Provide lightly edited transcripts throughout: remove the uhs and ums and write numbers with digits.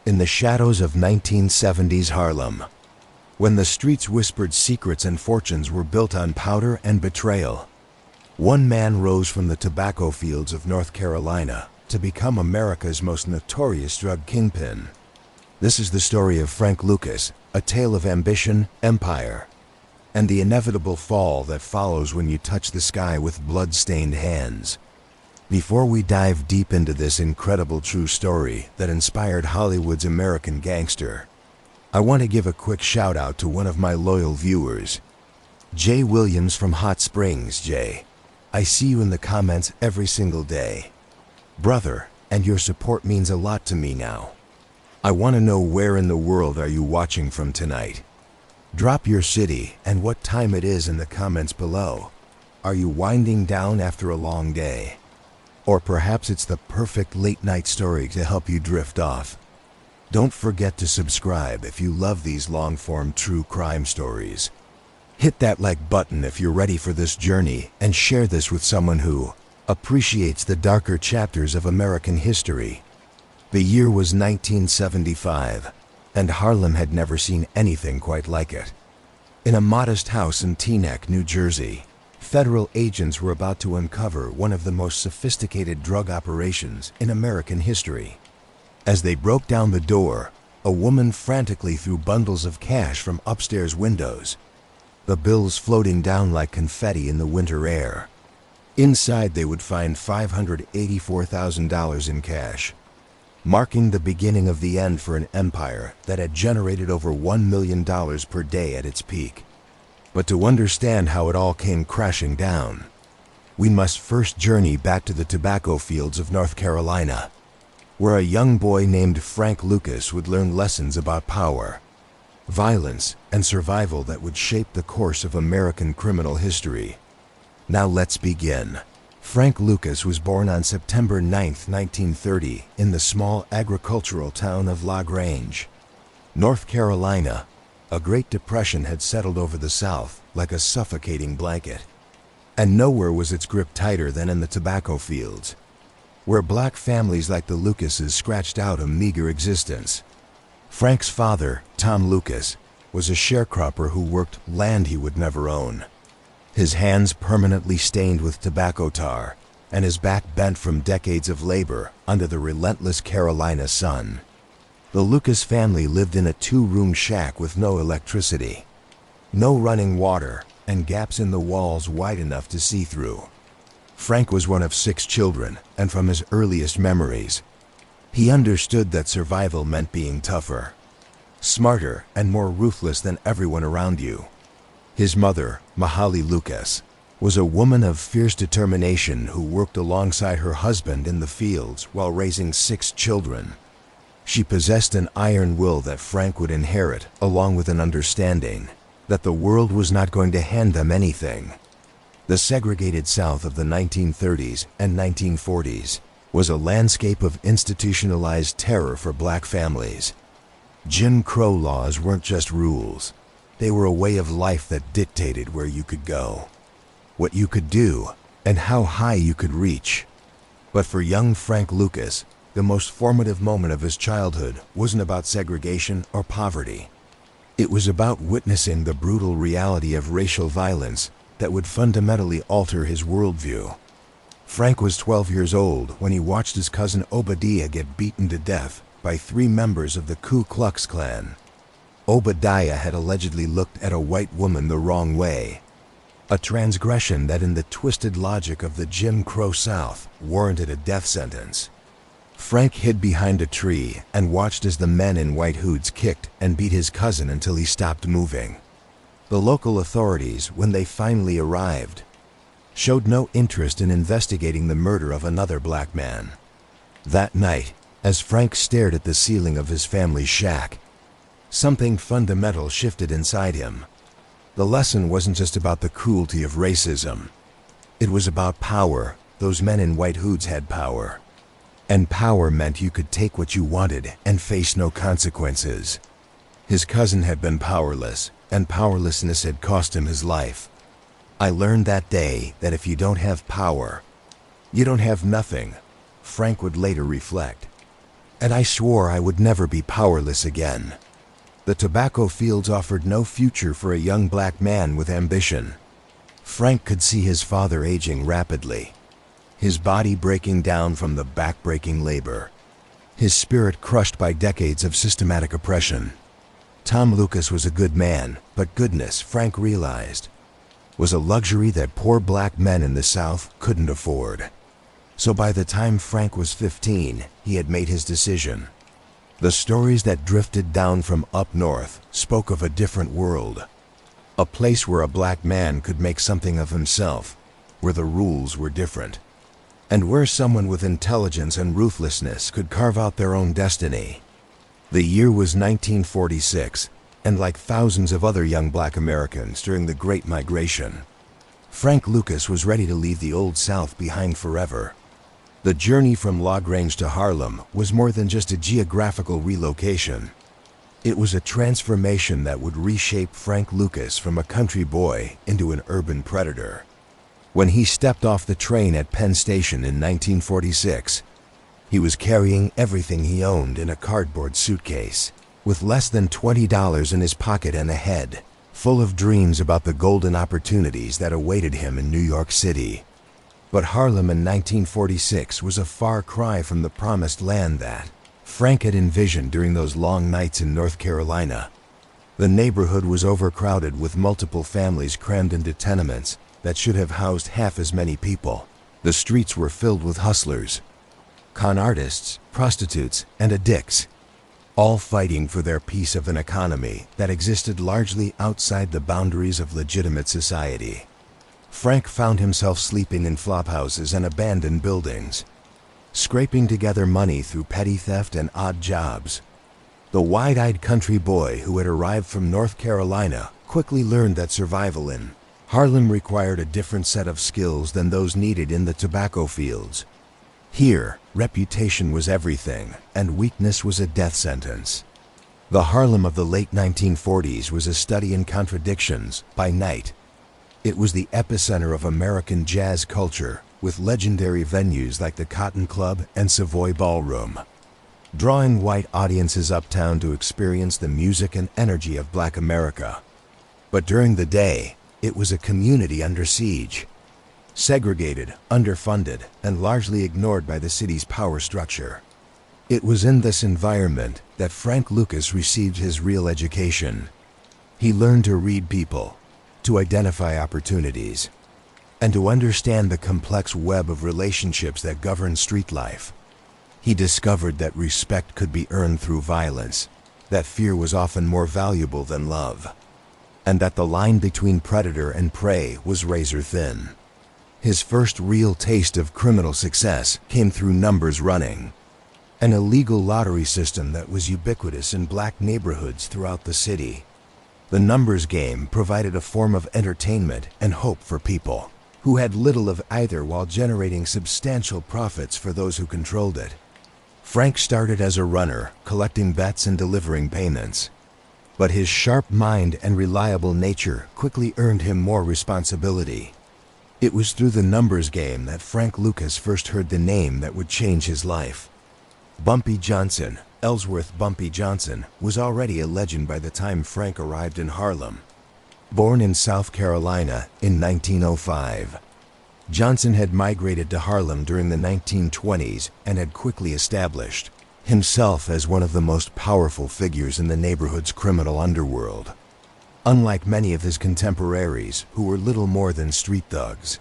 In the shadows of 1970s Harlem, when the streets whispered secrets and fortunes were built on powder and betrayal, one man rose from the tobacco fields of North Carolina to become America's most notorious drug kingpin. This is the story of Frank Lucas, a tale of ambition, empire, and the inevitable fall that follows when you touch the sky with blood-stained hands. Before we dive deep into this incredible true story that inspired Hollywood's American Gangster, I want to give a quick shout out to one of my loyal viewers, Jay Williams from Hot Springs. Jay, I see you in the comments every single day. Brother, and your support means a lot to me now. I want to know, where in the world are you watching from tonight? Drop your city and what time it is in the comments below. Are you winding down after a long day? Or perhaps it's the perfect late night story to help you drift off. Don't forget to subscribe if you love these long-form true crime stories. Hit that like button if you're ready for this journey, and share this with someone who appreciates the darker chapters of American history. The year was 1975, and Harlem had never seen anything quite like it. In a modest house in Teaneck, New Jersey, federal agents were about to uncover one of the most sophisticated drug operations in American history. As they broke down the door, a woman frantically threw bundles of cash from upstairs windows, the bills floating down like confetti in the winter air. Inside they would find $584,000 in cash, marking the beginning of the end for an empire that had generated over $1 million per day at its peak. But to understand how it all came crashing down, we must first journey back to the tobacco fields of North Carolina, where a young boy named Frank Lucas would learn lessons about power, violence, and survival that would shape the course of American criminal history. Now let's begin. Frank Lucas was born on September 9, 1930, in the small agricultural town of La Grange, North Carolina. A Great Depression had settled over the South like a suffocating blanket, and nowhere was its grip tighter than in the tobacco fields, where black families like the Lucases scratched out a meager existence. Frank's father, Tom Lucas, was a sharecropper who worked land he would never own, his hands permanently stained with tobacco tar, and his back bent from decades of labor under the relentless Carolina sun. The Lucas family lived in a two-room shack with no electricity, no running water, and gaps in the walls wide enough to see through. Frank was one of 6 children, and from his earliest memories, he understood that survival meant being tougher, smarter, and more ruthless than everyone around you. His mother, Mahalie Lucas, was a woman of fierce determination who worked alongside her husband in the fields while raising 6 children. She possessed an iron will that Frank would inherit, along with an understanding that the world was not going to hand them anything. The segregated South of the 1930s and 1940s was a landscape of institutionalized terror for black families. Jim Crow laws weren't just rules. They were a way of life that dictated where you could go, what you could do, and how high you could reach. But for young Frank Lucas, the most formative moment of his childhood wasn't about segregation or poverty. It was about witnessing the brutal reality of racial violence that would fundamentally alter his worldview. Frank was 12 years old when he watched his cousin Obadiah get beaten to death by 3 members of the Ku Klux Klan. Obadiah had allegedly looked at a white woman the wrong way, a transgression that in the twisted logic of the Jim Crow South warranted a death sentence. Frank hid behind a tree and watched as the men in white hoods kicked and beat his cousin until he stopped moving. The local authorities, when they finally arrived, showed no interest in investigating the murder of another black man. That night, as Frank stared at the ceiling of his family's shack, something fundamental shifted inside him. The lesson wasn't just about the cruelty of racism. It was about power. Those men in white hoods had power. And power meant you could take what you wanted and face no consequences. His cousin had been powerless, and powerlessness had cost him his life. I learned that day that if you don't have power, you don't have nothing, Frank would later reflect. and I swore I would never be powerless again. The tobacco fields offered no future for a young black man with ambition. Frank could see his father aging rapidly, his body breaking down from the back-breaking labor, his spirit crushed by decades of systematic oppression. Tom Lucas was a good man, but goodness, Frank realized, was a luxury that poor black men in the South couldn't afford. So by the time Frank was 15, he had made his decision. The stories that drifted down from up north spoke of a different world, a place where a black man could make something of himself, where the rules were different, and where someone with intelligence and ruthlessness could carve out their own destiny. The year was 1946, and like thousands of other young black Americans during the Great Migration, Frank Lucas was ready to leave the Old South behind forever. The journey from LaGrange to Harlem was more than just a geographical relocation. It was a transformation that would reshape Frank Lucas from a country boy into an urban predator. When he stepped off the train at Penn Station in 1946, he was carrying everything he owned in a cardboard suitcase, with less than $20 in his pocket and a head full of dreams about the golden opportunities that awaited him in New York City. But Harlem in 1946 was a far cry from the promised land that Frank had envisioned during those long nights in North Carolina. The neighborhood was overcrowded with multiple families crammed into tenements that should have housed half as many people. The streets were filled with hustlers, con artists, prostitutes, and addicts, all fighting for their piece of an economy that existed largely outside the boundaries of legitimate society. Frank found himself sleeping in flophouses and abandoned buildings, scraping together money through petty theft and odd jobs. The wide-eyed country boy who had arrived from North Carolina quickly learned that survival in Harlem required a different set of skills than those needed in the tobacco fields. Here, reputation was everything, and weakness was a death sentence. The Harlem of the late 1940s was a study in contradictions by night. It was the epicenter of American jazz culture, with legendary venues like the Cotton Club and Savoy Ballroom, drawing white audiences uptown to experience the music and energy of Black America. But during the day, it was a community under siege, segregated, underfunded, and largely ignored by the city's power structure. It was in this environment that Frank Lucas received his real education. He learned to read people, to identify opportunities, and to understand the complex web of relationships that govern street life. He discovered that respect could be earned through violence, that fear was often more valuable than love, and that the line between predator and prey was razor thin. His first real taste of criminal success came through numbers running, an illegal lottery system that was ubiquitous in black neighborhoods throughout the city. The numbers game provided a form of entertainment and hope for people who had little of either while generating substantial profits for those who controlled it. Frank started as a runner, collecting bets and delivering payments. But his sharp mind and reliable nature quickly earned him more responsibility. It was through the numbers game that Frank Lucas first heard the name that would change his life. Bumpy Johnson, Ellsworth Bumpy Johnson, was already a legend by the time Frank arrived in Harlem. Born in South Carolina in 1905, Johnson had migrated to Harlem during the 1920s and had quickly established himself as one of the most powerful figures in the neighborhood's criminal underworld. Unlike many of his contemporaries, who were little more than street thugs,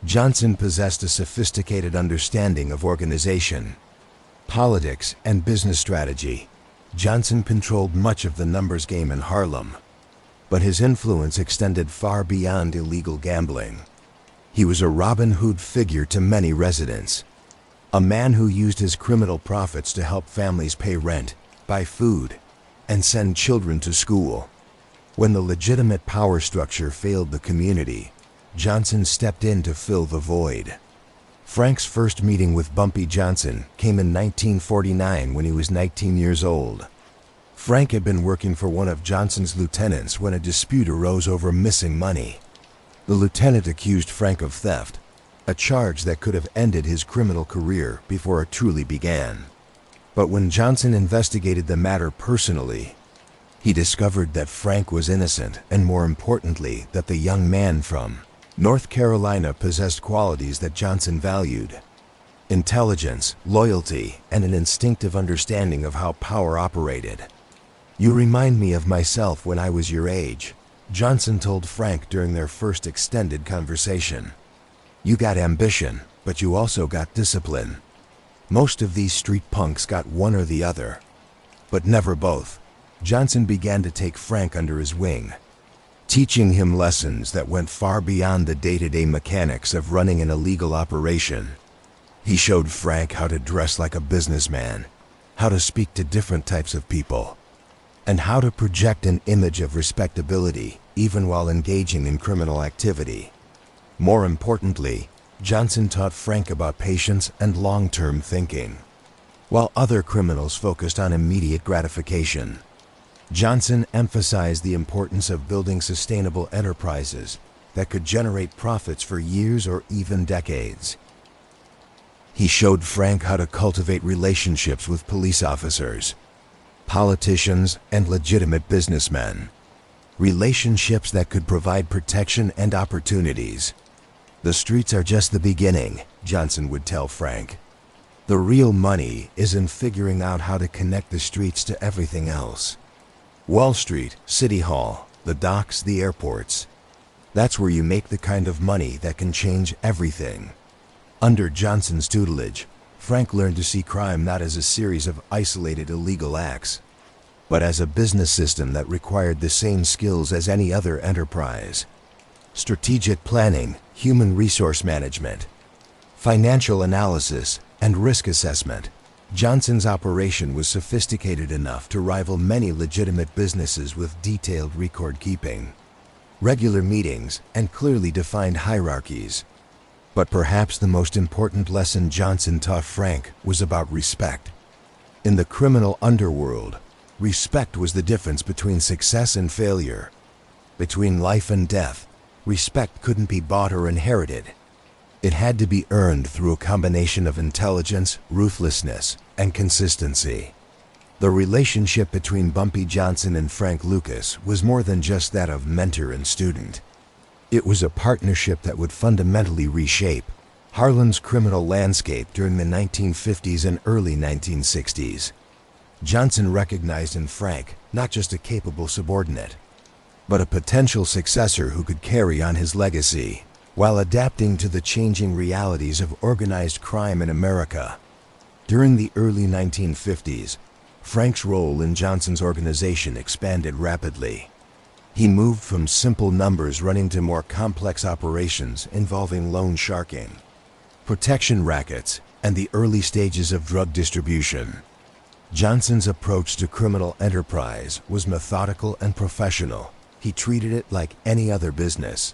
Johnson possessed a sophisticated understanding of organization, politics, and business strategy. Johnson controlled much of the numbers game in Harlem, but his influence extended far beyond illegal gambling. He was a Robin Hood figure to many residents, a man who used his criminal profits to help families pay rent, buy food, and send children to school. When the legitimate power structure failed the community, Johnson stepped in to fill the void. Frank's first meeting with Bumpy Johnson came in 1949 when he was 19 years old. Frank had been working for one of Johnson's lieutenants when a dispute arose over missing money. The lieutenant accused Frank of theft, a charge that could have ended his criminal career before it truly began. But when Johnson investigated the matter personally, he discovered that Frank was innocent, and more importantly, that the young man from North Carolina possessed qualities that Johnson valued: intelligence, loyalty, and an instinctive understanding of how power operated. "You remind me of myself when I was your age," Johnson told Frank during their first extended conversation. "You got ambition, but you also got discipline. Most of these street punks got one or the other, but never both." Johnson began to take Frank under his wing, teaching him lessons that went far beyond the day-to-day mechanics of running an illegal operation. He showed Frank how to dress like a businessman, how to speak to different types of people, and how to project an image of respectability even while engaging in criminal activity. More importantly, Johnson taught Frank about patience and long-term thinking. While other criminals focused on immediate gratification, Johnson emphasized the importance of building sustainable enterprises that could generate profits for years or even decades. He showed Frank how to cultivate relationships with police officers, politicians, and legitimate businessmen. Relationships that could provide protection and opportunities. "The streets are just the beginning," Johnson would tell Frank. "The real money is in figuring out how to connect the streets to everything else. Wall Street, City Hall, the docks, the airports. That's where you make the kind of money that can change everything." Under Johnson's tutelage, Frank learned to see crime not as a series of isolated illegal acts, but as a business system that required the same skills as any other enterprise: strategic planning, human resource management, financial analysis, and risk assessment. Johnson's operation was sophisticated enough to rival many legitimate businesses with detailed record keeping, regular meetings, and clearly defined hierarchies. But perhaps the most important lesson Johnson taught Frank was about respect. In the criminal underworld, respect was the difference between success and failure. Between life and death, respect couldn't be bought or inherited. It had to be earned through a combination of intelligence, ruthlessness, and consistency. The relationship between Bumpy Johnson and Frank Lucas was more than just that of mentor and student. It was a partnership that would fundamentally reshape Harlem's criminal landscape during the 1950s and early 1960s. Johnson recognized in Frank not just a capable subordinate, but a potential successor who could carry on his legacy while adapting to the changing realities of organized crime in America. During the early 1950s, Frank's role in Johnson's organization expanded rapidly. He moved from simple numbers running to more complex operations involving loan sharking, protection rackets, and the early stages of drug distribution. Johnson's approach to criminal enterprise was methodical and professional. He treated it like any other business,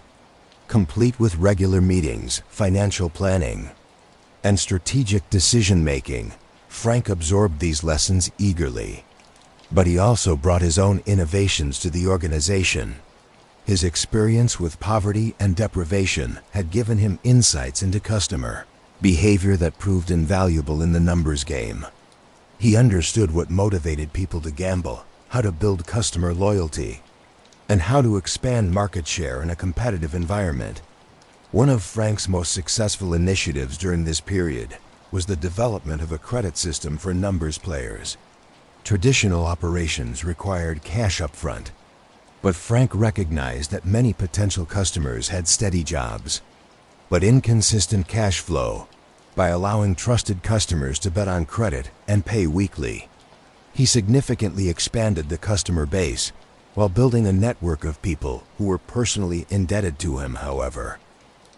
complete with regular meetings, financial planning, and strategic decision-making. Frank absorbed these lessons eagerly. But he also brought his own innovations to the organization. His experience with poverty and deprivation had given him insights into customer behavior that proved invaluable in the numbers game. He understood what motivated people to gamble, how to build customer loyalty, and how to expand market share in a competitive environment. One of Frank's most successful initiatives during this period was the development of a credit system for numbers players. Traditional operations required cash up front, but Frank recognized that many potential customers had steady jobs, but inconsistent cash flow. By allowing trusted customers to bet on credit and pay weekly, he significantly expanded the customer base while building a network of people who were personally indebted to him. However,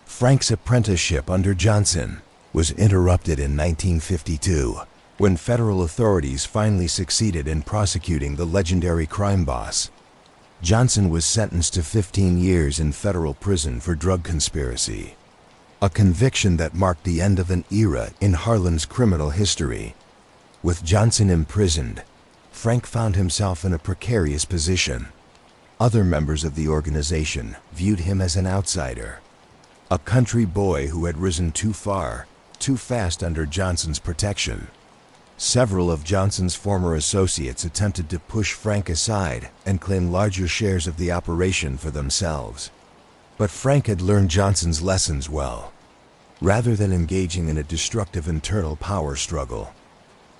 Frank's apprenticeship under Johnson was interrupted in 1952 when federal authorities finally succeeded in prosecuting the legendary crime boss. Johnson was sentenced to 15 years in federal prison for drug conspiracy, a conviction that marked the end of an era in Harlem's criminal history. With Johnson imprisoned, Frank found himself in a precarious position. Other members of the organization viewed him as an outsider, a country boy who had risen too far, too fast under Johnson's protection. Several of Johnson's former associates attempted to push Frank aside and claim larger shares of the operation for themselves. But Frank had learned Johnson's lessons well. Rather than engaging in a destructive internal power struggle,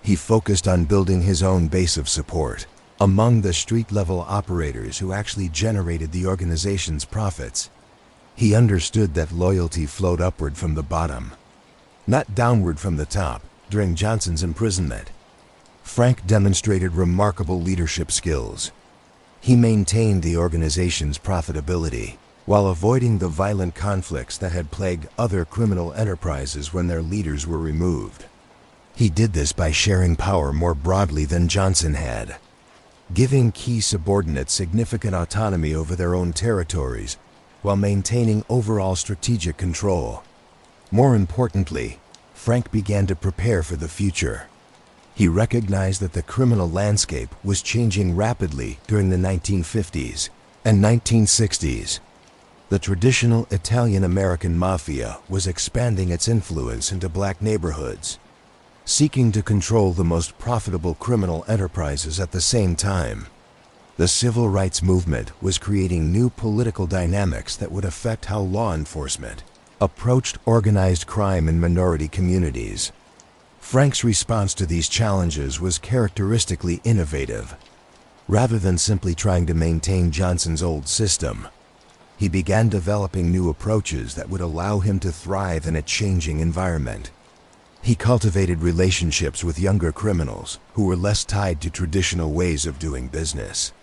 he focused on building his own base of support among the street-level operators who actually generated the organization's profits. He understood that loyalty flowed upward from the bottom, not downward from the top. During Johnson's imprisonment, Frank demonstrated remarkable leadership skills. He maintained the organization's profitability while avoiding the violent conflicts that had plagued other criminal enterprises when their leaders were removed. He did this by sharing power more broadly than Johnson had, giving key subordinates significant autonomy over their own territories while maintaining overall strategic control. More importantly, Frank began to prepare for the future. He recognized that the criminal landscape was changing rapidly during the 1950s and 1960s. The traditional Italian-American Mafia was expanding its influence into black neighborhoods, seeking to control the most profitable criminal enterprises at the same time. The civil rights movement was creating new political dynamics that would affect how law enforcement approached organized crime in minority communities. Frank's response to these challenges was characteristically innovative. Rather than simply trying to maintain Johnson's old system, he began developing new approaches that would allow him to thrive in a changing environment. He cultivated relationships with younger criminals who were less tied to traditional ways of doing business.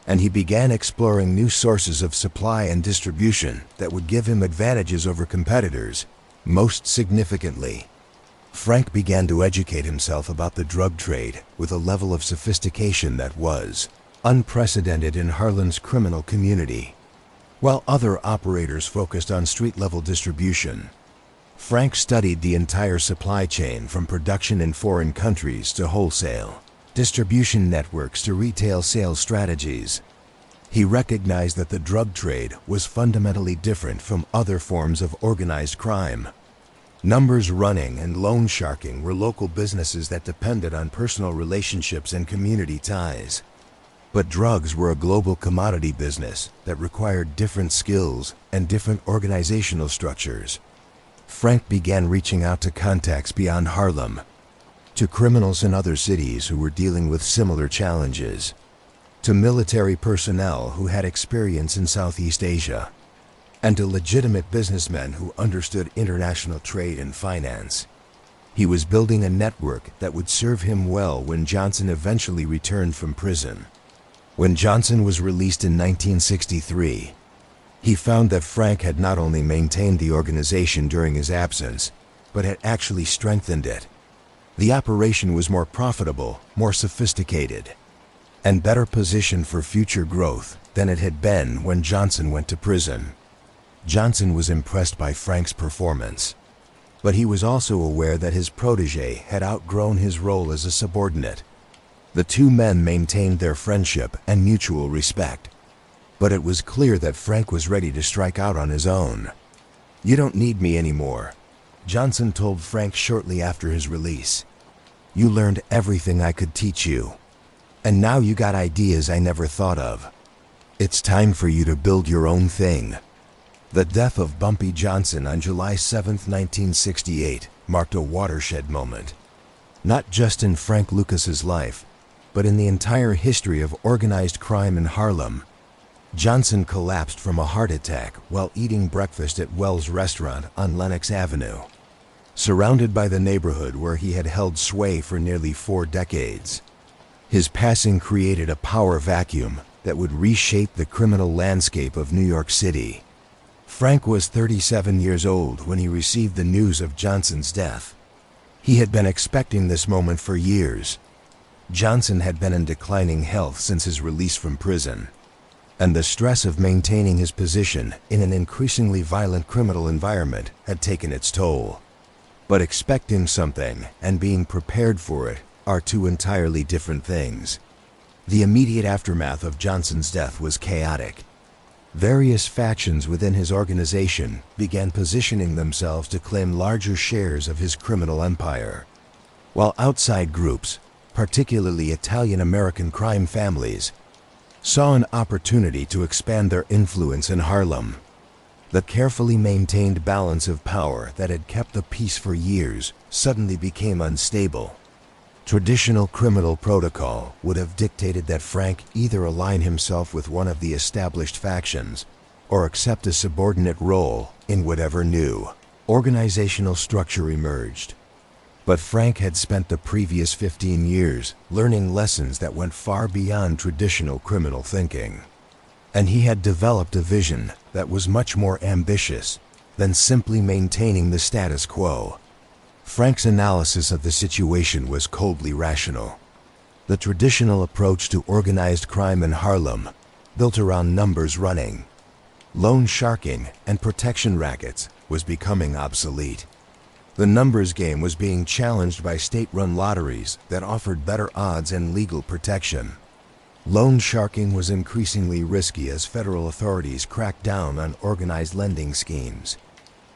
And he began exploring new sources of supply and distribution that would give him advantages over competitors. Most significantly, Frank began to educate himself about the drug trade with a level of sophistication that was unprecedented in Harlem's criminal community. While other operators focused on street-level distribution, Frank studied the entire supply chain from production in foreign countries to wholesale distribution networks to retail sales strategies. He recognized that the drug trade was fundamentally different from other forms of organized crime. Numbers running and loan sharking were local businesses that depended on personal relationships and community ties. But drugs were a global commodity business that required different skills and different organizational structures. Frank began reaching out to contacts beyond Harlem, to criminals in other cities who were dealing with similar challenges, to military personnel who had experience in Southeast Asia, and to legitimate businessmen who understood international trade and finance. He was building a network that would serve him well when Johnson eventually returned from prison. When Johnson was released in 1963, he found that Frank had not only maintained the organization during his absence, but had actually strengthened it. The operation was more profitable, more sophisticated, and better positioned for future growth than it had been when Johnson went to prison. Johnson was impressed by Frank's performance, but he was also aware that his protege had outgrown his role as a subordinate. The two men maintained their friendship and mutual respect, but it was clear that Frank was ready to strike out on his own. "You don't need me anymore," Johnson told Frank shortly after his release. "You learned everything I could teach you, and now you got ideas I never thought of. It's time for you to build your own thing." The death of Bumpy Johnson on July 7, 1968, marked a watershed moment, not just in Frank Lucas's life, but in the entire history of organized crime in Harlem. Johnson collapsed from a heart attack while eating breakfast at Wells Restaurant on Lenox Avenue, surrounded by the neighborhood where he had held sway for nearly 4 decades. His passing created a power vacuum that would reshape the criminal landscape of New York City. Frank was 37 years old when he received the news of Johnson's death. He had been expecting this moment for years. Johnson had been in declining health since his release from prison, and the stress of maintaining his position in an increasingly violent criminal environment had taken its toll. But expecting something and being prepared for it are two entirely different things. The immediate aftermath of Johnson's death was chaotic. Various factions within his organization began positioning themselves to claim larger shares of his criminal empire. while outside groups, particularly Italian-American crime families, saw an opportunity to expand their influence in Harlem. The carefully maintained balance of power that had kept the peace for years suddenly became unstable. Traditional criminal protocol would have dictated that Frank either align himself with one of the established factions or accept a subordinate role in whatever new organizational structure emerged. But Frank had spent the previous 15 years learning lessons that went far beyond traditional criminal thinking. And he had developed a vision that was much more ambitious than simply maintaining the status quo. Frank's analysis of the situation was coldly rational. The traditional approach to organized crime in Harlem, built around numbers running, loan sharking, and protection rackets, was becoming obsolete. The numbers game was being challenged by state-run lotteries that offered better odds and legal protection. Loan sharking was increasingly risky as federal authorities cracked down on organized lending schemes.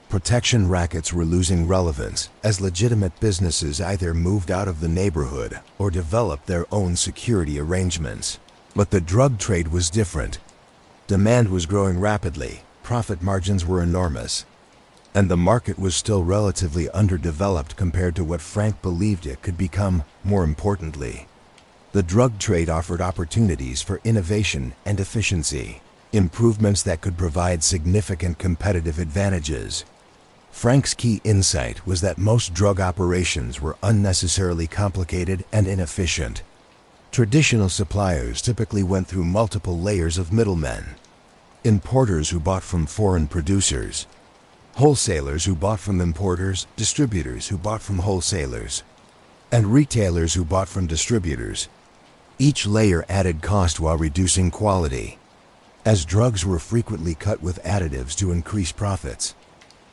Protection rackets were losing relevance as legitimate businesses either moved out of the neighborhood or developed their own security arrangements. But the drug trade was different. Demand was growing rapidly, profit margins were enormous, and the market was still relatively underdeveloped compared to what Frank believed it could become. More importantly, the drug trade offered opportunities for innovation and efficiency, improvements that could provide significant competitive advantages. Frank's key insight was that most drug operations were unnecessarily complicated and inefficient. Traditional suppliers typically went through multiple layers of middlemen: importers who bought from foreign producers, wholesalers who bought from importers, distributors who bought from wholesalers, and retailers who bought from distributors. Each layer added cost while reducing quality, as drugs were frequently cut with additives to increase profits.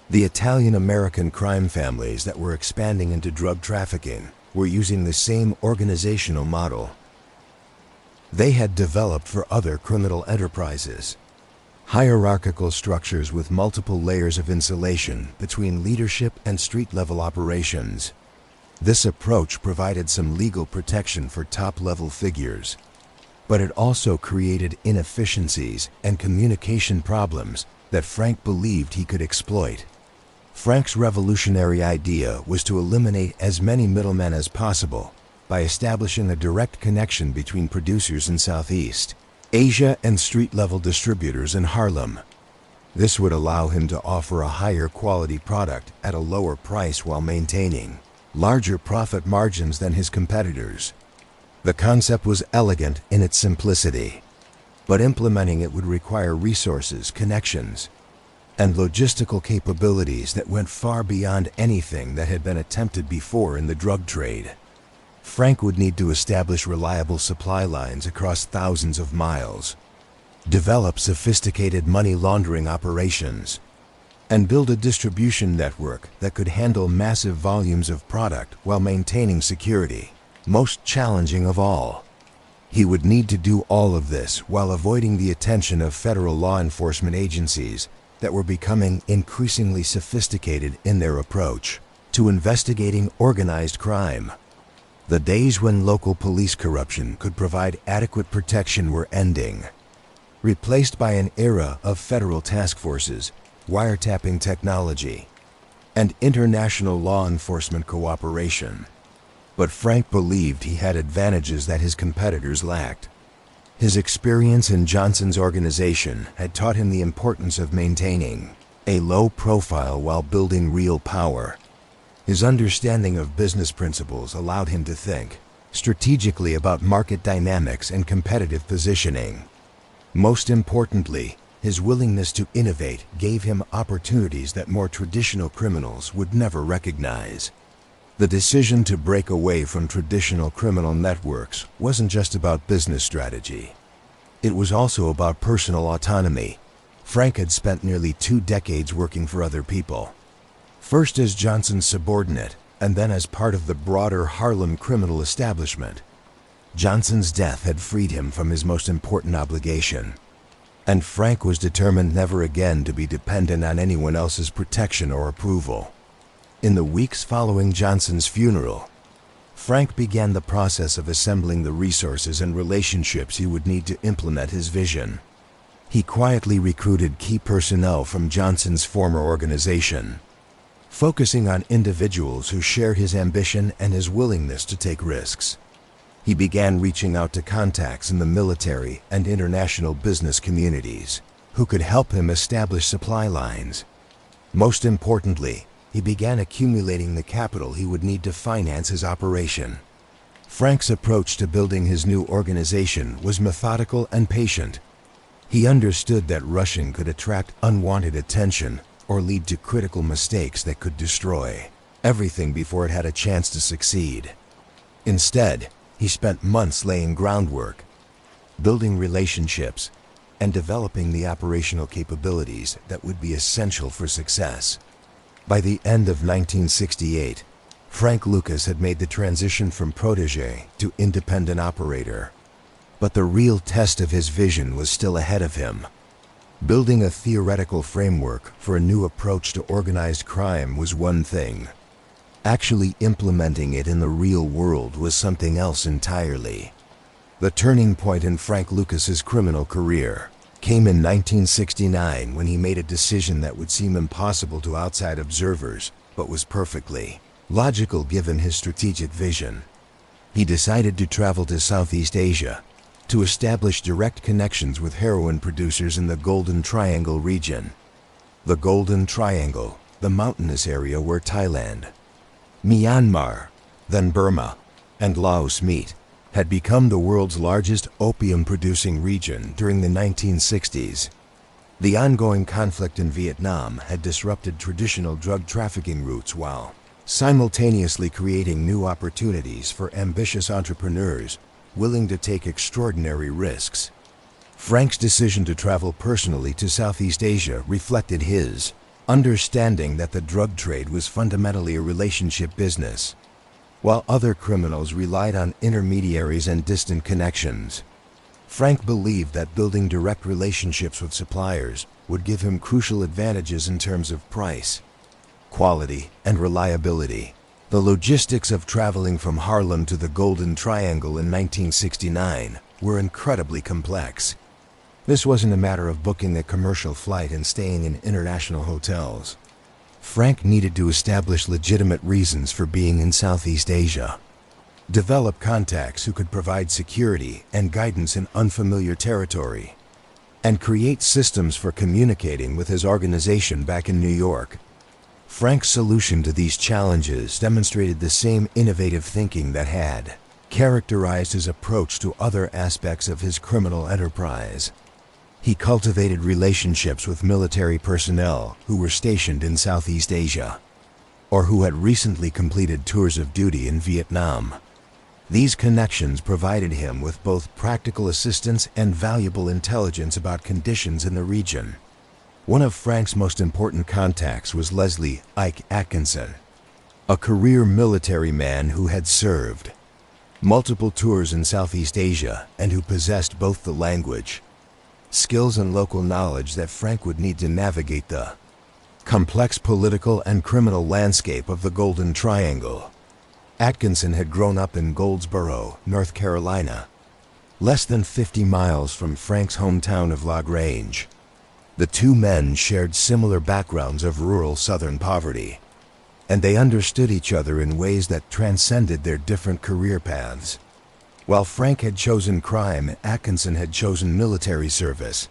The Italian-American crime families that were expanding into drug trafficking were using the same organizational model they had developed for other criminal enterprises: hierarchical structures with multiple layers of insulation between leadership and street-level operations. This approach provided some legal protection for top-level figures, but it also created inefficiencies and communication problems that Frank believed he could exploit. Frank's revolutionary idea was to eliminate as many middlemen as possible by establishing a direct connection between producers in Southeast Asia and street-level distributors in Harlem. This would allow him to offer a higher quality product at a lower price while maintaining larger profit margins than his competitors. The concept was elegant in its simplicity, but implementing it would require resources, connections, and logistical capabilities that went far beyond anything that had been attempted before in the drug trade. Frank would need to establish reliable supply lines across thousands of miles, develop sophisticated money laundering operations, and build a distribution network that could handle massive volumes of product while maintaining security. Most challenging of all, he would need to do all of this while avoiding the attention of federal law enforcement agencies that were becoming increasingly sophisticated in their approach to investigating organized crime. The days when local police corruption could provide adequate protection were ending, replaced by an era of federal task forces, wiretapping technology, and international law enforcement cooperation. But Frank believed he had advantages that his competitors lacked. His experience in Johnson's organization had taught him the importance of maintaining a low profile while building real power. His understanding of business principles allowed him to think strategically about market dynamics and competitive positioning. Most importantly, his willingness to innovate gave him opportunities that more traditional criminals would never recognize. The decision to break away from traditional criminal networks wasn't just about business strategy. It was also about personal autonomy. Frank had spent nearly 2 decades working for other people, first as Johnson's subordinate and then as part of the broader Harlem criminal establishment. Johnson's death had freed him from his most important obligation, and Frank was determined never again to be dependent on anyone else's protection or approval. In the weeks following Johnson's funeral, Frank began the process of assembling the resources and relationships he would need to implement his vision. He quietly recruited key personnel from Johnson's former organization, focusing on individuals who shared his ambition and his willingness to take risks. He began reaching out to contacts in the military and international business communities who could help him establish supply lines. Most importantly, he began accumulating the capital he would need to finance his operation. Frank's approach to building his new organization was methodical and patient. He understood that rushing could attract unwanted attention or lead to critical mistakes that could destroy everything before it had a chance to succeed. Instead, he spent months laying groundwork, building relationships, and developing the operational capabilities that would be essential for success. By the end of 1968, Frank Lucas had made the transition from protege to independent operator. But the real test of his vision was still ahead of him. Building a theoretical framework for a new approach to organized crime was one thing. Actually implementing it in the real world was something else entirely. The turning point in Frank Lucas's criminal career came in 1969 when he made a decision that would seem impossible to outside observers, but was perfectly logical given his strategic vision. He decided to travel to Southeast Asia to establish direct connections with heroin producers in the Golden Triangle region. The Golden Triangle, the mountainous area where Thailand, Myanmar, then Burma, and Laos meet, had become the world's largest opium-producing region during the 1960s. The ongoing conflict in Vietnam had disrupted traditional drug trafficking routes while simultaneously creating new opportunities for ambitious entrepreneurs willing to take extraordinary risks. Frank's decision to travel personally to Southeast Asia reflected his understanding that the drug trade was fundamentally a relationship business. While other criminals relied on intermediaries and distant connections, Frank believed that building direct relationships with suppliers would give him crucial advantages in terms of price, quality, and reliability. The logistics of traveling from Harlem to the Golden Triangle in 1969 were incredibly complex. This wasn't a matter of booking a commercial flight and staying in international hotels. Frank needed to establish legitimate reasons for being in Southeast Asia, develop contacts who could provide security and guidance in unfamiliar territory, and create systems for communicating with his organization back in New York. Frank's solution to these challenges demonstrated the same innovative thinking that had characterized his approach to other aspects of his criminal enterprise. He cultivated relationships with military personnel who were stationed in Southeast Asia, or who had recently completed tours of duty in Vietnam. These connections provided him with both practical assistance and valuable intelligence about conditions in the region. One of Frank's most important contacts was Leslie "Ike" Atkinson, a career military man who had served multiple tours in Southeast Asia and who possessed both the language, skills, and local knowledge that Frank would need to navigate the complex political and criminal landscape of the Golden Triangle. Atkinson had grown up in Goldsboro, North Carolina, less than 50 miles from Frank's hometown of La Grange. The two men shared similar backgrounds of rural Southern poverty, and they understood each other in ways that transcended their different career paths. While Frank had chosen crime, Atkinson had chosen military service.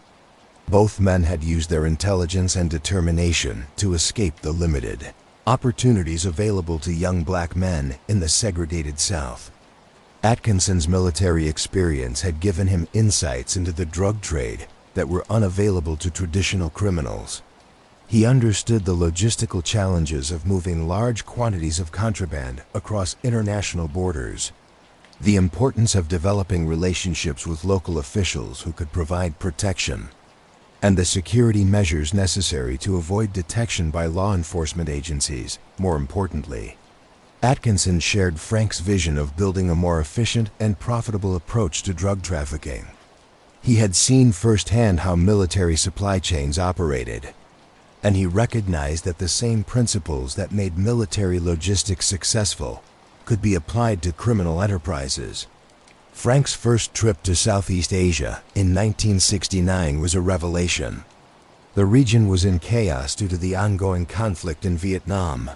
Both men had used their intelligence and determination to escape the limited opportunities available to young black men in the segregated South. Atkinson's military experience had given him insights into the drug trade that were unavailable to traditional criminals. He understood the logistical challenges of moving large quantities of contraband across international borders, the importance of developing relationships with local officials who could provide protection, and the security measures necessary to avoid detection by law enforcement agencies. More importantly, Atkinson shared Frank's vision of building a more efficient and profitable approach to drug trafficking. He had seen firsthand how military supply chains operated, and he recognized that the same principles that made military logistics successful could be applied to criminal enterprises. Frank's first trip to Southeast Asia in 1969 was a revelation. The region was in chaos due to the ongoing conflict in Vietnam.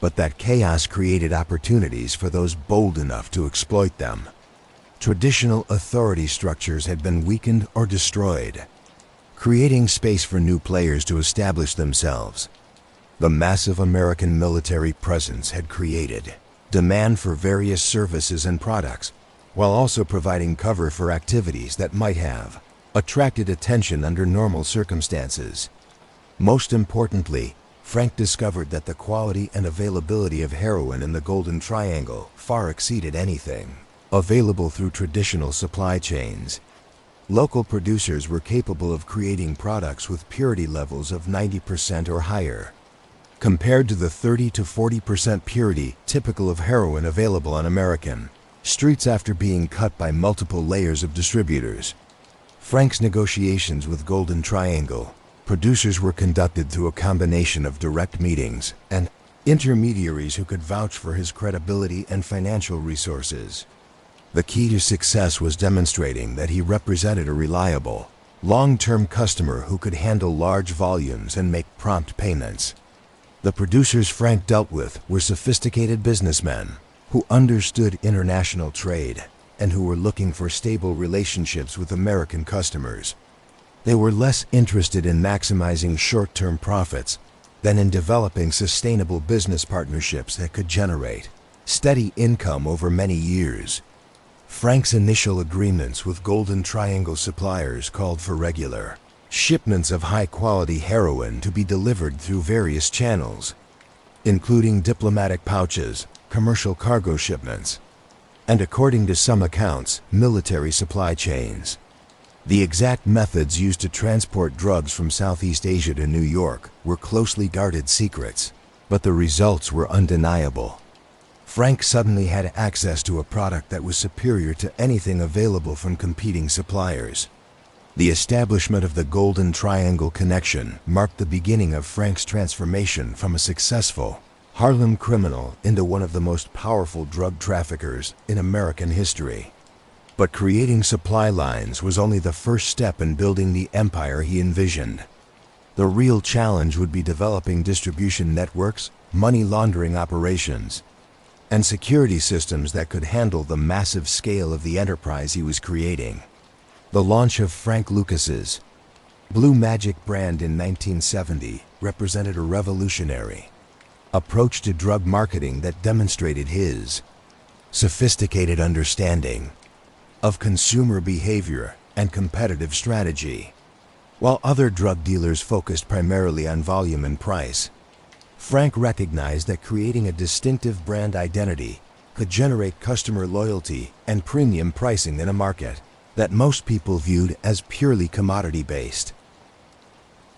But that chaos created opportunities for those bold enough to exploit them. Traditional authority structures had been weakened or destroyed, creating space for new players to establish themselves. The massive American military presence had created demand for various services and products, while also providing cover for activities that might have attracted attention under normal circumstances. Most importantly, Frank discovered that the quality and availability of heroin in the Golden Triangle far exceeded anything available through traditional supply chains. Local producers were capable of creating products with purity levels of 90% or higher, compared to the 30 to 40% purity typical of heroin available on American streets after being cut by multiple layers of distributors. Frank's negotiations with Golden Triangle producers were conducted through a combination of direct meetings and intermediaries who could vouch for his credibility and financial resources. The key to success was demonstrating that he represented a reliable, long-term customer who could handle large volumes and make prompt payments. The producers Frank dealt with were sophisticated businessmen who understood international trade and who were looking for stable relationships with American customers. They were less interested in maximizing short-term profits than in developing sustainable business partnerships that could generate steady income over many years. Frank's initial agreements with Golden Triangle suppliers called for regular shipments of high-quality heroin to be delivered through various channels, including diplomatic pouches, commercial cargo shipments, and according to some accounts, military supply chains. The exact methods used to transport drugs from Southeast Asia to New York were closely guarded secrets, but the results were undeniable. Frank suddenly had access to a product that was superior to anything available from competing suppliers. The establishment of the Golden Triangle connection marked the beginning of Frank's transformation from a successful Harlem criminal into one of the most powerful drug traffickers in American history. But creating supply lines was only the first step in building the empire he envisioned. The real challenge would be developing distribution networks, money laundering operations, and security systems that could handle the massive scale of the enterprise he was creating. The launch of Frank Lucas's Blue Magic brand in 1970 represented a revolutionary approach to drug marketing that demonstrated his sophisticated understanding of consumer behavior and competitive strategy. While other drug dealers focused primarily on volume and price, Frank recognized that creating a distinctive brand identity could generate customer loyalty and premium pricing in a market that most people viewed as purely commodity-based.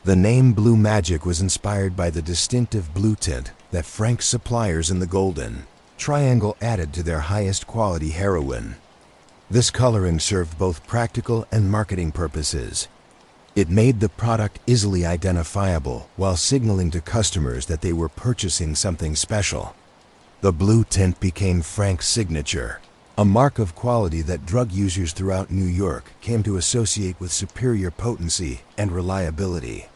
The name Blue Magic was inspired by the distinctive blue tint that Frank's suppliers in the Golden Triangle added to their highest quality heroin. This coloring served both practical and marketing purposes. It made the product easily identifiable while signaling to customers that they were purchasing something special. The blue tint became Frank's signature, a mark of quality that drug users throughout New York came to associate with superior potency and reliability.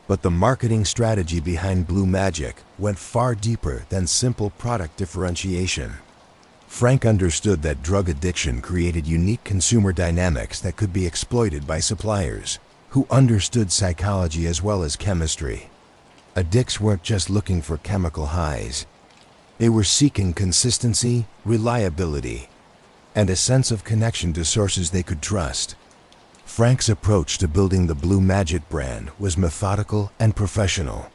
But the marketing strategy behind Blue Magic went far deeper than simple product differentiation. Frank understood that drug addiction created unique consumer dynamics that could be exploited by suppliers who understood psychology as well as chemistry. Addicts weren't just looking for chemical highs. They were seeking consistency, reliability, and a sense of connection to sources they could trust. Frank's approach to building the Blue Magic brand was methodical and professional.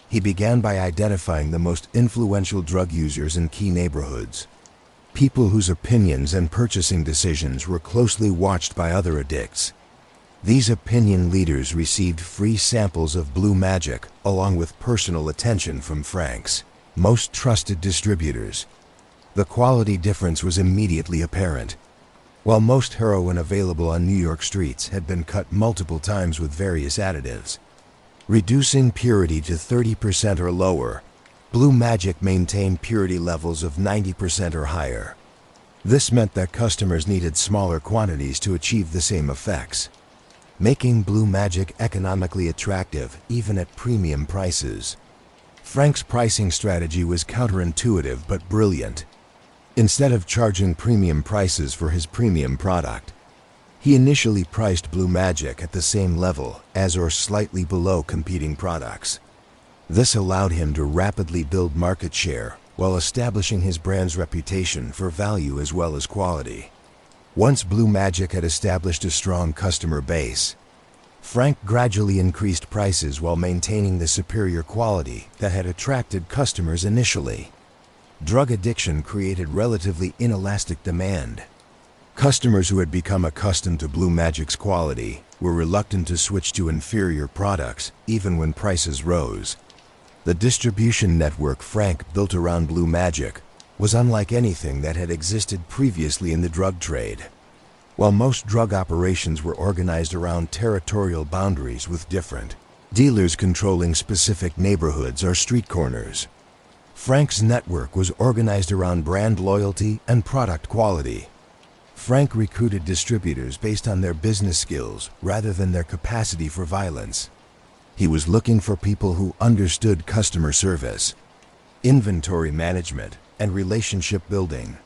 He began by identifying the most influential drug users in key neighborhoods, people whose opinions and purchasing decisions were closely watched by other addicts. These opinion leaders received free samples of Blue Magic along with personal attention from Frank's most trusted distributors. The quality difference was immediately apparent. While most heroin available on New York streets had been cut multiple times with various additives, reducing purity to 30% or lower, Blue Magic maintained purity levels of 90% or higher. This meant that customers needed smaller quantities to achieve the same effects, making Blue Magic economically attractive even at premium prices. Frank's pricing strategy was counterintuitive but brilliant. Instead of charging premium prices for his premium product, he initially priced Blue Magic at the same level as or slightly below competing products. This allowed him to rapidly build market share while establishing his brand's reputation for value as well as quality. Once Blue Magic had established a strong customer base, Frank gradually increased prices while maintaining the superior quality that had attracted customers initially. Drug addiction created relatively inelastic demand. Customers who had become accustomed to Blue Magic's quality were reluctant to switch to inferior products even when prices rose. The distribution network Frank built around Blue Magic was unlike anything that had existed previously in the drug trade. While most drug operations were organized around territorial boundaries with different dealers controlling specific neighborhoods or street corners, Frank's network was organized around brand loyalty and product quality. Frank recruited distributors based on their business skills rather than their capacity for violence. He was looking for people who understood customer service, inventory management, and relationship building.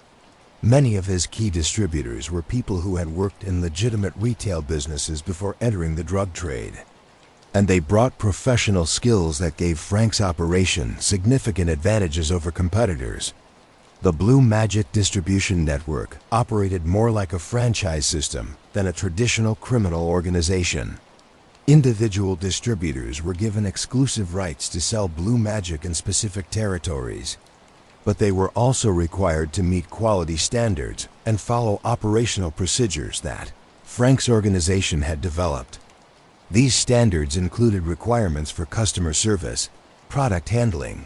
Many of his key distributors were people who had worked in legitimate retail businesses before entering the drug trade, and they brought professional skills that gave Frank's operation significant advantages over competitors. The Blue Magic distribution network operated more like a franchise system than a traditional criminal organization. Individual distributors were given exclusive rights to sell Blue Magic in specific territories, but they were also required to meet quality standards and follow operational procedures that Frank's organization had developed. These standards included requirements for customer service, product handling,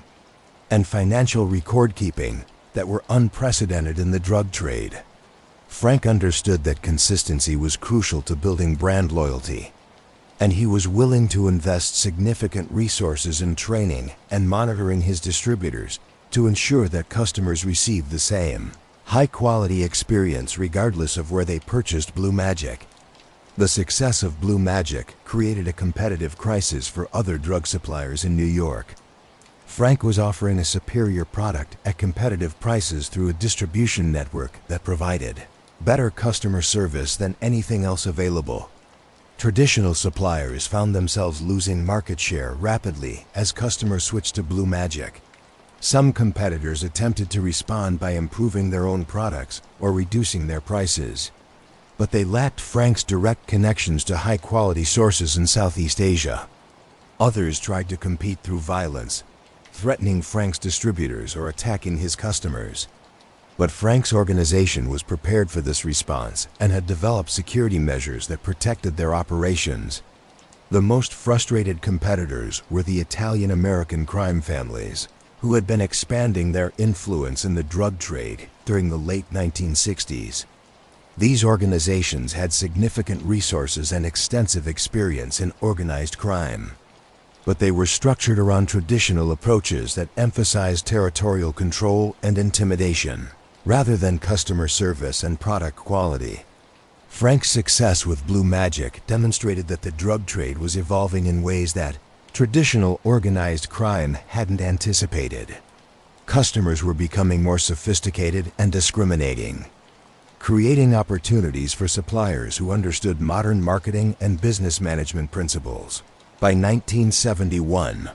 and financial record-keeping that were unprecedented in the drug trade. Frank understood that consistency was crucial to building brand loyalty, and he was willing to invest significant resources in training and monitoring his distributors to ensure that customers received the same high-quality experience regardless of where they purchased Blue Magic. The success of Blue Magic created a competitive crisis for other drug suppliers in New York. Frank was offering a superior product at competitive prices through a distribution network that provided better customer service than anything else available. Traditional suppliers found themselves losing market share rapidly as customers switched to Blue Magic. Some competitors attempted to respond by improving their own products or reducing their prices, but they lacked Frank's direct connections to high-quality sources in Southeast Asia. Others tried to compete through violence, threatening Frank's distributors or attacking his customers. But Frank's organization was prepared for this response and had developed security measures that protected their operations. The most frustrated competitors were the Italian-American crime families, who had been expanding their influence in the drug trade during the late 1960s. These organizations had significant resources and extensive experience in organized crime, but they were structured around traditional approaches that emphasized territorial control and intimidation, rather than customer service and product quality. Frank's success with Blue Magic demonstrated that the drug trade was evolving in ways that traditional organized crime hadn't anticipated. Customers were becoming more sophisticated and discriminating, creating opportunities for suppliers who understood modern marketing and business management principles. By 1971,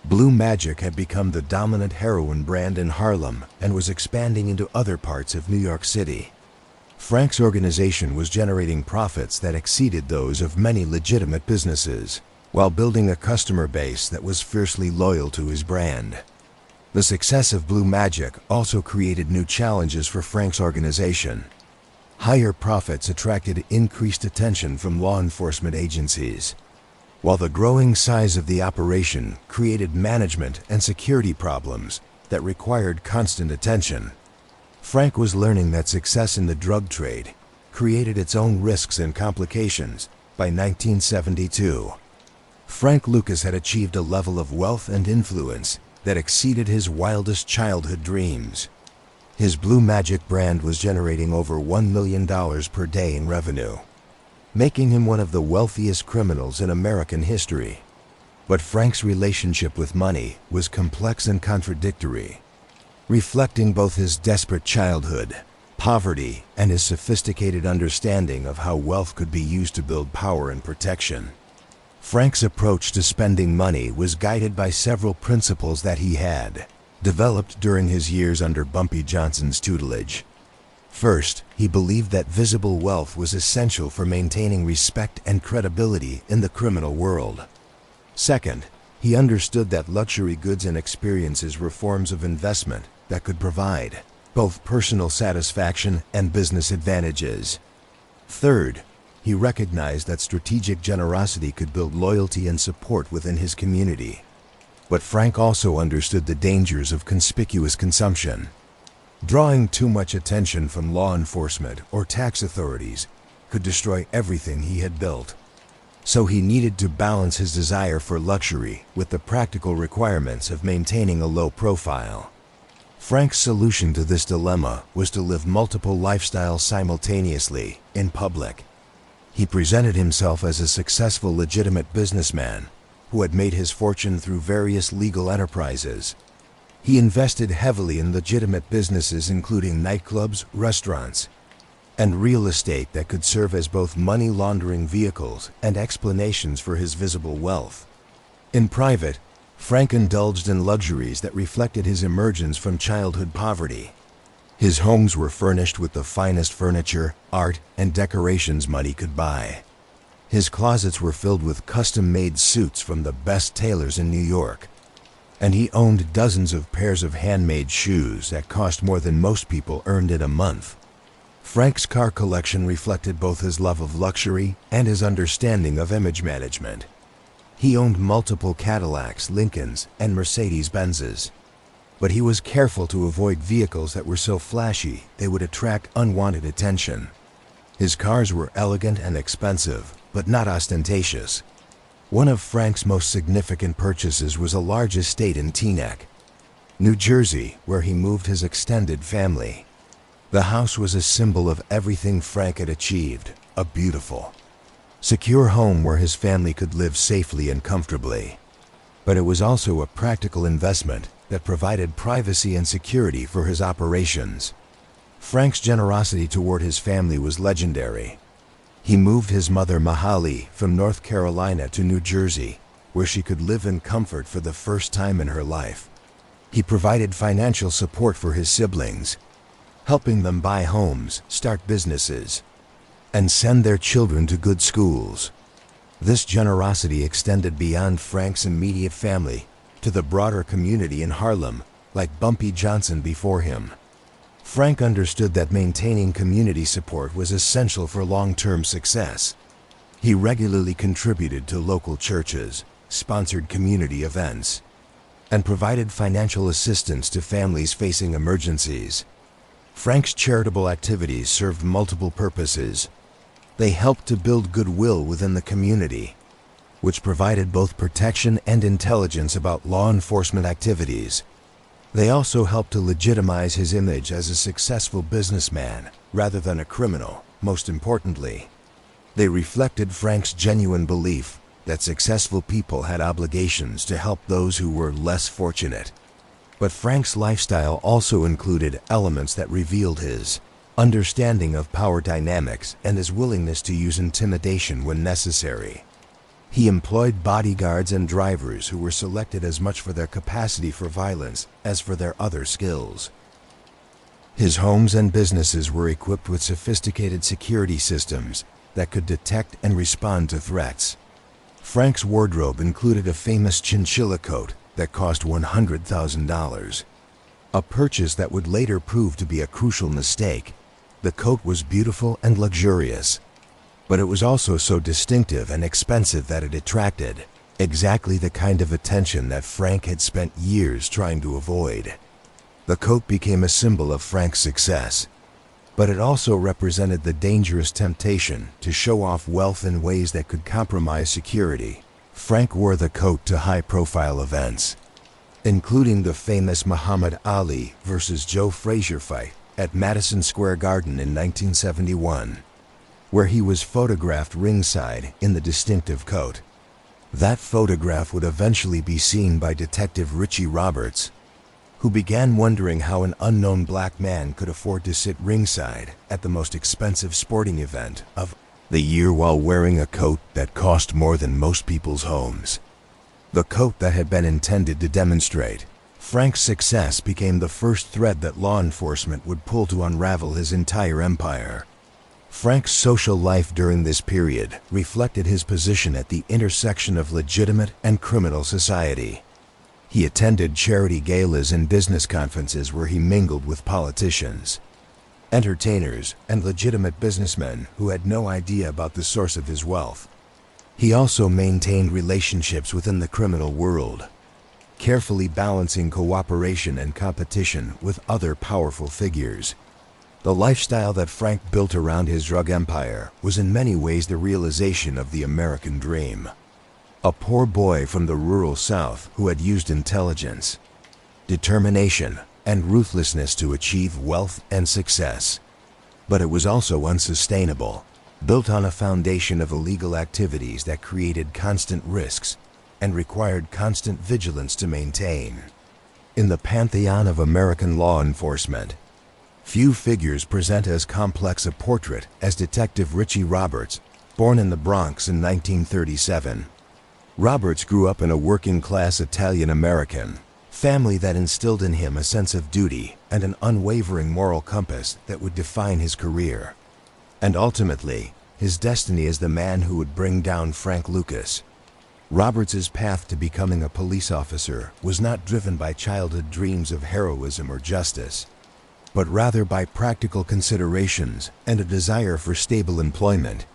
Blue Magic had become the dominant heroin brand in Harlem and was expanding into other parts of New York City. Frank's organization was generating profits that exceeded those of many legitimate businesses, while building a customer base that was fiercely loyal to his brand. The success of Blue Magic also created new challenges for Frank's organization. Higher profits attracted increased attention from law enforcement agencies, while the growing size of the operation created management and security problems that required constant attention. Frank was learning that success in the drug trade created its own risks and complications. By 1972, Frank Lucas had achieved a level of wealth and influence that exceeded his wildest childhood dreams. His Blue Magic brand was generating over $1 million per day in revenue, making him one of the wealthiest criminals in American history. But Frank's relationship with money was complex and contradictory, reflecting both his desperate childhood, poverty, and his sophisticated understanding of how wealth could be used to build power and protection. Frank's approach to spending money was guided by several principles that he had developed during his years under Bumpy Johnson's tutelage. First, he believed that visible wealth was essential for maintaining respect and credibility in the criminal world. Second, he understood that luxury goods and experiences were forms of investment that could provide both personal satisfaction and business advantages. Third, he recognized that strategic generosity could build loyalty and support within his community. But Frank also understood the dangers of conspicuous consumption. Drawing too much attention from law enforcement or tax authorities could destroy everything he had built. So he needed to balance his desire for luxury with the practical requirements of maintaining a low profile. Frank's solution to this dilemma was to live multiple lifestyles simultaneously in public. He presented himself as a successful, legitimate businessman who had made his fortune through various legal enterprises. He invested heavily in legitimate businesses including nightclubs, restaurants, and real estate that could serve as both money laundering vehicles and explanations for his visible wealth. In private, Frank indulged in luxuries that reflected his emergence from childhood poverty. His homes were furnished with the finest furniture, art, and decorations money could buy. His closets were filled with custom-made suits from the best tailors in New York. And he owned dozens of pairs of handmade shoes that cost more than most people earned in a month. Frank's car collection reflected both his love of luxury and his understanding of image management. He owned multiple Cadillacs, Lincolns, and Mercedes-Benzes. But he was careful to avoid vehicles that were so flashy they would attract unwanted attention. His cars were elegant and expensive, but not ostentatious. One of Frank's most significant purchases was a large estate in Teaneck, New Jersey, where he moved his extended family. The house was a symbol of everything Frank had achieved, a beautiful, secure home where his family could live safely and comfortably. But it was also a practical investment that provided privacy and security for his operations. Frank's generosity toward his family was legendary. He moved his mother Mahali from North Carolina to New Jersey, where she could live in comfort for the first time in her life. He provided financial support for his siblings, helping them buy homes, start businesses, and send their children to good schools. This generosity extended beyond Frank's immediate family to the broader community in Harlem, like Bumpy Johnson before him. Frank understood that maintaining community support was essential for long-term success. He regularly contributed to local churches, sponsored community events, and provided financial assistance to families facing emergencies. Frank's charitable activities served multiple purposes. They helped to build goodwill within the community, which provided both protection and intelligence about law enforcement activities. They also helped to legitimize his image as a successful businessman rather than a criminal. Most importantly, they reflected Frank's genuine belief that successful people had obligations to help those who were less fortunate. But Frank's lifestyle also included elements that revealed his understanding of power dynamics and his willingness to use intimidation when necessary. He employed bodyguards and drivers who were selected as much for their capacity for violence as for their other skills. His homes and businesses were equipped with sophisticated security systems that could detect and respond to threats. Frank's wardrobe included a famous chinchilla coat that cost $100,000, a purchase that would later prove to be a crucial mistake. The coat was beautiful and luxurious, but it was also so distinctive and expensive that it attracted exactly the kind of attention that Frank had spent years trying to avoid. The coat became a symbol of Frank's success, but it also represented the dangerous temptation to show off wealth in ways that could compromise security. Frank wore the coat to high-profile events, including the famous Muhammad Ali versus Joe Frazier fight at Madison Square Garden in 1971, where he was photographed ringside in the distinctive coat. That photograph would eventually be seen by Detective Richie Roberts, who began wondering how an unknown black man could afford to sit ringside at the most expensive sporting event of the year while wearing a coat that cost more than most people's homes. The coat that had been intended to demonstrate Frank's success became the first thread that law enforcement would pull to unravel his entire empire. Frank's social life during this period reflected his position at the intersection of legitimate and criminal society. He attended charity galas and business conferences where he mingled with politicians, entertainers, and legitimate businessmen who had no idea about the source of his wealth. He also maintained relationships within the criminal world, carefully balancing cooperation and competition with other powerful figures. The lifestyle that Frank built around his drug empire was in many ways the realization of the American dream. A poor boy from the rural South who had used intelligence, determination, and ruthlessness to achieve wealth and success. But it was also unsustainable, built on a foundation of illegal activities that created constant risks and required constant vigilance to maintain. In the pantheon of American law enforcement, few figures present as complex a portrait as Detective Richie Roberts, born in the Bronx in 1937. Roberts grew up in a working-class Italian-American family that instilled in him a sense of duty and an unwavering moral compass that would define his career, and ultimately, his destiny as the man who would bring down Frank Lucas. Roberts's path to becoming a police officer was not driven by childhood dreams of heroism or justice, but rather by practical considerations and a desire for stable employment.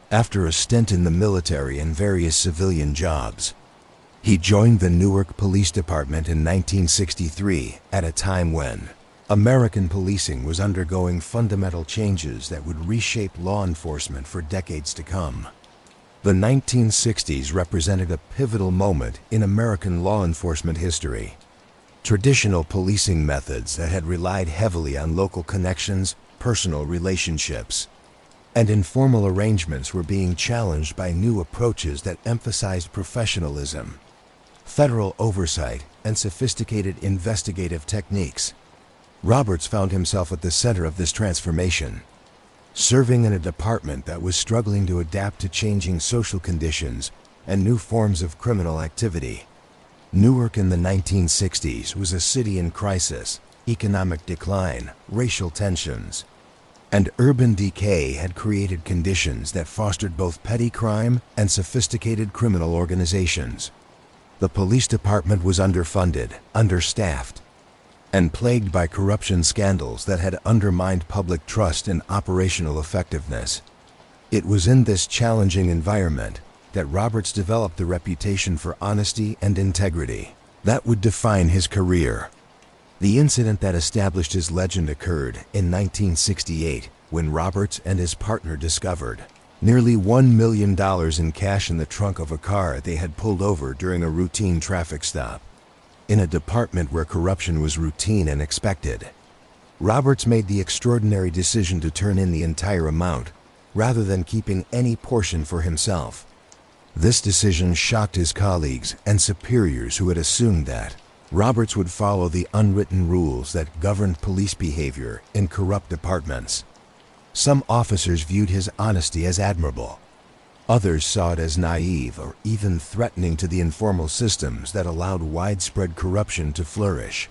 After a stint in the military and various civilian jobs, he joined the Newark Police Department in 1963 at a time when American policing was undergoing fundamental changes that would reshape law enforcement for decades to come. The 1960s represented a pivotal moment in American law enforcement history. Traditional policing methods that had relied heavily on local connections, personal relationships, and informal arrangements were being challenged by new approaches that emphasized professionalism, federal oversight, and sophisticated investigative techniques. Roberts found himself at the center of this transformation, serving in a department that was struggling to adapt to changing social conditions and new forms of criminal activity. Newark in the 1960s was a city in crisis. Economic decline, racial tensions, and urban decay had created conditions that fostered both petty crime and sophisticated criminal organizations. The police department was underfunded, understaffed, and plagued by corruption scandals that had undermined public trust and operational effectiveness. It was in this challenging environment that Roberts developed the reputation for honesty and integrity that would define his career. The incident that established his legend occurred in 1968 when Roberts and his partner discovered nearly $1 million in cash in the trunk of a car they had pulled over during a routine traffic stop. In a department where corruption was routine and expected, Roberts made the extraordinary decision to turn in the entire amount rather than keeping any portion for himself. This decision shocked his colleagues and superiors who had assumed that Roberts would follow the unwritten rules that governed police behavior in corrupt departments. Some officers viewed his honesty as admirable. Others saw it as naive or even threatening to the informal systems that allowed widespread corruption to flourish.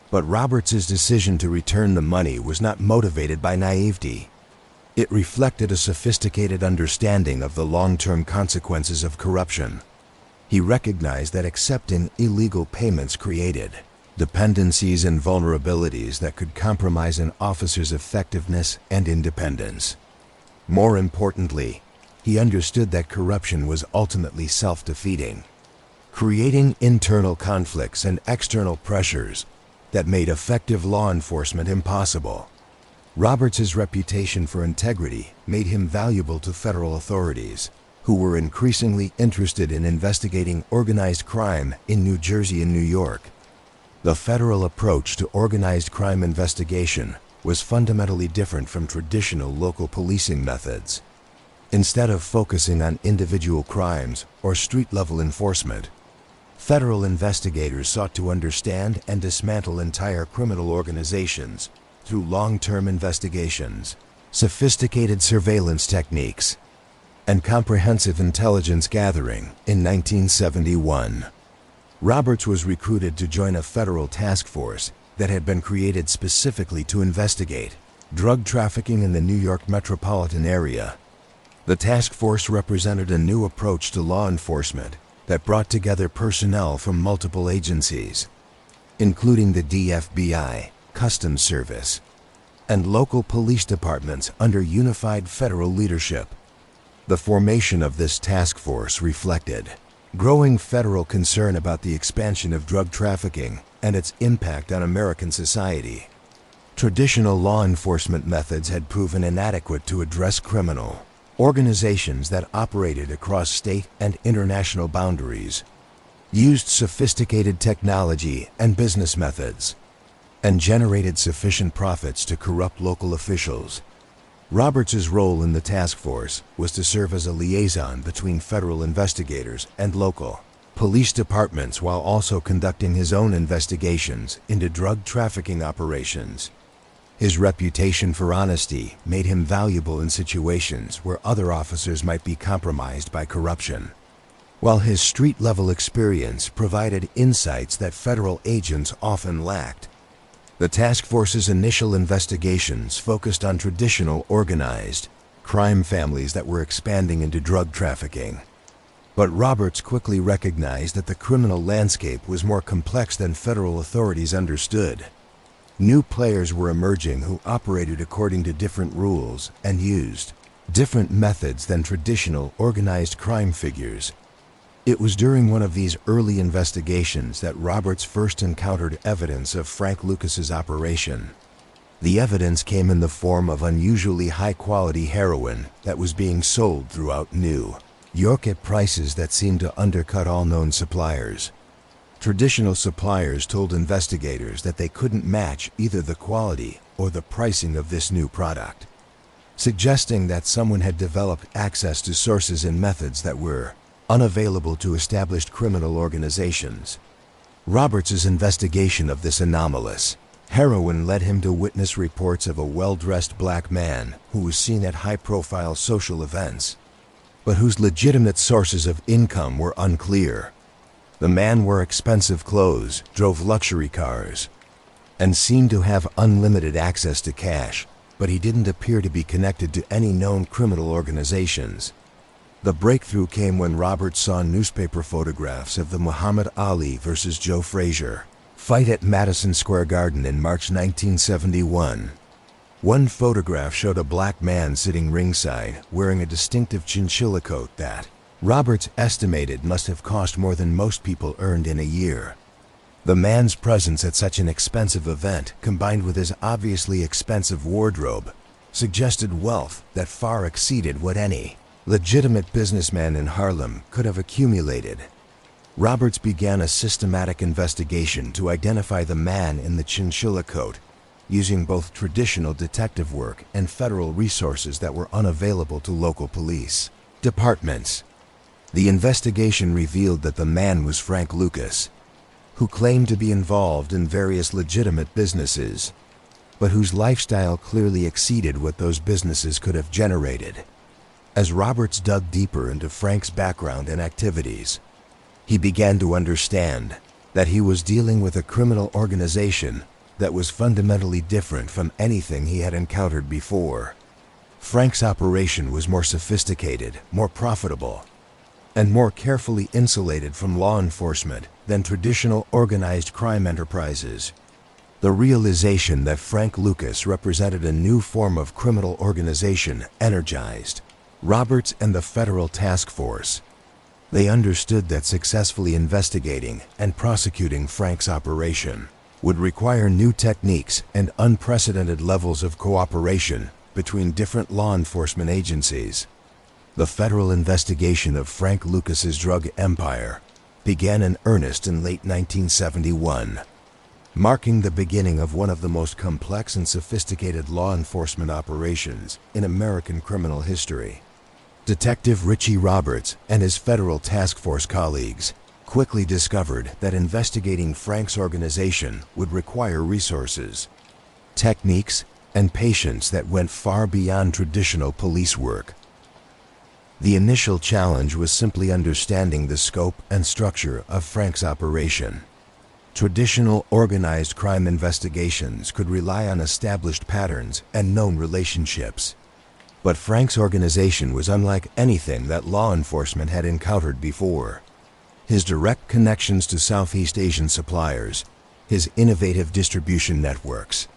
But Roberts's decision to return the money was not motivated by naivety. It reflected a sophisticated understanding of the long-term consequences of corruption. He recognized that accepting illegal payments created dependencies and vulnerabilities that could compromise an officer's effectiveness and independence. More importantly, he understood that corruption was ultimately self-defeating, creating internal conflicts and external pressures that made effective law enforcement impossible. Roberts's reputation for integrity made him valuable to federal authorities, who were increasingly interested in investigating organized crime in New Jersey and New York. The federal approach to organized crime investigation was fundamentally different from traditional local policing methods. Instead of focusing on individual crimes or street-level enforcement, federal investigators sought to understand and dismantle entire criminal organizations through long-term investigations, sophisticated surveillance techniques, and comprehensive intelligence gathering. In 1971, Roberts was recruited to join a federal task force that had been created specifically to investigate drug trafficking in the New York metropolitan area. The task force represented a new approach to law enforcement that brought together personnel from multiple agencies, including the DFBI, Customs Service, and local police departments under unified federal leadership. The formation of this task force reflected growing federal concern about the expansion of drug trafficking and its impact on American society. Traditional law enforcement methods had proven inadequate to address criminal organizations that operated across state and international boundaries, used sophisticated technology and business methods, and generated sufficient profits to corrupt local officials. Roberts's role in the task force was to serve as a liaison between federal investigators and local police departments while also conducting his own investigations into drug trafficking operations. His reputation for honesty made him valuable in situations where other officers might be compromised by corruption, while his street-level experience provided insights that federal agents often lacked. The task force's initial investigations focused on traditional organized crime families that were expanding into drug trafficking. But Roberts quickly recognized that the criminal landscape was more complex than federal authorities understood. New players were emerging who operated according to different rules and used different methods than traditional organized crime figures. It was during one of these early investigations that Roberts first encountered evidence of Frank Lucas's operation. The evidence came in the form of unusually high-quality heroin that was being sold throughout New York at prices that seemed to undercut all known suppliers. Traditional suppliers told investigators that they couldn't match either the quality or the pricing of this new product, suggesting that someone had developed access to sources and methods that were unavailable to established criminal organizations. Roberts's investigation of this anomalous heroin led him to witness reports of a well-dressed black man who was seen at high-profile social events, but whose legitimate sources of income were unclear. The man wore expensive clothes, drove luxury cars, and seemed to have unlimited access to cash, but he didn't appear to be connected to any known criminal organizations. The breakthrough came when Roberts saw newspaper photographs of the Muhammad Ali versus Joe Frazier fight at Madison Square Garden in March 1971. One photograph showed a black man sitting ringside wearing a distinctive chinchilla coat that Roberts estimated must have cost more than most people earned in a year. The man's presence at such an expensive event, combined with his obviously expensive wardrobe, suggested wealth that far exceeded what any legitimate businessman in Harlem could have accumulated. Roberts began a systematic investigation to identify the man in the chinchilla coat, using both traditional detective work and federal resources that were unavailable to local police departments. The investigation revealed that the man was Frank Lucas, who claimed to be involved in various legitimate businesses, but whose lifestyle clearly exceeded what those businesses could have generated. As Roberts dug deeper into Frank's background and activities, he began to understand that he was dealing with a criminal organization that was fundamentally different from anything he had encountered before. Frank's operation was more sophisticated, more profitable, and more carefully insulated from law enforcement than traditional organized crime enterprises. The realization that Frank Lucas represented a new form of criminal organization energized Roberts and the federal task force. They understood that successfully investigating and prosecuting Frank's operation would require new techniques and unprecedented levels of cooperation between different law enforcement agencies. The federal investigation of Frank Lucas's drug empire began in earnest in late 1971. marking the beginning of one of the most complex and sophisticated law enforcement operations in American criminal history. Detective Richie Roberts and his federal task force colleagues quickly discovered that investigating Frank's organization would require resources, techniques, and patience that went far beyond traditional police work. The initial challenge was simply understanding the scope and structure of Frank's operation. Traditional organized crime investigations could rely on established patterns and known relationships. But Frank's organization was unlike anything that law enforcement had encountered before. His direct connections to Southeast Asian suppliers, his innovative distribution networks,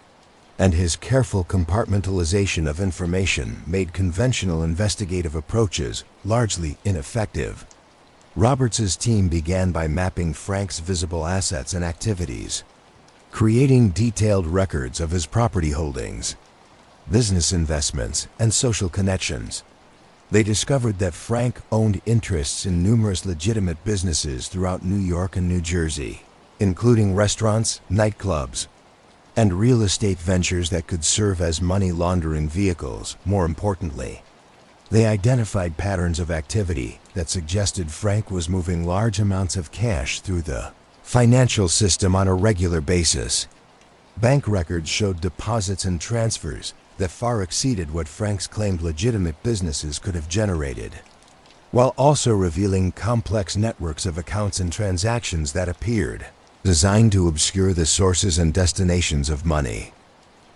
and his careful compartmentalization of information made conventional investigative approaches largely ineffective. Roberts's team began by mapping Frank's visible assets and activities, creating detailed records of his property holdings, business investments, and social connections. They discovered that Frank owned interests in numerous legitimate businesses throughout New York and New Jersey, including restaurants, nightclubs, and real estate ventures that could serve as money laundering vehicles. More importantly, they identified patterns of activity that suggested Frank was moving large amounts of cash through the financial system on a regular basis. Bank records showed deposits and transfers that far exceeded what Frank's claimed legitimate businesses could have generated, while also revealing complex networks of accounts and transactions that appeared designed to obscure the sources and destinations of money.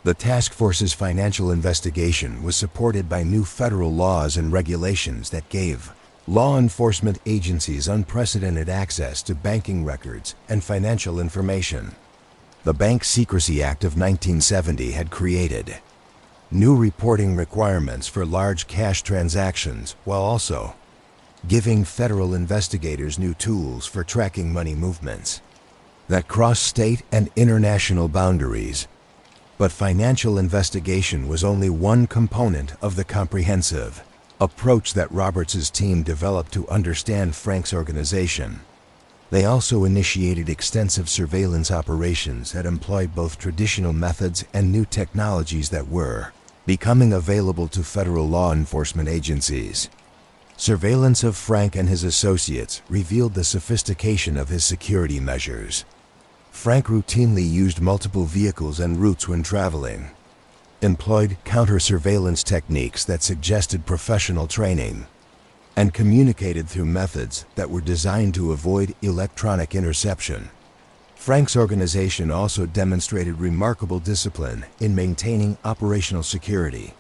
The task force's financial investigation was supported by new federal laws and regulations that gave law enforcement agencies unprecedented access to banking records and financial information. The Bank Secrecy Act of 1970 had created new reporting requirements for large cash transactions, while also giving federal investigators new tools for tracking money movements that cross state and international boundaries. But financial investigation was only one component of the comprehensive approach that Roberts's team developed to understand Frank's organization. They also initiated extensive surveillance operations that employed both traditional methods and new technologies that were becoming available to federal law enforcement agencies. Surveillance of Frank and his associates revealed the sophistication of his security measures. Frank routinely used multiple vehicles and routes when traveling, employed counter-surveillance techniques that suggested professional training, and communicated through methods that were designed to avoid electronic interception. Frank's organization also demonstrated remarkable discipline in maintaining operational security.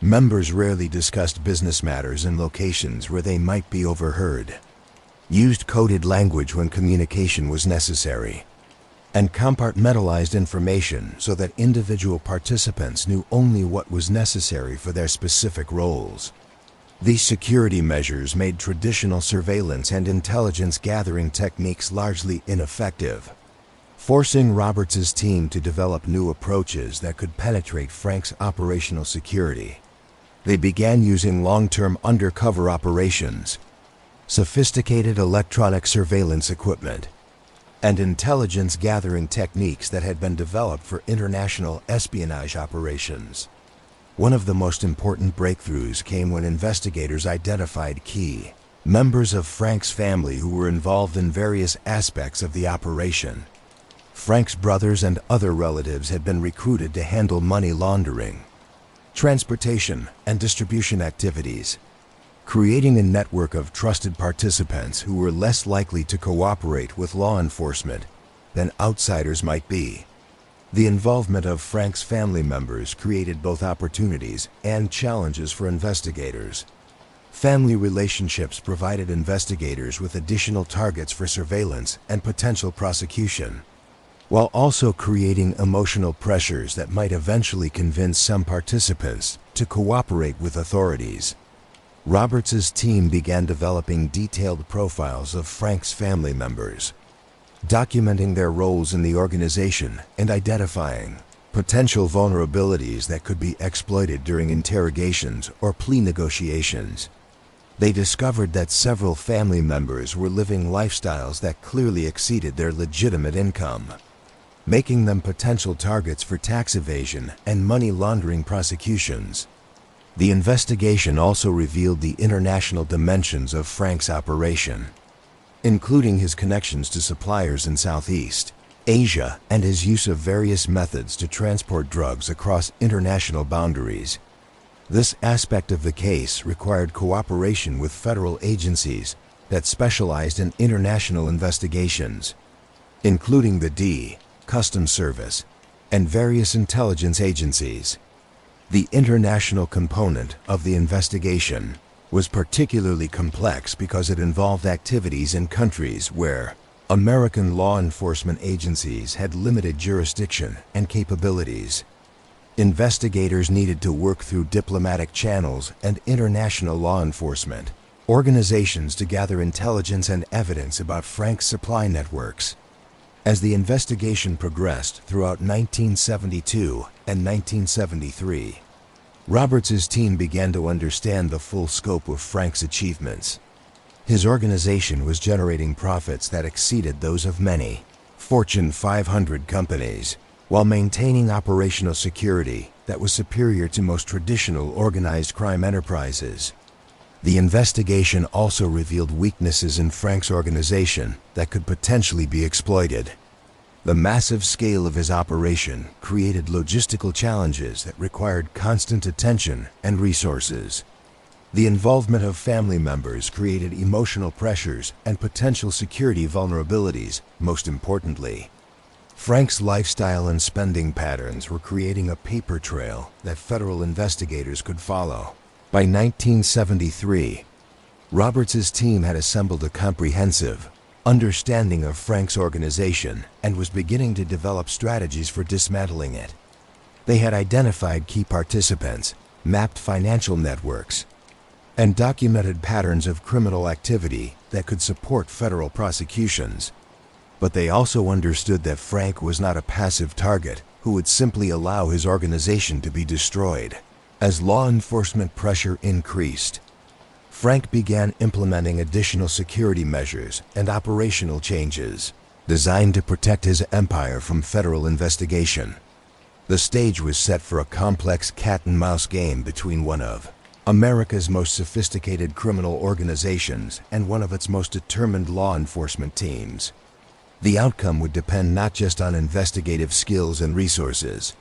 Members rarely discussed business matters in locations where they might be overheard, used coded language when communication was necessary, and compartmentalized information so that individual participants knew only what was necessary for their specific roles. These security measures made traditional surveillance and intelligence gathering techniques largely ineffective, forcing Roberts's team to develop new approaches that could penetrate Frank's operational security. They began using long-term undercover operations, sophisticated electronic surveillance equipment, and intelligence gathering techniques that had been developed for international espionage operations. One of the most important breakthroughs came when investigators identified key members of Frank's family who were involved in various aspects of the operation. Frank's brothers and other relatives had been recruited to handle money laundering, transportation, and distribution activities, creating a network of trusted participants who were less likely to cooperate with law enforcement than outsiders might be. The involvement of Frank's family members created both opportunities and challenges for investigators. Family relationships provided investigators with additional targets for surveillance and potential prosecution, while also creating emotional pressures that might eventually convince some participants to cooperate with authorities. Roberts's team began developing detailed profiles of Frank's family members, documenting their roles in the organization and identifying potential vulnerabilities that could be exploited during interrogations or plea negotiations. They discovered that several family members were living lifestyles that clearly exceeded their legitimate income. making them potential targets for tax evasion and money laundering prosecutions. The investigation also revealed the international dimensions of Frank's operation, including his connections to suppliers in Southeast Asia and his use of various methods to transport drugs across international boundaries. This aspect of the case required cooperation with federal agencies that specialized in international investigations, including the Customs Service and various intelligence agencies. The international component of the investigation was particularly complex because it involved activities in countries where American law enforcement agencies had limited jurisdiction and capabilities. Investigators needed to work through diplomatic channels and international law enforcement organizations to gather intelligence and evidence about Frank's supply networks. As the investigation progressed throughout 1972 and 1973, Roberts' team began to understand the full scope of Frank's achievements. His organization was generating profits that exceeded those of many Fortune 500 companies, while maintaining operational security that was superior to most traditional organized crime enterprises. The investigation also revealed weaknesses in Frank's organization that could potentially be exploited. The massive scale of his operation created logistical challenges that required constant attention and resources. The involvement of family members created emotional pressures and potential security vulnerabilities. Most importantly, Frank's lifestyle and spending patterns were creating a paper trail that federal investigators could follow. By 1973, Roberts' team had assembled a comprehensive understanding of Frank's organization and was beginning to develop strategies for dismantling it. They had identified key participants, mapped financial networks, and documented patterns of criminal activity that could support federal prosecutions. But they also understood that Frank was not a passive target who would simply allow his organization to be destroyed. As law enforcement pressure increased, Frank began implementing additional security measures and operational changes designed to protect his empire from federal investigation. The stage was set for a complex cat-and-mouse game between one of America's most sophisticated criminal organizations and one of its most determined law enforcement teams. The outcome would depend not just on investigative skills and resources,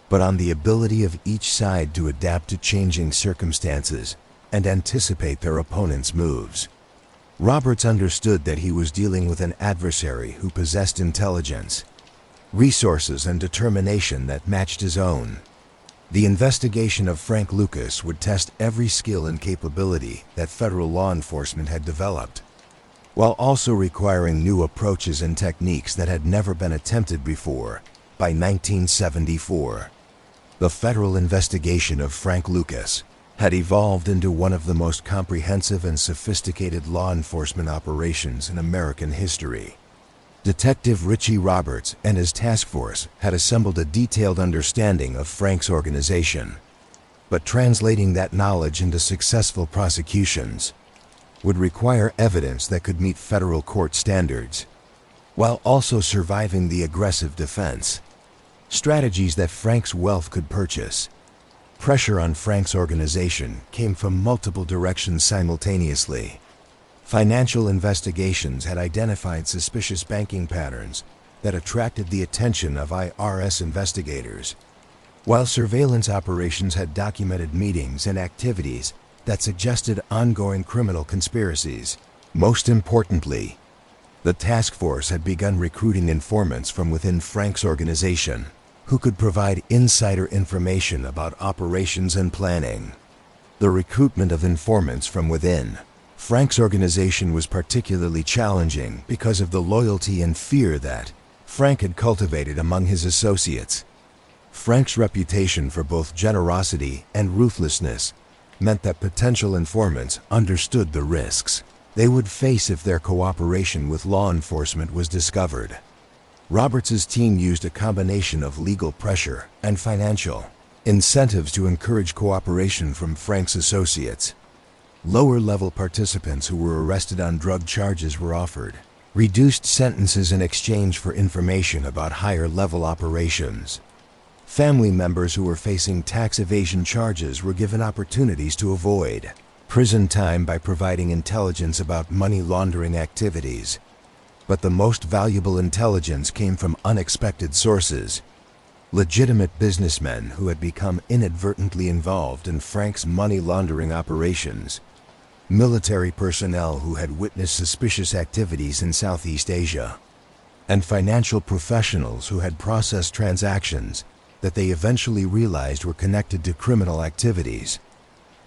but on the ability of each side to adapt to changing circumstances and anticipate their opponent's moves. Roberts understood that he was dealing with an adversary who possessed intelligence, resources, and determination that matched his own. The investigation of Frank Lucas would test every skill and capability that federal law enforcement had developed, while also requiring new approaches and techniques that had never been attempted before. By 1974, the federal investigation of Frank Lucas had evolved into one of the most comprehensive and sophisticated law enforcement operations in American history. Detective Richie Roberts and his task force had assembled a detailed understanding of Frank's organization, but translating that knowledge into successful prosecutions would require evidence that could meet federal court standards, while also surviving the aggressive defense strategies that Frank's wealth could purchase. Pressure on Frank's organization came from multiple directions simultaneously. Financial investigations had identified suspicious banking patterns that attracted the attention of IRS investigators, while surveillance operations had documented meetings and activities that suggested ongoing criminal conspiracies. Most importantly, the task force had begun recruiting informants from within Frank's organization who could provide insider information about operations and planning. The recruitment of informants from within Frank's organization was particularly challenging because of the loyalty and fear that Frank had cultivated among his associates. Frank's reputation for both generosity and ruthlessness meant that potential informants understood the risks they would face if their cooperation with law enforcement was discovered. Roberts' team used a combination of legal pressure and financial incentives to encourage cooperation from Frank's associates. Lower-level participants who were arrested on drug charges were offered reduced sentences in exchange for information about higher-level operations. Family members who were facing tax evasion charges were given opportunities to avoid prison time by providing intelligence about money laundering activities. But the most valuable intelligence came from unexpected sources. Legitimate businessmen who had become inadvertently involved in Frank's money laundering operations. Military personnel who had witnessed suspicious activities in Southeast Asia. And financial professionals who had processed transactions that they eventually realized were connected to criminal activities.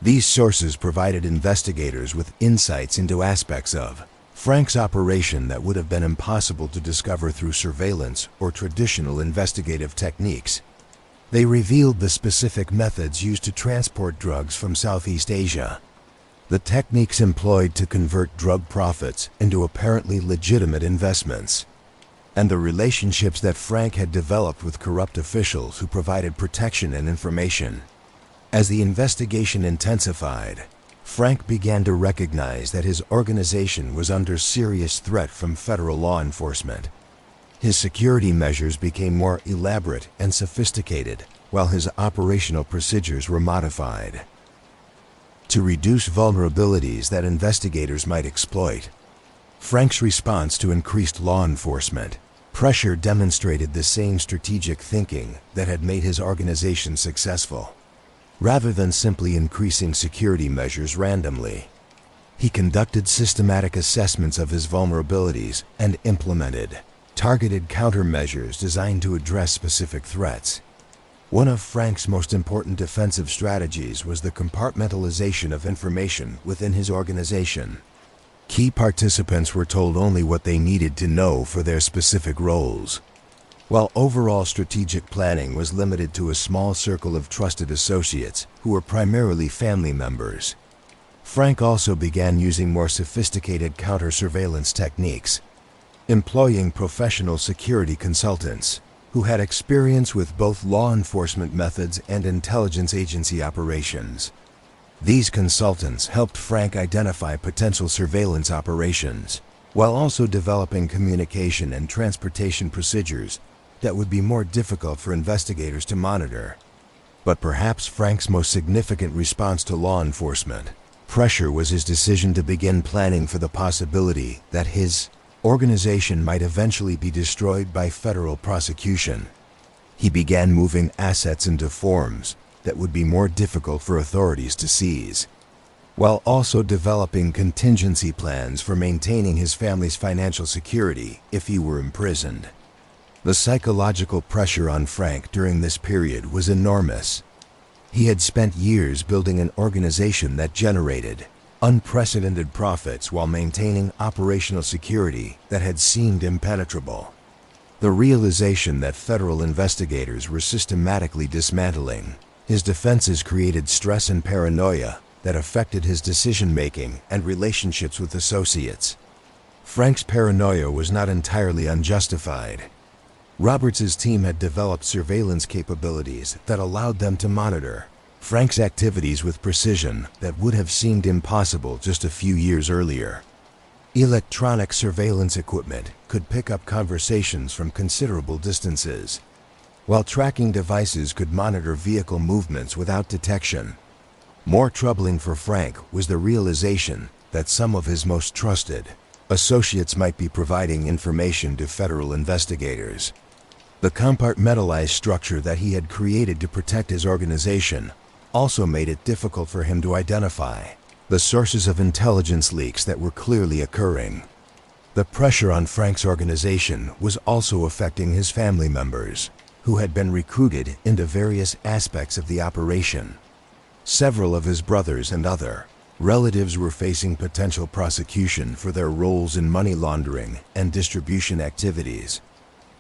These sources provided investigators with insights into aspects of Frank's operation that would have been impossible to discover through surveillance or traditional investigative techniques. They revealed the specific methods used to transport drugs from Southeast Asia, the techniques employed to convert drug profits into apparently legitimate investments, and the relationships that Frank had developed with corrupt officials who provided protection and information. As the investigation intensified, Frank began to recognize that his organization was under serious threat from federal law enforcement. His security measures became more elaborate and sophisticated, while his operational procedures were modified to reduce vulnerabilities that investigators might exploit. Frank's response to increased law enforcement pressure demonstrated the same strategic thinking that had made his organization successful. Rather than simply increasing security measures randomly, he conducted systematic assessments of his vulnerabilities and implemented targeted countermeasures designed to address specific threats. One of Frank's most important defensive strategies was the compartmentalization of information within his organization. Key participants were told only what they needed to know for their specific roles, while overall strategic planning was limited to a small circle of trusted associates who were primarily family members. Frank also began using more sophisticated counter-surveillance techniques, employing professional security consultants who had experience with both law enforcement methods and intelligence agency operations. These consultants helped Frank identify potential surveillance operations, while also developing communication and transportation procedures that would be more difficult for investigators to monitor. But perhaps Frank's most significant response to law enforcement pressure was his decision to begin planning for the possibility that his organization might eventually be destroyed by federal prosecution. He began moving assets into forms that would be more difficult for authorities to seize, while also developing contingency plans for maintaining his family's financial security if he were imprisoned. The psychological pressure on Frank during this period was enormous. He had spent years building an organization that generated unprecedented profits while maintaining operational security that had seemed impenetrable. The realization that federal investigators were systematically dismantling his defenses created stress and paranoia that affected his decision-making and relationships with associates. Frank's paranoia was not entirely unjustified. Roberts's team had developed surveillance capabilities that allowed them to monitor Frank's activities with precision that would have seemed impossible just a few years earlier. Electronic surveillance equipment could pick up conversations from considerable distances, while tracking devices could monitor vehicle movements without detection. More troubling for Frank was the realization that some of his most trusted associates might be providing information to federal investigators. The compartmentalized structure that he had created to protect his organization also made it difficult for him to identify the sources of intelligence leaks that were clearly occurring. The pressure on Frank's organization was also affecting his family members, who had been recruited into various aspects of the operation. Several of his brothers and other relatives were facing potential prosecution for their roles in money laundering and distribution activities,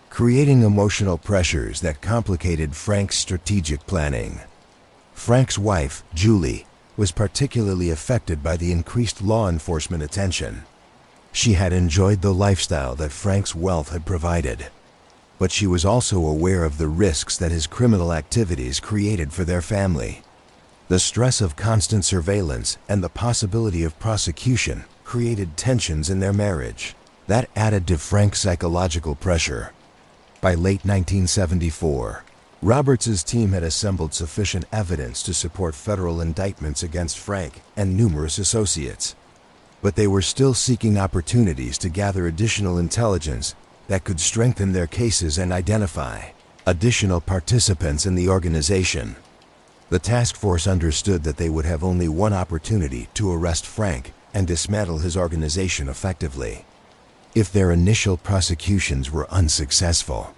creating emotional pressures that complicated Frank's strategic planning. Frank's wife, Julie, was particularly affected by the increased law enforcement attention. She had enjoyed the lifestyle that Frank's wealth had provided, but she was also aware of the risks that his criminal activities created for their family. The stress of constant surveillance and the possibility of prosecution created tensions in their marriage. That added to Frank's psychological pressure. By late 1974, Roberts' team had assembled sufficient evidence to support federal indictments against Frank and numerous associates. But they were still seeking opportunities to gather additional intelligence that could strengthen their cases and identify additional participants in the organization. The task force understood that they would have only one opportunity to arrest Frank and dismantle his organization effectively. If their initial prosecutions were unsuccessful,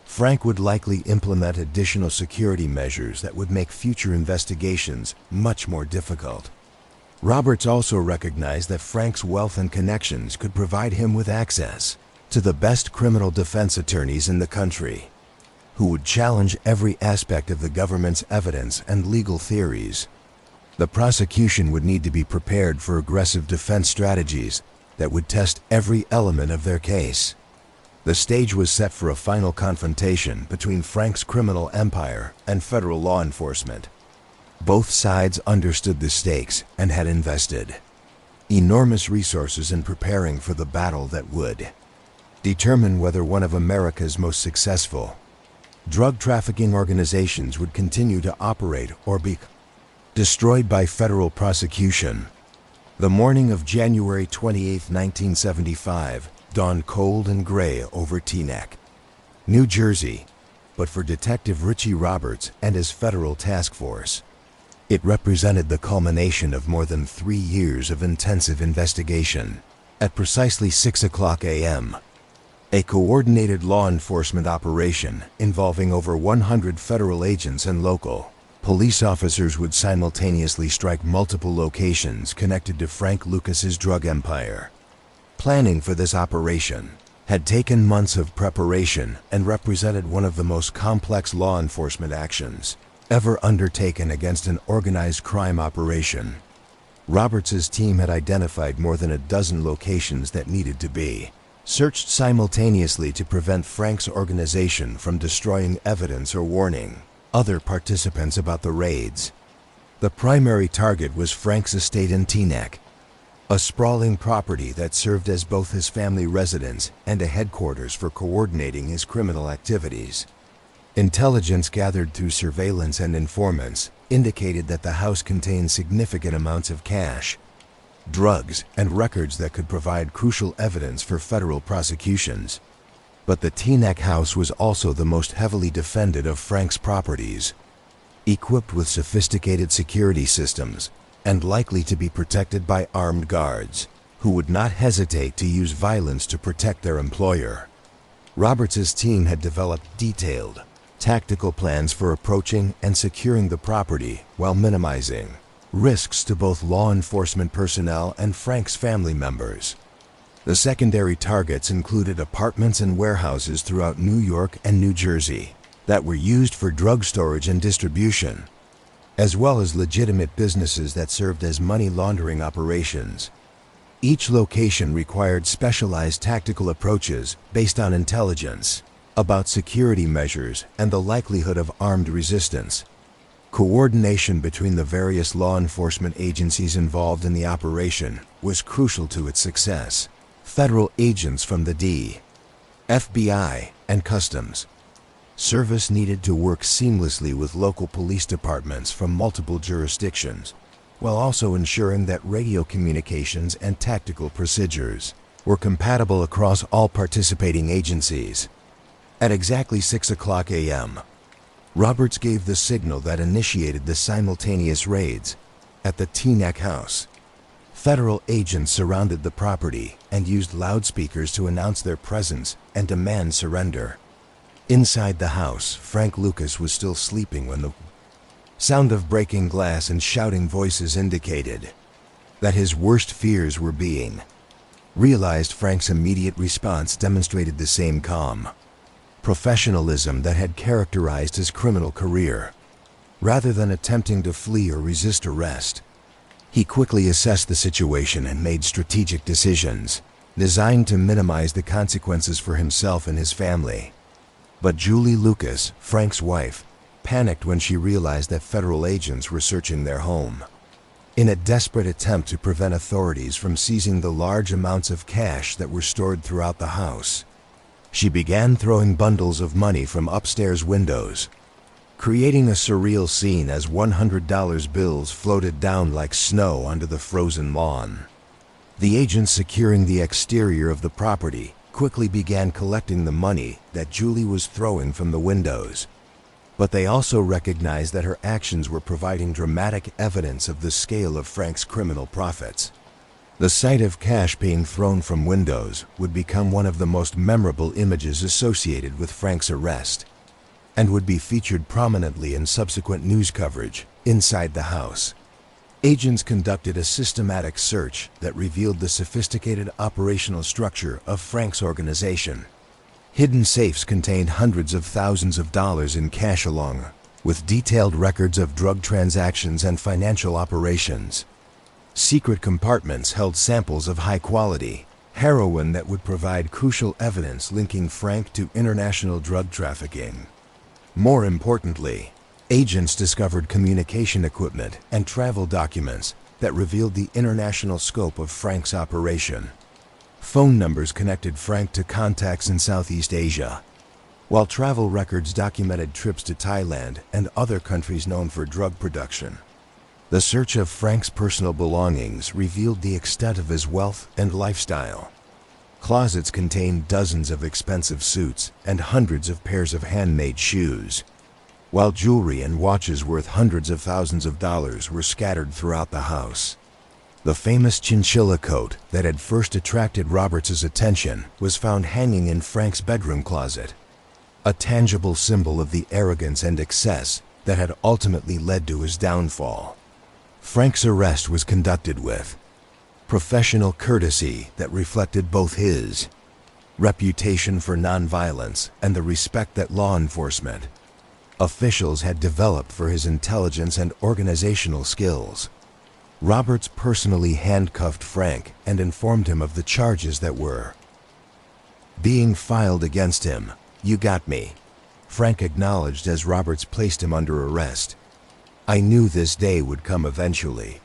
Frank would likely implement additional security measures that would make future investigations much more difficult. Roberts also recognized that Frank's wealth and connections could provide him with access to the best criminal defense attorneys in the country, who would challenge every aspect of the government's evidence and legal theories. The prosecution would need to be prepared for aggressive defense strategies that would test every element of their case. The stage was set for a final confrontation between Frank's criminal empire and federal law enforcement. Both sides understood the stakes and had invested enormous resources in preparing for the battle that would determine whether one of America's most successful drug trafficking organizations would continue to operate or be destroyed by federal prosecution. The morning of January 28, 1975, dawned cold and gray over Teaneck, New Jersey, but for Detective Richie Roberts and his federal task force, it represented the culmination of more than 3 years of intensive investigation. At precisely 6:00 a.m., a coordinated law enforcement operation involving over 100 federal agents and local police officers would simultaneously strike multiple locations connected to Frank Lucas's drug empire. Planning for this operation had taken months of preparation and represented one of the most complex law enforcement actions ever undertaken against an organized crime operation. Roberts' team had identified more than a dozen locations that needed to be searched simultaneously to prevent Frank's organization from destroying evidence or warning other participants about the raids. The primary target was Frank's estate in Teaneck, a sprawling property that served as both his family residence and a headquarters for coordinating his criminal activities. Intelligence gathered through surveillance and informants indicated that the house contained significant amounts of cash, drugs, and records that could provide crucial evidence for federal prosecutions. But the Teaneck house was also the most heavily defended of Frank's properties, equipped with sophisticated security systems and likely to be protected by armed guards who would not hesitate to use violence to protect their employer. Roberts' team had developed detailed, tactical plans for approaching and securing the property while minimizing risks to both law enforcement personnel and Frank's family members. The secondary targets included apartments and warehouses throughout New York and New Jersey that were used for drug storage and distribution, as well as legitimate businesses that served as money laundering operations. Each location required specialized tactical approaches based on intelligence about security measures and the likelihood of armed resistance. Coordination between the various law enforcement agencies involved in the operation was crucial to its success. Federal agents from the D, FBI, and Customs Service needed to work seamlessly with local police departments from multiple jurisdictions, while also ensuring that radio communications and tactical procedures were compatible across all participating agencies. At exactly 6:00 a.m., Roberts gave the signal that initiated the simultaneous raids at the Teaneck house. Federal agents surrounded the property and used loudspeakers to announce their presence and demand surrender. Inside the house, Frank Lucas was still sleeping when the sound of breaking glass and shouting voices indicated that his worst fears were being realized. Frank's immediate response demonstrated the same calm professionalism that had characterized his criminal career. Rather than attempting to flee or resist arrest, he quickly assessed the situation and made strategic decisions designed to minimize the consequences for himself and his family. But Julie Lucas, Frank's wife, panicked when she realized that federal agents were searching their home. In a desperate attempt to prevent authorities from seizing the large amounts of cash that were stored throughout the house, she began throwing bundles of money from upstairs windows, creating a surreal scene as $100 bills floated down like snow onto the frozen lawn. The agents securing the exterior of the property quickly began collecting the money that Julie was throwing from the windows. But they also recognized that her actions were providing dramatic evidence of the scale of Frank's criminal profits. The sight of cash being thrown from windows would become one of the most memorable images associated with Frank's arrest, and would be featured prominently in subsequent news coverage inside the house. Agents conducted a systematic search that revealed the sophisticated operational structure of Frank's organization. Hidden safes contained hundreds of thousands of dollars in cash, along with detailed records of drug transactions and financial operations. Secret compartments held samples of high-quality heroin that would provide crucial evidence linking Frank to international drug trafficking. More importantly, agents discovered communication equipment and travel documents that revealed the international scope of Frank's operation. Phone numbers connected Frank to contacts in Southeast Asia, while travel records documented trips to Thailand and other countries known for drug production. The search of Frank's personal belongings revealed the extent of his wealth and lifestyle. Closets contained dozens of expensive suits and hundreds of pairs of handmade shoes, while jewelry and watches worth hundreds of thousands of dollars were scattered throughout the house. The famous chinchilla coat that had first attracted Roberts' attention was found hanging in Frank's bedroom closet, a tangible symbol of the arrogance and excess that had ultimately led to his downfall. Frank's arrest was conducted with professional courtesy that reflected both his reputation for nonviolence and the respect that law enforcement officials had developed for his intelligence and organizational skills. Roberts personally handcuffed Frank and informed him of the charges that were being filed against him. "You got me," Frank acknowledged as Roberts placed him under arrest. "I knew this day would come eventually.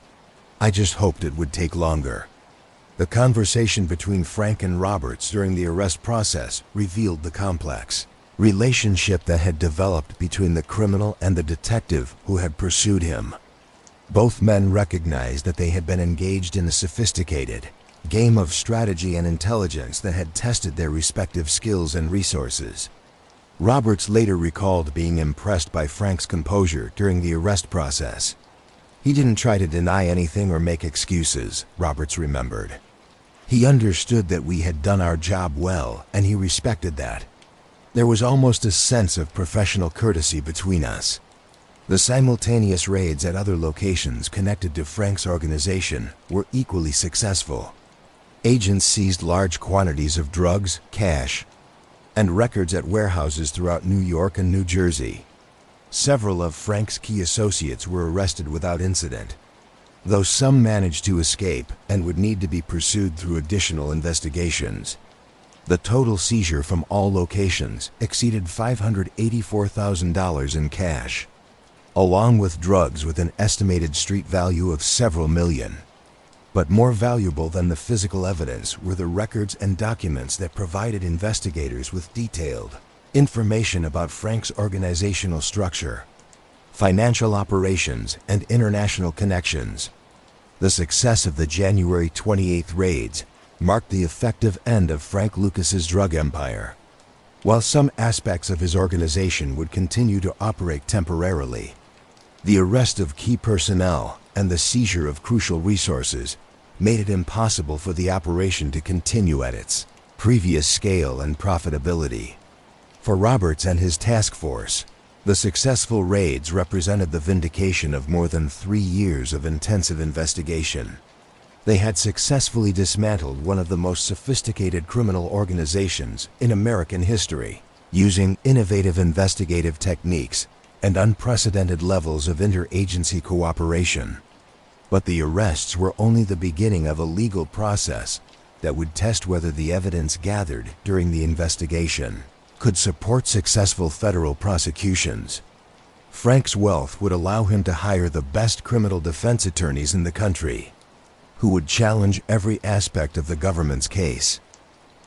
I just hoped it would take longer." The conversation between Frank and Roberts during the arrest process revealed the complex relationship that had developed between the criminal and the detective who had pursued him. Both men recognized that they had been engaged in a sophisticated game of strategy and intelligence that had tested their respective skills and resources. Roberts later recalled being impressed by Frank's composure during the arrest process. "He didn't try to deny anything or make excuses," Roberts remembered. "He understood that we had done our job well, and he respected that. There was almost a sense of professional courtesy between us." The simultaneous raids at other locations connected to Frank's organization were equally successful. Agents seized large quantities of drugs, cash, and records at warehouses throughout New York and New Jersey. Several of Frank's key associates were arrested without incident, though some managed to escape and would need to be pursued through additional investigations. The total seizure from all locations exceeded $584,000 in cash, along with drugs with an estimated street value of several million. But more valuable than the physical evidence were the records and documents that provided investigators with detailed information about Frank's organizational structure, financial operations, and international connections. The success of the January 28th raids marked the effective end of Frank Lucas's drug empire. While some aspects of his organization would continue to operate temporarily, the arrest of key personnel and the seizure of crucial resources made it impossible for the operation to continue at its previous scale and profitability. For Roberts and his task force, the successful raids represented the vindication of more than 3 years of intensive investigation. They had successfully dismantled one of the most sophisticated criminal organizations in American history, using innovative investigative techniques and unprecedented levels of interagency cooperation. But the arrests were only the beginning of a legal process that would test whether the evidence gathered during the investigation could support successful federal prosecutions. Frank's wealth would allow him to hire the best criminal defense attorneys in the country, who would challenge every aspect of the government's case.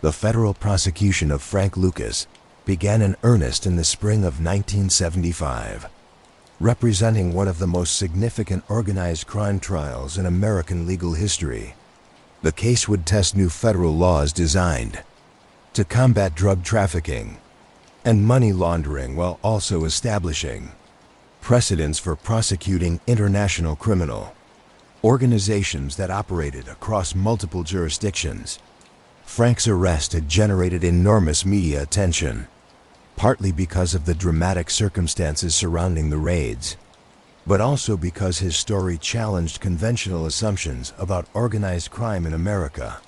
The federal prosecution of Frank Lucas began in earnest in the spring of 1975, representing one of the most significant organized crime trials in American legal history. The case would test new federal laws designed to combat drug trafficking and money laundering, while also establishing precedents for prosecuting international criminal organizations that operated across multiple jurisdictions. Frank's arrest had generated enormous media attention, partly because of the dramatic circumstances surrounding the raids, but also because his story challenged conventional assumptions about organized crime in America.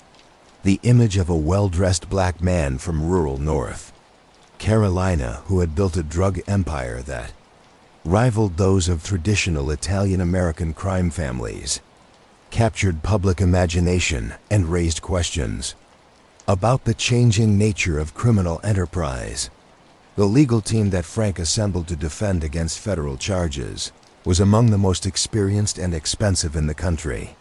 The image of a well-dressed black man from rural North Carolina who had built a drug empire that rivaled those of traditional Italian-American crime families captured public imagination and raised questions about the changing nature of criminal enterprise. The legal team that Frank assembled to defend against federal charges was among the most experienced and expensive in the country.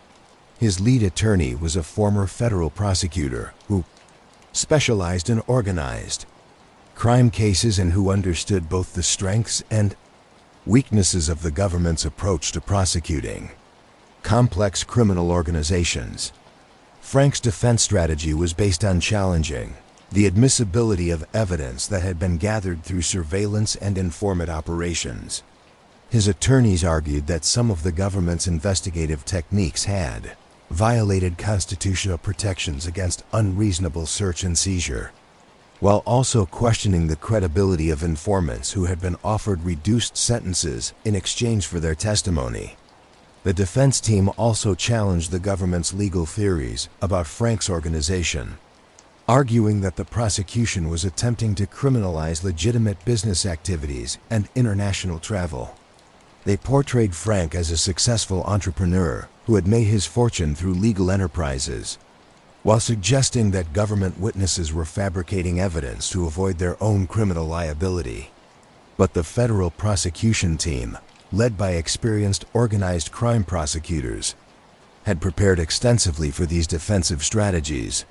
His lead attorney was a former federal prosecutor who specialized in organized crime cases and who understood both the strengths and weaknesses of the government's approach to prosecuting complex criminal organizations. Frank's defense strategy was based on challenging the admissibility of evidence that had been gathered through surveillance and informant operations. His attorneys argued that some of the government's investigative techniques had violated constitutional protections against unreasonable search and seizure, while also questioning the credibility of informants who had been offered reduced sentences in exchange for their testimony. The defense team also challenged the government's legal theories about Frank's organization, arguing that the prosecution was attempting to criminalize legitimate business activities and international travel. They portrayed Frank as a successful entrepreneur who had made his fortune through legal enterprises, while suggesting that government witnesses were fabricating evidence to avoid their own criminal liability. But the federal prosecution team, led by experienced organized crime prosecutors, had prepared extensively for these defensive strategies.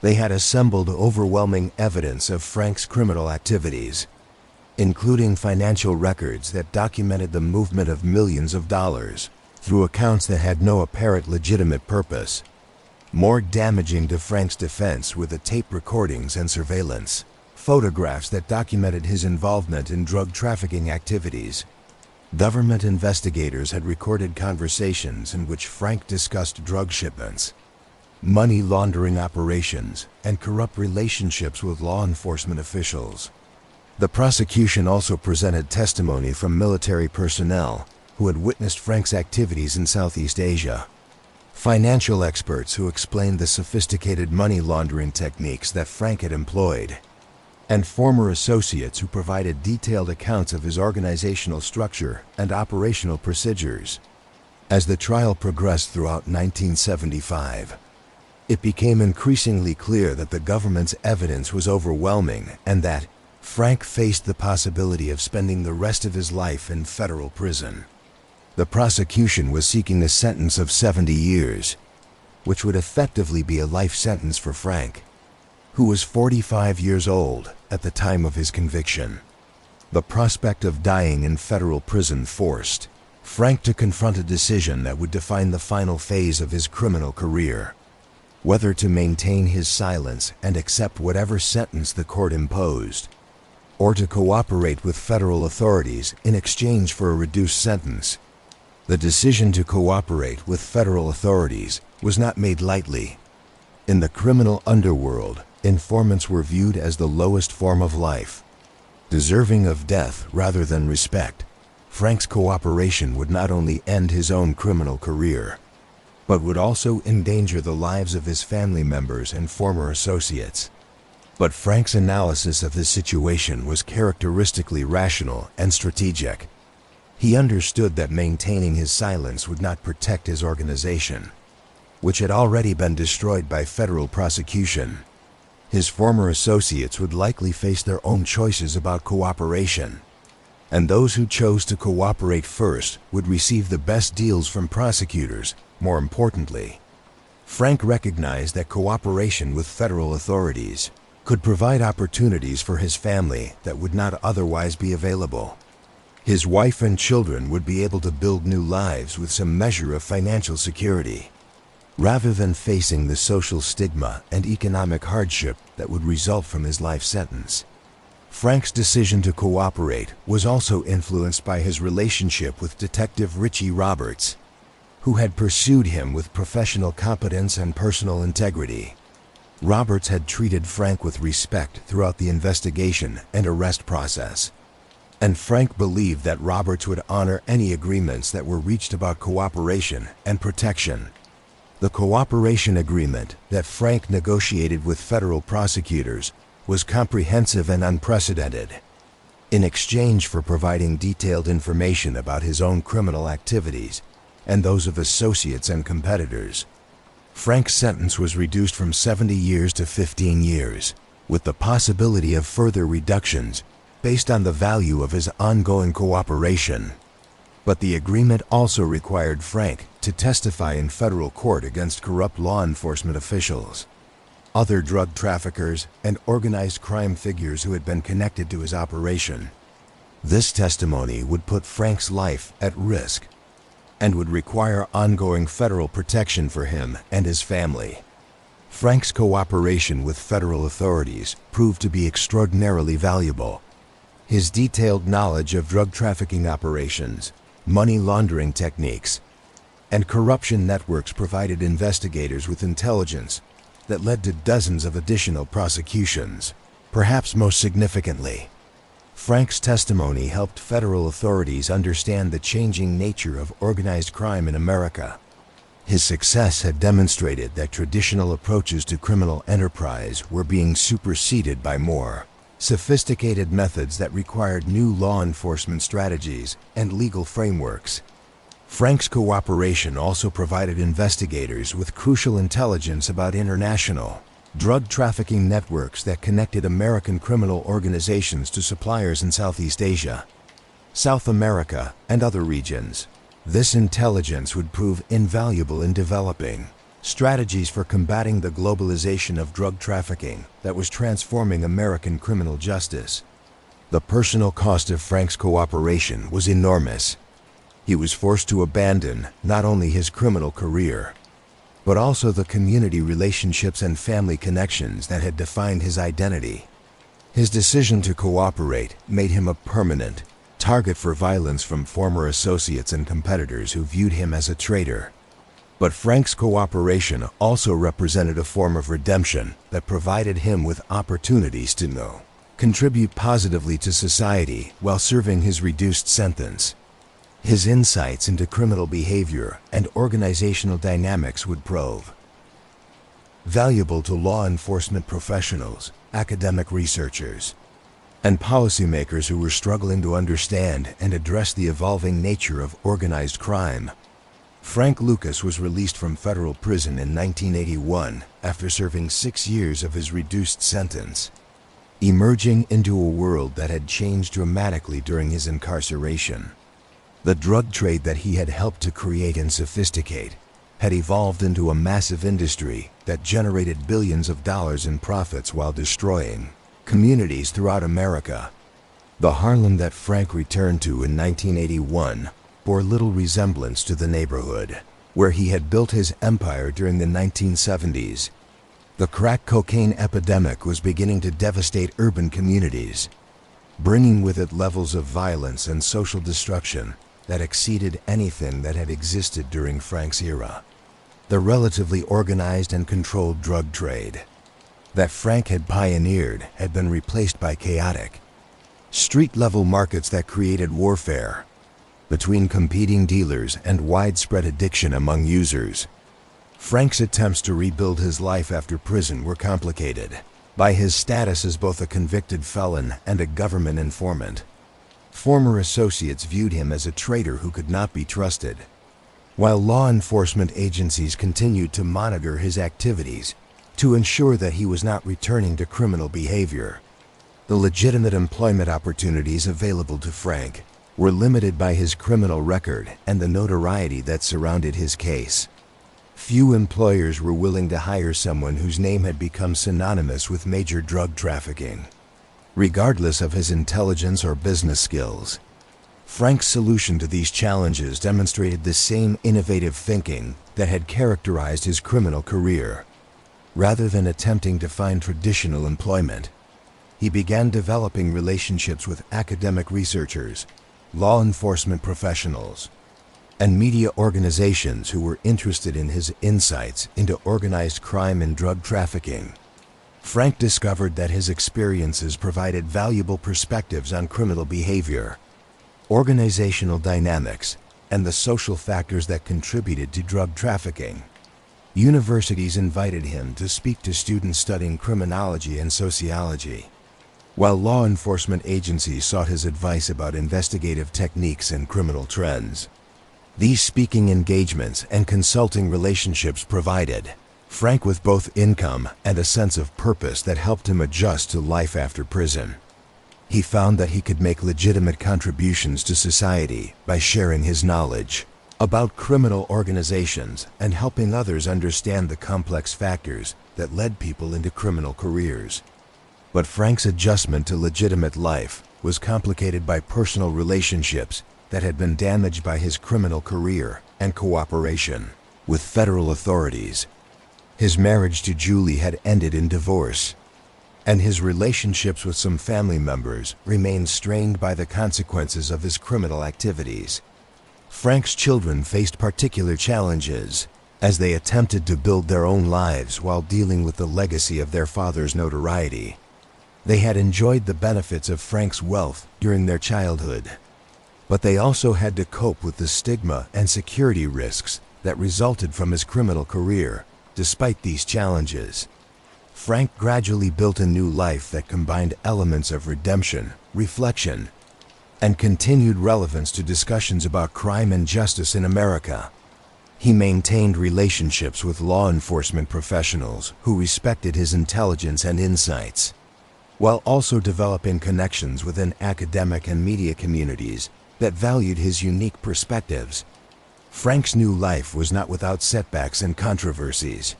They had assembled overwhelming evidence of Frank's criminal activities, including financial records that documented the movement of millions of dollars through accounts that had no apparent legitimate purpose. More damaging to Frank's defense were the tape recordings and surveillance photographs that documented his involvement in drug trafficking activities. Government investigators had recorded conversations in which Frank discussed drug shipments, money laundering operations, and corrupt relationships with law enforcement officials. The prosecution also presented testimony from military personnel who had witnessed Frank's activities in Southeast Asia, financial experts who explained the sophisticated money laundering techniques that Frank had employed, and former associates who provided detailed accounts of his organizational structure and operational procedures. As the trial progressed throughout 1975, it became increasingly clear that the government's evidence was overwhelming and that Frank faced the possibility of spending the rest of his life in federal prison. The prosecution was seeking a sentence of 70 years, which would effectively be a life sentence for Frank, who was 45 years old at the time of his conviction. The prospect of dying in federal prison forced Frank to confront a decision that would define the final phase of his criminal career: whether to maintain his silence and accept whatever sentence the court imposed, or to cooperate with federal authorities in exchange for a reduced sentence. The decision to cooperate with federal authorities was not made lightly. In the criminal underworld, informants were viewed as the lowest form of life, deserving of death rather than respect. Frank's cooperation would not only end his own criminal career, but would also endanger the lives of his family members and former associates. But Frank's analysis of the situation was characteristically rational and strategic. He understood that maintaining his silence would not protect his organization, which had already been destroyed by federal prosecution. His former associates would likely face their own choices about cooperation. And those who chose to cooperate first would receive the best deals from prosecutors. More importantly, Frank recognized that cooperation with federal authorities could provide opportunities for his family that would not otherwise be available. His wife and children would be able to build new lives with some measure of financial security, rather than facing the social stigma and economic hardship that would result from his life sentence. Frank's decision to cooperate was also influenced by his relationship with Detective Richie Roberts, who had pursued him with professional competence and personal integrity. Roberts had treated Frank with respect throughout the investigation and arrest process, and Frank believed that Roberts would honor any agreements that were reached about cooperation and protection. The cooperation agreement that Frank negotiated with federal prosecutors was comprehensive and unprecedented. In exchange for providing detailed information about his own criminal activities and those of associates and competitors, Frank's sentence was reduced from 70 years to 15 years, with the possibility of further reductions based on the value of his ongoing cooperation. But the agreement also required Frank to testify in federal court against corrupt law enforcement officials, other drug traffickers, and organized crime figures who had been connected to his operation. This testimony would put Frank's life at risk and would require ongoing federal protection for him and his family. Frank's cooperation with federal authorities proved to be extraordinarily valuable. His detailed knowledge of drug trafficking operations, money laundering techniques, and corruption networks provided investigators with intelligence that led to dozens of additional prosecutions. Perhaps most significantly, Frank's testimony helped federal authorities understand the changing nature of organized crime in America. His success had demonstrated that traditional approaches to criminal enterprise were being superseded by more sophisticated methods that required new law enforcement strategies and legal frameworks. Frank's cooperation also provided investigators with crucial intelligence about international drug trafficking networks that connected American criminal organizations to suppliers in Southeast Asia, South America, and other regions. This intelligence would prove invaluable in developing strategies for combating the globalization of drug trafficking that was transforming American criminal justice. The personal cost of Frank's cooperation was enormous. He was forced to abandon not only his criminal career, but also the community relationships and family connections that had defined his identity. His decision to cooperate made him a permanent target for violence from former associates and competitors who viewed him as a traitor. But Frank's cooperation also represented a form of redemption that provided him with opportunities to contribute positively to society while serving his reduced sentence. His insights into criminal behavior and organizational dynamics would prove valuable to law enforcement professionals, academic researchers, and policymakers who were struggling to understand and address the evolving nature of organized crime. Frank Lucas was released from federal prison in 1981 after serving 6 years of his reduced sentence, emerging into a world that had changed dramatically during his incarceration. The drug trade that he had helped to create and sophisticate had evolved into a massive industry that generated billions of dollars in profits while destroying communities throughout America. The Harlem that Frank returned to in 1981 bore little resemblance to the neighborhood where he had built his empire during the 1970s. The crack cocaine epidemic was beginning to devastate urban communities, bringing with it levels of violence and social destruction that exceeded anything that had existed during Frank's era. The relatively organized and controlled drug trade that Frank had pioneered had been replaced by chaotic, street-level markets that created warfare between competing dealers and widespread addiction among users. Frank's attempts to rebuild his life after prison were complicated by his status as both a convicted felon and a government informant. Former associates viewed him as a traitor who could not be trusted, while law enforcement agencies continued to monitor his activities to ensure that he was not returning to criminal behavior. The legitimate employment opportunities available to Frank were limited by his criminal record and the notoriety that surrounded his case. Few employers were willing to hire someone whose name had become synonymous with major drug trafficking. Regardless of his intelligence or business skills, Frank's solution to these challenges demonstrated the same innovative thinking that had characterized his criminal career. Rather than attempting to find traditional employment, he began developing relationships with academic researchers, law enforcement professionals, and media organizations who were interested in his insights into organized crime and drug trafficking. Frank discovered that his experiences provided valuable perspectives on criminal behavior, organizational dynamics, and the social factors that contributed to drug trafficking. Universities invited him to speak to students studying criminology and sociology, while law enforcement agencies sought his advice about investigative techniques and criminal trends. These speaking engagements and consulting relationships provided Frank with both income and a sense of purpose that helped him adjust to life after prison. He found that he could make legitimate contributions to society by sharing his knowledge about criminal organizations and helping others understand the complex factors that led people into criminal careers. But Frank's adjustment to legitimate life was complicated by personal relationships that had been damaged by his criminal career and cooperation with federal authorities. His marriage to Julie had ended in divorce, and his relationships with some family members remained strained by the consequences of his criminal activities. Frank's children faced particular challenges as they attempted to build their own lives while dealing with the legacy of their father's notoriety. They had enjoyed the benefits of Frank's wealth during their childhood, but they also had to cope with the stigma and security risks that resulted from his criminal career. Despite these challenges, Frank gradually built a new life that combined elements of redemption, reflection, and continued relevance to discussions about crime and justice in America. He maintained relationships with law enforcement professionals who respected his intelligence and insights, while also developing connections within academic and media communities that valued his unique perspectives. Frank's new life was not without setbacks and controversies.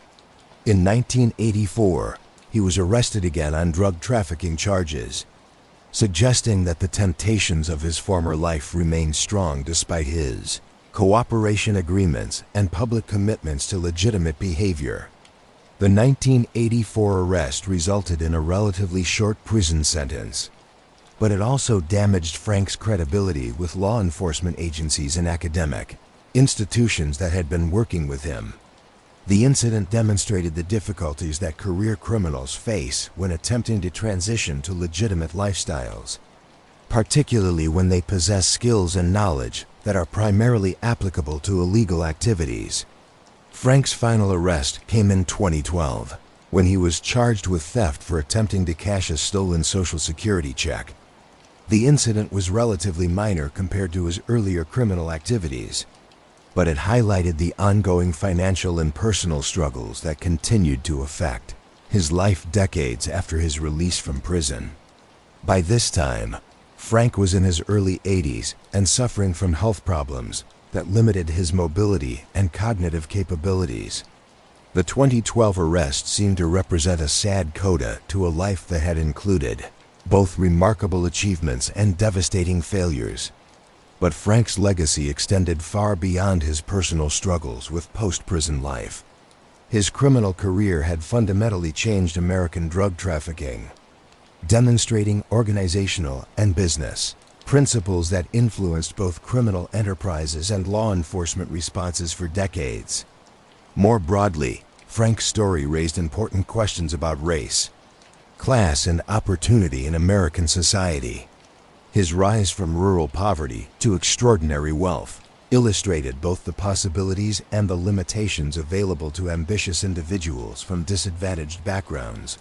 In 1984, he was arrested again on drug trafficking charges, suggesting that the temptations of his former life remained strong despite his cooperation agreements and public commitments to legitimate behavior. The 1984 arrest resulted in a relatively short prison sentence, but it also damaged Frank's credibility with law enforcement agencies and academic institutions that had been working with him. The incident demonstrated the difficulties that career criminals face when attempting to transition to legitimate lifestyles, particularly when they possess skills and knowledge that are primarily applicable to illegal activities. Frank's final arrest came in 2012, when he was charged with theft for attempting to cash a stolen Social Security check. The incident was relatively minor compared to his earlier criminal activities, but it highlighted the ongoing financial and personal struggles that continued to affect his life decades after his release from prison. By this time, Frank was in his early 80s and suffering from health problems that limited his mobility and cognitive capabilities. The 2012 arrest seemed to represent a sad coda to a life that had included both remarkable achievements and devastating failures. But Frank's legacy extended far beyond his personal struggles with post-prison life. His criminal career had fundamentally changed American drug trafficking, demonstrating organizational and business principles that influenced both criminal enterprises and law enforcement responses for decades. More broadly, Frank's story raised important questions about race, class, and opportunity in American society. His rise from rural poverty to extraordinary wealth illustrated both the possibilities and the limitations available to ambitious individuals from disadvantaged backgrounds,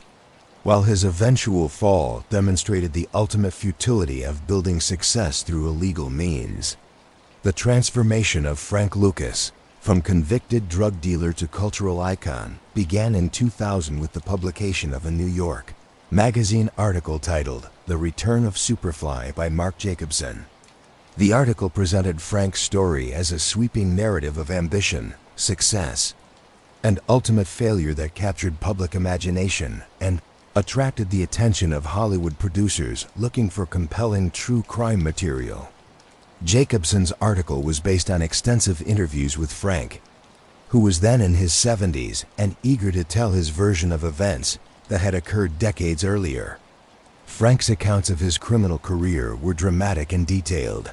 while his eventual fall demonstrated the ultimate futility of building success through illegal means. The transformation of Frank Lucas from convicted drug dealer to cultural icon began in 2000 with the publication of a New York magazine article titled "The Return of Superfly" by Mark Jacobson. The article presented Frank's story as a sweeping narrative of ambition, success, and ultimate failure that captured public imagination and attracted the attention of Hollywood producers looking for compelling true crime material. Jacobson's article was based on extensive interviews with Frank, who was then in his 70s and eager to tell his version of events that had occurred decades earlier. Frank's accounts of his criminal career were dramatic and detailed,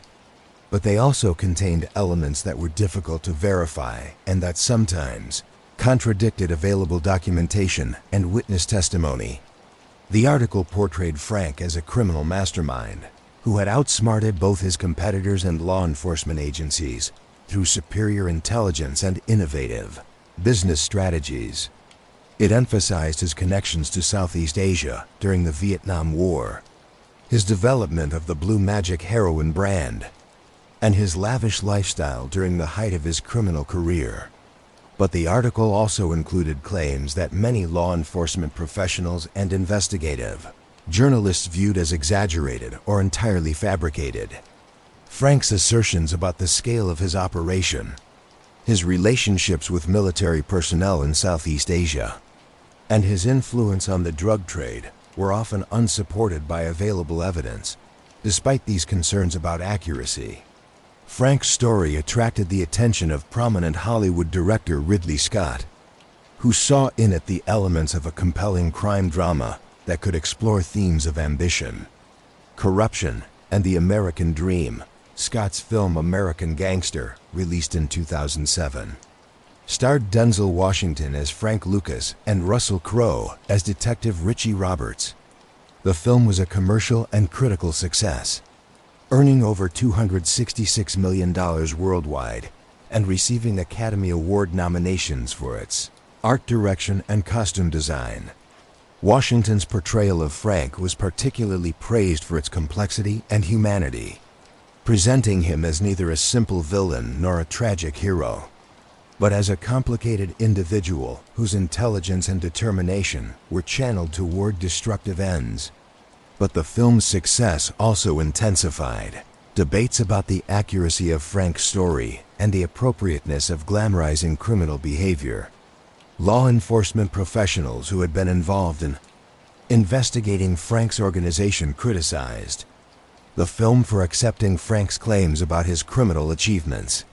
but they also contained elements that were difficult to verify and that sometimes contradicted available documentation and witness testimony. The article portrayed Frank as a criminal mastermind who had outsmarted both his competitors and law enforcement agencies through superior intelligence and innovative business strategies. It emphasized his connections to Southeast Asia during the Vietnam War, his development of the Blue Magic heroin brand, and his lavish lifestyle during the height of his criminal career. But the article also included claims that many law enforcement professionals and investigative journalists viewed as exaggerated or entirely fabricated. Frank's assertions about the scale of his operation, his relationships with military personnel in Southeast Asia, and his influence on the drug trade were often unsupported by available evidence. Despite these concerns about accuracy, Frank's story attracted the attention of prominent Hollywood director Ridley Scott, who saw in it the elements of a compelling crime drama that could explore themes of ambition, corruption, and the American dream. Scott's film American Gangster, released in 2007, starred Denzel Washington as Frank Lucas and Russell Crowe as Detective Richie Roberts. The film was a commercial and critical success, earning over $266 million worldwide and receiving Academy Award nominations for its art direction and costume design. Washington's portrayal of Frank was particularly praised for its complexity and humanity, presenting him as neither a simple villain nor a tragic hero, but as a complicated individual whose intelligence and determination were channeled toward destructive ends. But the film's success also intensified debates about the accuracy of Frank's story and the appropriateness of glamorizing criminal behavior. Law enforcement professionals who had been involved in investigating Frank's organization criticized the film for accepting Frank's claims about his criminal achievements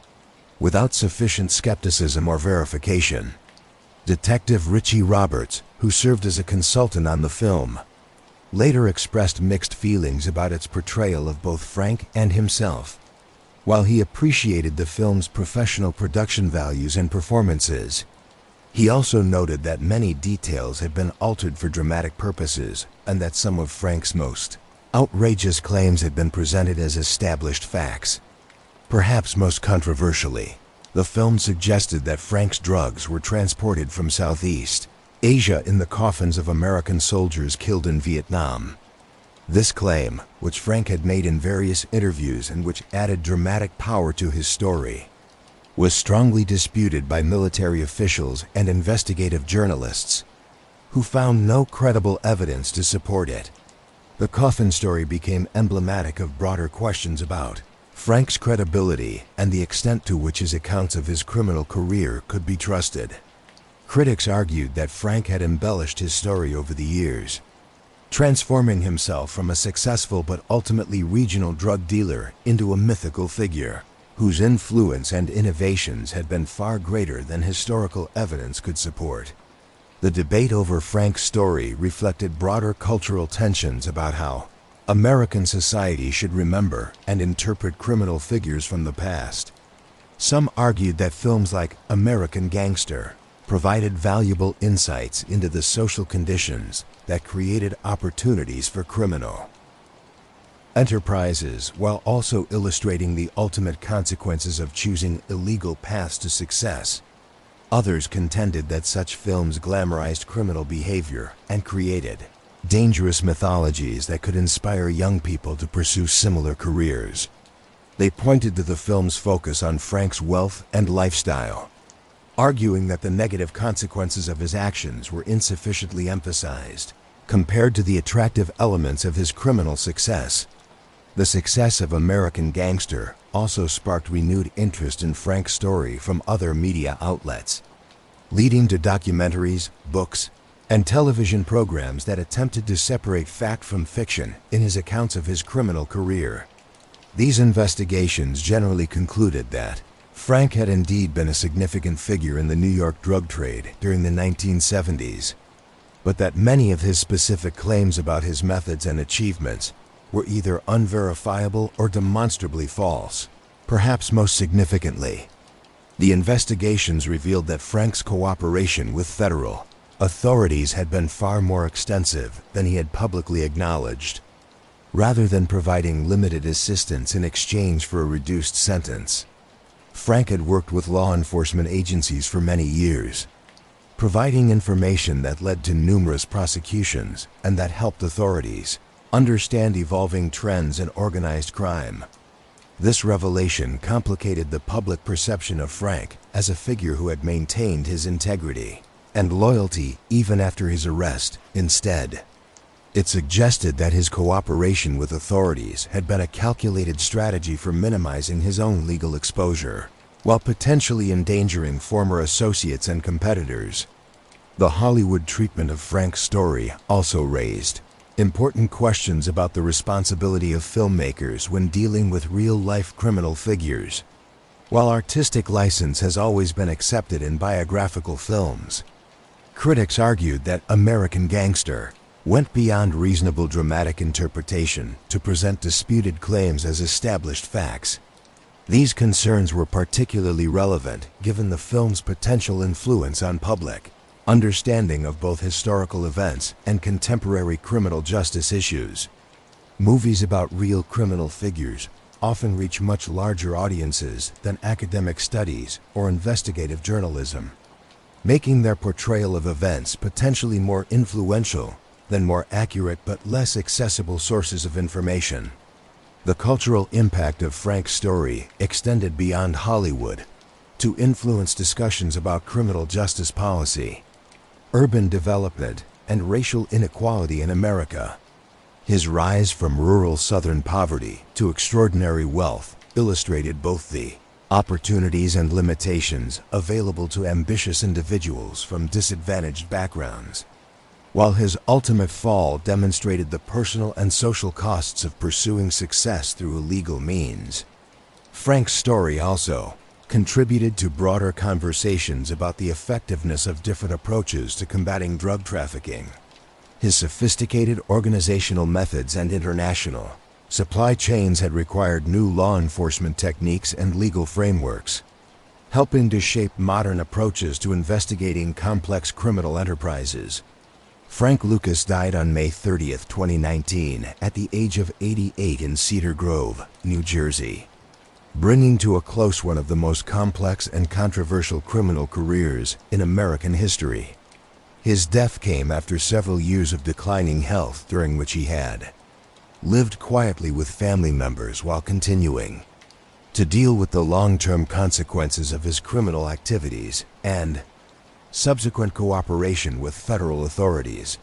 without sufficient skepticism or verification. Detective Richie Roberts, who served as a consultant on the film, later expressed mixed feelings about its portrayal of both Frank and himself. While he appreciated the film's professional production values and performances, he also noted that many details had been altered for dramatic purposes and that some of Frank's most outrageous claims had been presented as established facts. Perhaps most controversially, the film suggested that Frank's drugs were transported from Southeast Asia in the coffins of American soldiers killed in Vietnam. This claim, which Frank had made in various interviews and which added dramatic power to his story, was strongly disputed by military officials and investigative journalists, who found no credible evidence to support it. The coffin story became emblematic of broader questions about Frank's credibility and the extent to which his accounts of his criminal career could be trusted. Critics argued that Frank had embellished his story over the years, transforming himself from a successful but ultimately regional drug dealer into a mythical figure, whose influence and innovations had been far greater than historical evidence could support. The debate over Frank's story reflected broader cultural tensions about how American society should remember and interpret criminal figures from the past. Some argued that films like American Gangster provided valuable insights into the social conditions that created opportunities for criminal enterprises, while also illustrating the ultimate consequences of choosing illegal paths to success. Others contended that such films glamorized criminal behavior and created dangerous mythologies that could inspire young people to pursue similar careers. They pointed to the film's focus on Frank's wealth and lifestyle, arguing that the negative consequences of his actions were insufficiently emphasized. compared to the attractive elements of his criminal success. The success of American Gangster also sparked renewed interest in Frank's story from other media outlets, leading to documentaries, books, and television programs that attempted to separate fact from fiction in his accounts of his criminal career. These investigations generally concluded that Frank had indeed been a significant figure in the New York drug trade during the 1970s, but that many of his specific claims about his methods and achievements were either unverifiable or demonstrably false. Perhaps most significantly, the investigations revealed that Frank's cooperation with federal authorities had been far more extensive than he had publicly acknowledged. Rather than providing limited assistance in exchange for a reduced sentence, Frank had worked with law enforcement agencies for many years, providing information that led to numerous prosecutions and that helped authorities understand evolving trends in organized crime. This revelation complicated the public perception of Frank as a figure who had maintained his integrity and loyalty even after his arrest. Instead, it suggested that his cooperation with authorities had been a calculated strategy for minimizing his own legal exposure, while potentially endangering former associates and competitors. The Hollywood treatment of Frank's story also raised important questions about the responsibility of filmmakers when dealing with real-life criminal figures. While artistic license has always been accepted in biographical films, critics argued that American Gangster went beyond reasonable dramatic interpretation to present disputed claims as established facts. These concerns were particularly relevant given the film's potential influence on public understanding of both historical events and contemporary criminal justice issues. Movies about real criminal figures often reach much larger audiences than academic studies or investigative journalism, making their portrayal of events potentially more influential than more accurate but less accessible sources of information. The cultural impact of Frank's story extended beyond Hollywood to influence discussions about criminal justice policy, urban development, and racial inequality in America. His rise from rural Southern poverty to extraordinary wealth illustrated both the opportunities and limitations available to ambitious individuals from disadvantaged backgrounds, while his ultimate fall demonstrated the personal and social costs of pursuing success through illegal means. Frank's story also contributed to broader conversations about the effectiveness of different approaches to combating drug trafficking. His sophisticated organizational methods and international supply chains had required new law enforcement techniques and legal frameworks, helping to shape modern approaches to investigating complex criminal enterprises. Frank Lucas died on May 30, 2019, at the age of 88 in Cedar Grove, New Jersey, bringing to a close one of the most complex and controversial criminal careers in American history. His death came after several years of declining health during which he had lived quietly with family members while continuing to deal with the long-term consequences of his criminal activities and subsequent cooperation with federal authorities.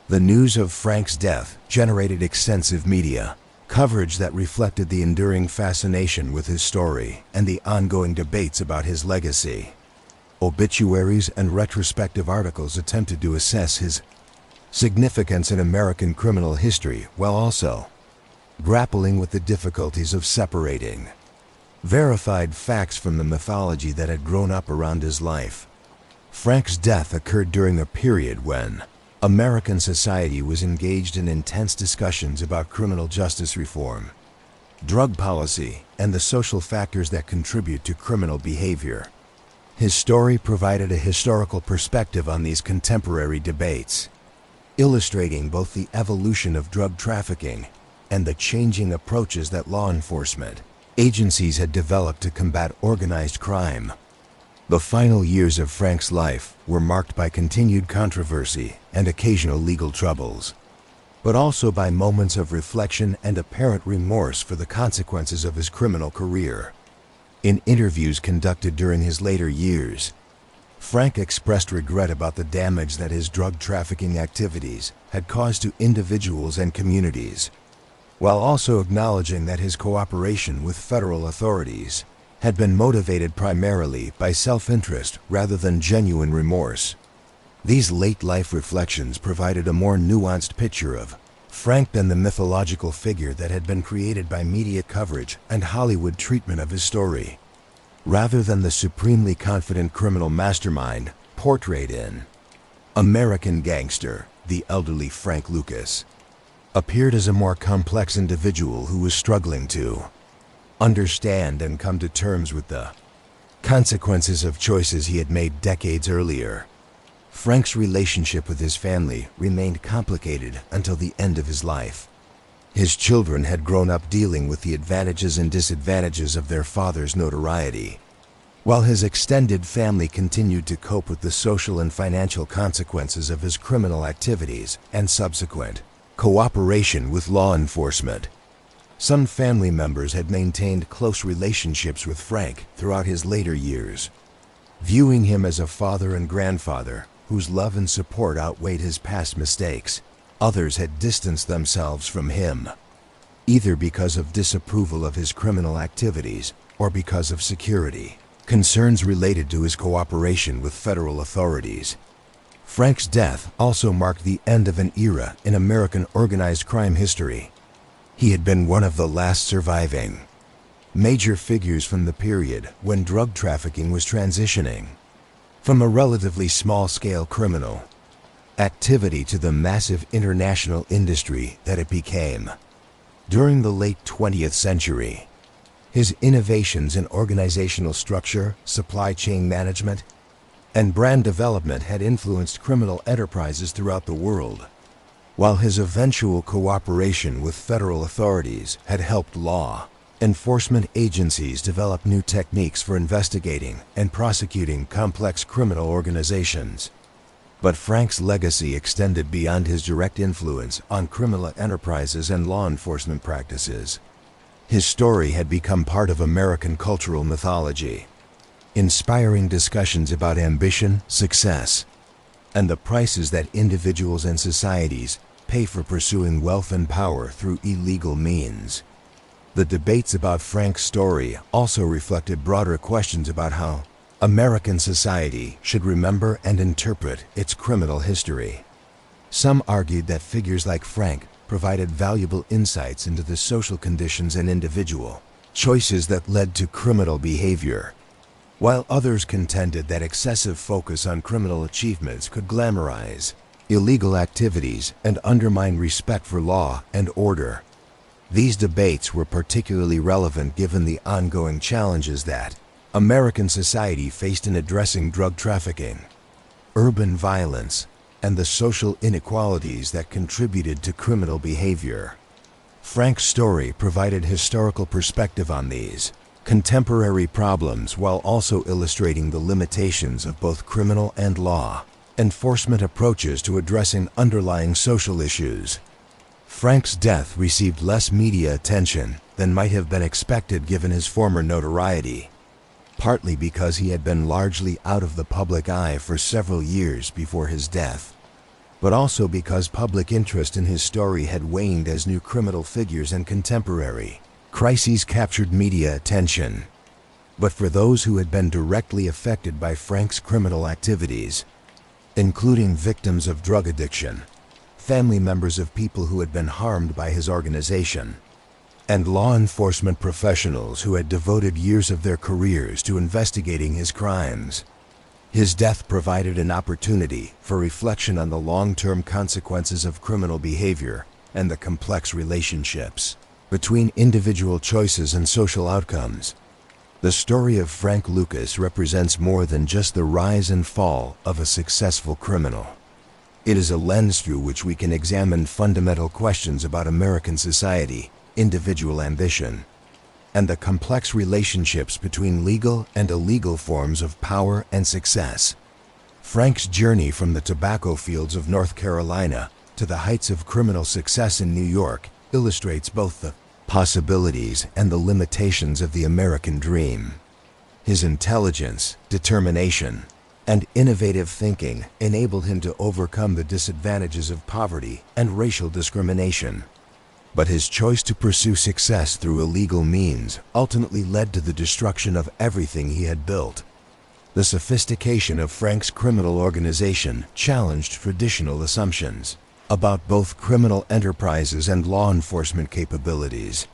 The news of Frank's death generated extensive media coverage that reflected the enduring fascination with his story and the ongoing debates about his legacy. Obituaries and retrospective articles attempted to assess his significance in American criminal history while also grappling with the difficulties of separating verified facts from the mythology that had grown up around his life. Frank's death occurred during a period when American society was engaged in intense discussions about criminal justice reform, drug policy, and the social factors that contribute to criminal behavior. His story provided a historical perspective on these contemporary debates, illustrating both the evolution of drug trafficking and the changing approaches that law enforcement agencies had developed to combat organized crime. The final years of Frank's life were marked by continued controversy and occasional legal troubles, but also by moments of reflection and apparent remorse for the consequences of his criminal career. In interviews conducted during his later years, Frank expressed regret about the damage that his drug trafficking activities had caused to individuals and communities, while also acknowledging that his cooperation with federal authorities had been motivated primarily by self-interest rather than genuine remorse. These late-life reflections provided a more nuanced picture of Frank than the mythological figure that had been created by media coverage and Hollywood treatment of his story, rather than the supremely confident criminal mastermind portrayed in American Gangster. The elderly Frank Lucas appeared as a more complex individual who was struggling to understand and come to terms with the consequences of choices he had made decades earlier. Frank's relationship with his family remained complicated until the end of his life. His children had grown up dealing with the advantages and disadvantages of their father's notoriety, while his extended family continued to cope with the social and financial consequences of his criminal activities and subsequent cooperation with law enforcement. Some family members had maintained close relationships with Frank throughout his later years, viewing him as a father and grandfather whose love and support outweighed his past mistakes. Others had distanced themselves from him, either because of disapproval of his criminal activities or because of security concerns related to his cooperation with federal authorities. Frank's death also marked the end of an era in American organized crime history. He had been one of the last surviving major figures from the period when drug trafficking was transitioning from a relatively small-scale criminal activity to the massive international industry that it became. During the late 20th century, his innovations in organizational structure, supply chain management, and brand development had influenced criminal enterprises throughout the world, while his eventual cooperation with federal authorities had helped law enforcement agencies develop new techniques for investigating and prosecuting complex criminal organizations. But Frank's legacy extended beyond his direct influence on criminal enterprises and law enforcement practices. His story had become part of American cultural mythology, inspiring discussions about ambition, success, and the prices that individuals and societies pay for pursuing wealth and power through illegal means. The debates about Frank's story also reflected broader questions about how American society should remember and interpret its criminal history. Some argued that figures like Frank provided valuable insights into the social conditions and individual choices that led to criminal behavior, while others contended that excessive focus on criminal achievements could glamorize illegal activities and undermine respect for law and order. These debates were particularly relevant given the ongoing challenges that American society faced in addressing drug trafficking, urban violence, and the social inequalities that contributed to criminal behavior. Frank's story provided historical perspective on these contemporary problems while also illustrating the limitations of both criminal and law enforcement approaches to addressing underlying social issues. Frank's death received less media attention than might have been expected given his former notoriety, partly because he had been largely out of the public eye for several years before his death, but also because public interest in his story had waned as new criminal figures and contemporary crises captured media attention. But for those who had been directly affected by Frank's criminal activities, including victims of drug addiction, family members of people who had been harmed by his organization, and law enforcement professionals who had devoted years of their careers to investigating his crimes, his death provided an opportunity for reflection on the long-term consequences of criminal behavior and the complex relationships between individual choices and social outcomes. The story of Frank Lucas represents more than just the rise and fall of a successful criminal. It is a lens through which we can examine fundamental questions about American society, individual ambition, and the complex relationships between legal and illegal forms of power and success. Frank's journey from the tobacco fields of North Carolina to the heights of criminal success in New York illustrates both the possibilities and the limitations of the American dream. His intelligence, determination, and innovative thinking enabled him to overcome the disadvantages of poverty and racial discrimination. But his choice to pursue success through illegal means ultimately led to the destruction of everything he had built. The sophistication of Frank's criminal organization challenged traditional assumptions about both criminal enterprises and law enforcement capabilities.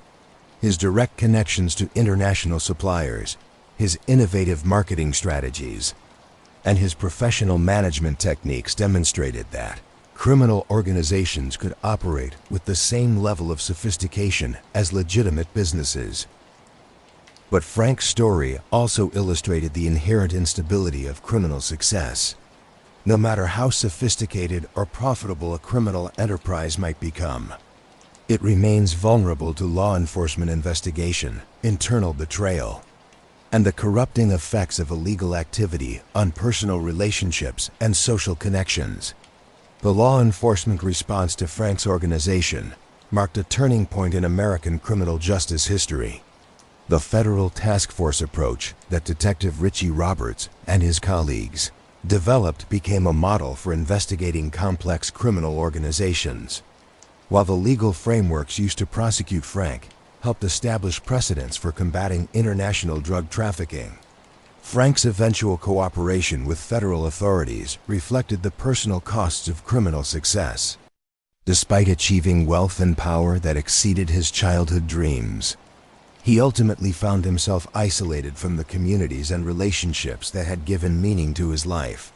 His direct connections to international suppliers, his innovative marketing strategies, and his professional management techniques demonstrated that criminal organizations could operate with the same level of sophistication as legitimate businesses. But Frank's story also illustrated the inherent instability of criminal success. No matter how sophisticated or profitable a criminal enterprise might become, it remains vulnerable to law enforcement investigation, internal betrayal, and the corrupting effects of illegal activity on personal relationships and social connections. The law enforcement response to Frank's organization marked a turning point in American criminal justice history. The federal task force approach that Detective Richie Roberts and his colleagues developed became a model for investigating complex criminal organizations, while the legal frameworks used to prosecute Frank helped establish precedents for combating international drug trafficking. Frank's eventual cooperation with federal authorities reflected the personal costs of criminal success. Despite achieving wealth and power that exceeded his childhood dreams, he ultimately found himself isolated from the communities and relationships that had given meaning to his life.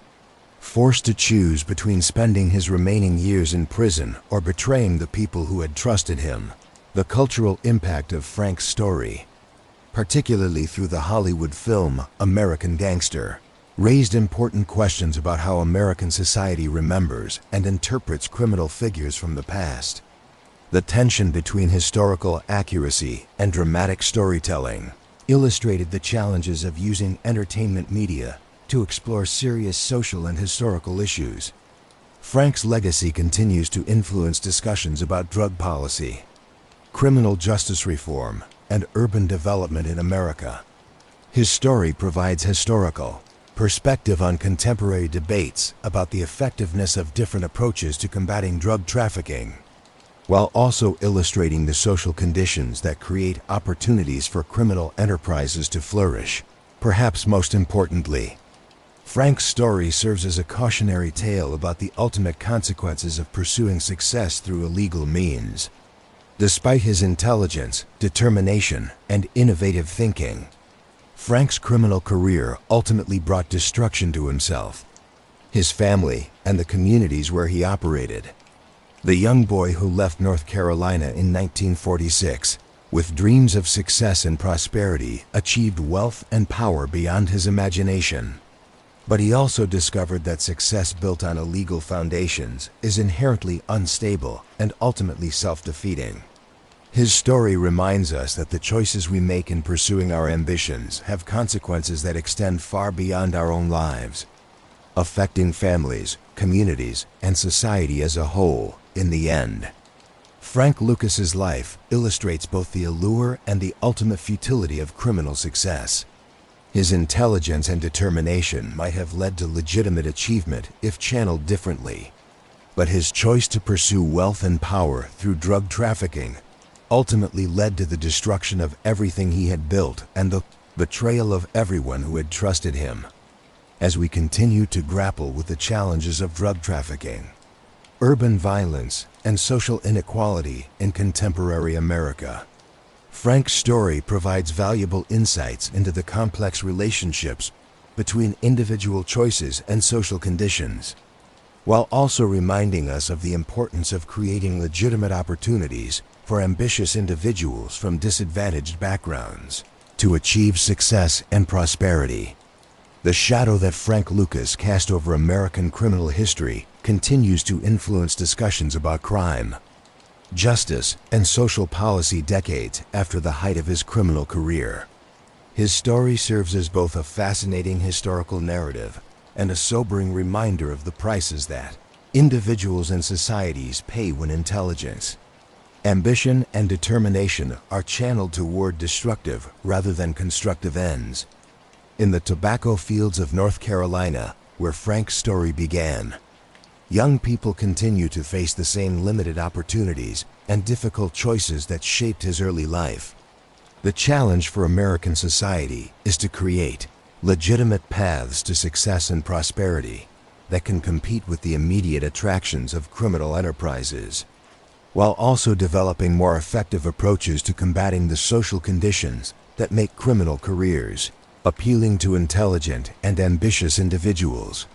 Forced to choose between spending his remaining years in prison or betraying the people who had trusted him, the cultural impact of Frank's story, particularly through the Hollywood film American Gangster, raised important questions about how American society remembers and interprets criminal figures from the past. The tension between historical accuracy and dramatic storytelling illustrated the challenges of using entertainment media to explore serious social and historical issues. Frank's legacy continues to influence discussions about drug policy, criminal justice reform, and urban development in America. His story provides historical perspective on contemporary debates about the effectiveness of different approaches to combating drug trafficking, while also illustrating the social conditions that create opportunities for criminal enterprises to flourish. Perhaps most importantly, Frank's story serves as a cautionary tale about the ultimate consequences of pursuing success through illegal means. Despite his intelligence, determination, and innovative thinking, Frank's criminal career ultimately brought destruction to himself, his family, and the communities where he operated. The young boy who left North Carolina in 1946 with dreams of success and prosperity achieved wealth and power beyond his imagination. But he also discovered that success built on illegal foundations is inherently unstable and ultimately self-defeating. His story reminds us that the choices we make in pursuing our ambitions have consequences that extend far beyond our own lives, affecting families, communities, and society as a whole. In the end, Frank Lucas's life illustrates both the allure and the ultimate futility of criminal success. His intelligence and determination might have led to legitimate achievement if channeled differently, but his choice to pursue wealth and power through drug trafficking ultimately led to the destruction of everything he had built and the betrayal of everyone who had trusted him. As we continue to grapple with the challenges of drug trafficking, urban violence, and social inequality in contemporary America, Frank's story provides valuable insights into the complex relationships between individual choices and social conditions, while also reminding us of the importance of creating legitimate opportunities for ambitious individuals from disadvantaged backgrounds to achieve success and prosperity. The shadow that Frank Lucas cast over American criminal history continues to influence discussions about crime, justice, and social policy decades after the height of his criminal career. His story serves as both a fascinating historical narrative and a sobering reminder of the prices that individuals and societies pay when intelligence, ambition, and determination are channeled toward destructive rather than constructive ends. In the tobacco fields of North Carolina, where Frank's story began. Young people continue to face the same limited opportunities and difficult choices that shaped his early life. The challenge for American society is to create legitimate paths to success and prosperity that can compete with the immediate attractions of criminal enterprises, while also developing more effective approaches to combating the social conditions that make criminal careers appealing to intelligent and ambitious individuals.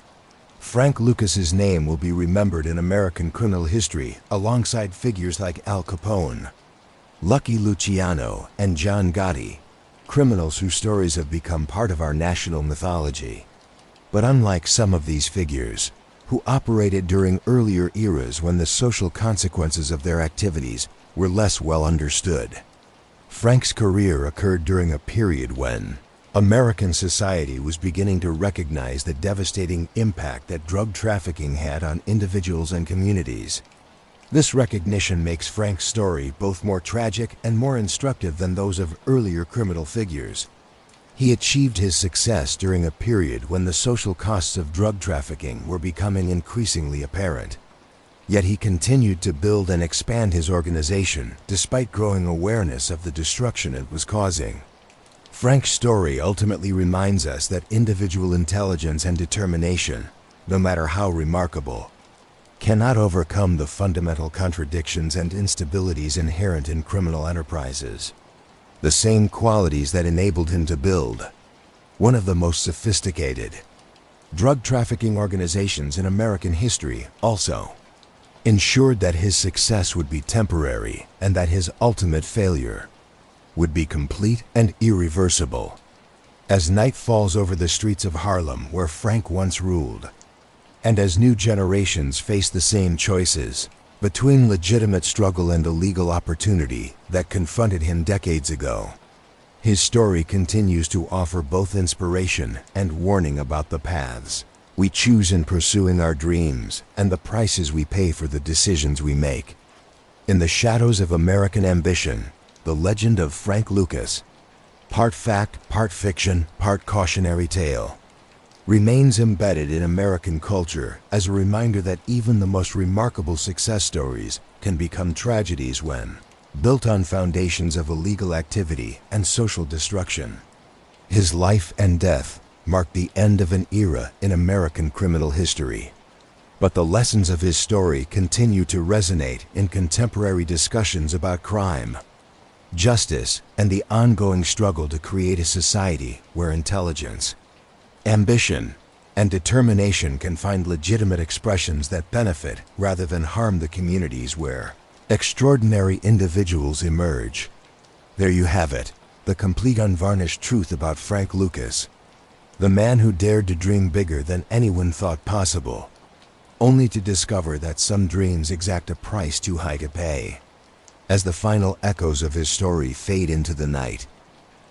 Frank Lucas's name will be remembered in American criminal history alongside figures like Al Capone, Lucky Luciano, and John Gotti, criminals whose stories have become part of our national mythology. But unlike some of these figures, who operated during earlier eras when the social consequences of their activities were less well understood, Frank's career occurred during a period when American society was beginning to recognize the devastating impact that drug trafficking had on individuals and communities. This recognition makes Frank's story both more tragic and more instructive than those of earlier criminal figures. He achieved his success during a period when the social costs of drug trafficking were becoming increasingly apparent. Yet he continued to build and expand his organization despite growing awareness of the destruction it was causing. Frank's story ultimately reminds us that individual intelligence and determination, no matter how remarkable, cannot overcome the fundamental contradictions and instabilities inherent in criminal enterprises. The same qualities that enabled him to build one of the most sophisticated drug trafficking organizations in American history also ensured that his success would be temporary and that his ultimate failure would be complete and irreversible. As night falls over the streets of Harlem where Frank once ruled, and as new generations face the same choices between legitimate struggle and illegal opportunity that confronted him decades ago, his story continues to offer both inspiration and warning about the paths we choose in pursuing our dreams and the prices we pay for the decisions we make. In the shadows of American ambition, the legend of Frank Lucas, part fact, part fiction, part cautionary tale, remains embedded in American culture as a reminder that even the most remarkable success stories can become tragedies when built on foundations of illegal activity and social destruction. His life and death marked the end of an era in American criminal history, but the lessons of his story continue to resonate in contemporary discussions about crime, justice, and the ongoing struggle to create a society where intelligence, ambition, and determination can find legitimate expressions that benefit rather than harm the communities where extraordinary individuals emerge. There you have it, the complete unvarnished truth about Frank Lucas, the man who dared to dream bigger than anyone thought possible, only to discover that some dreams exact a price too high to pay. As the final echoes of his story fade into the night,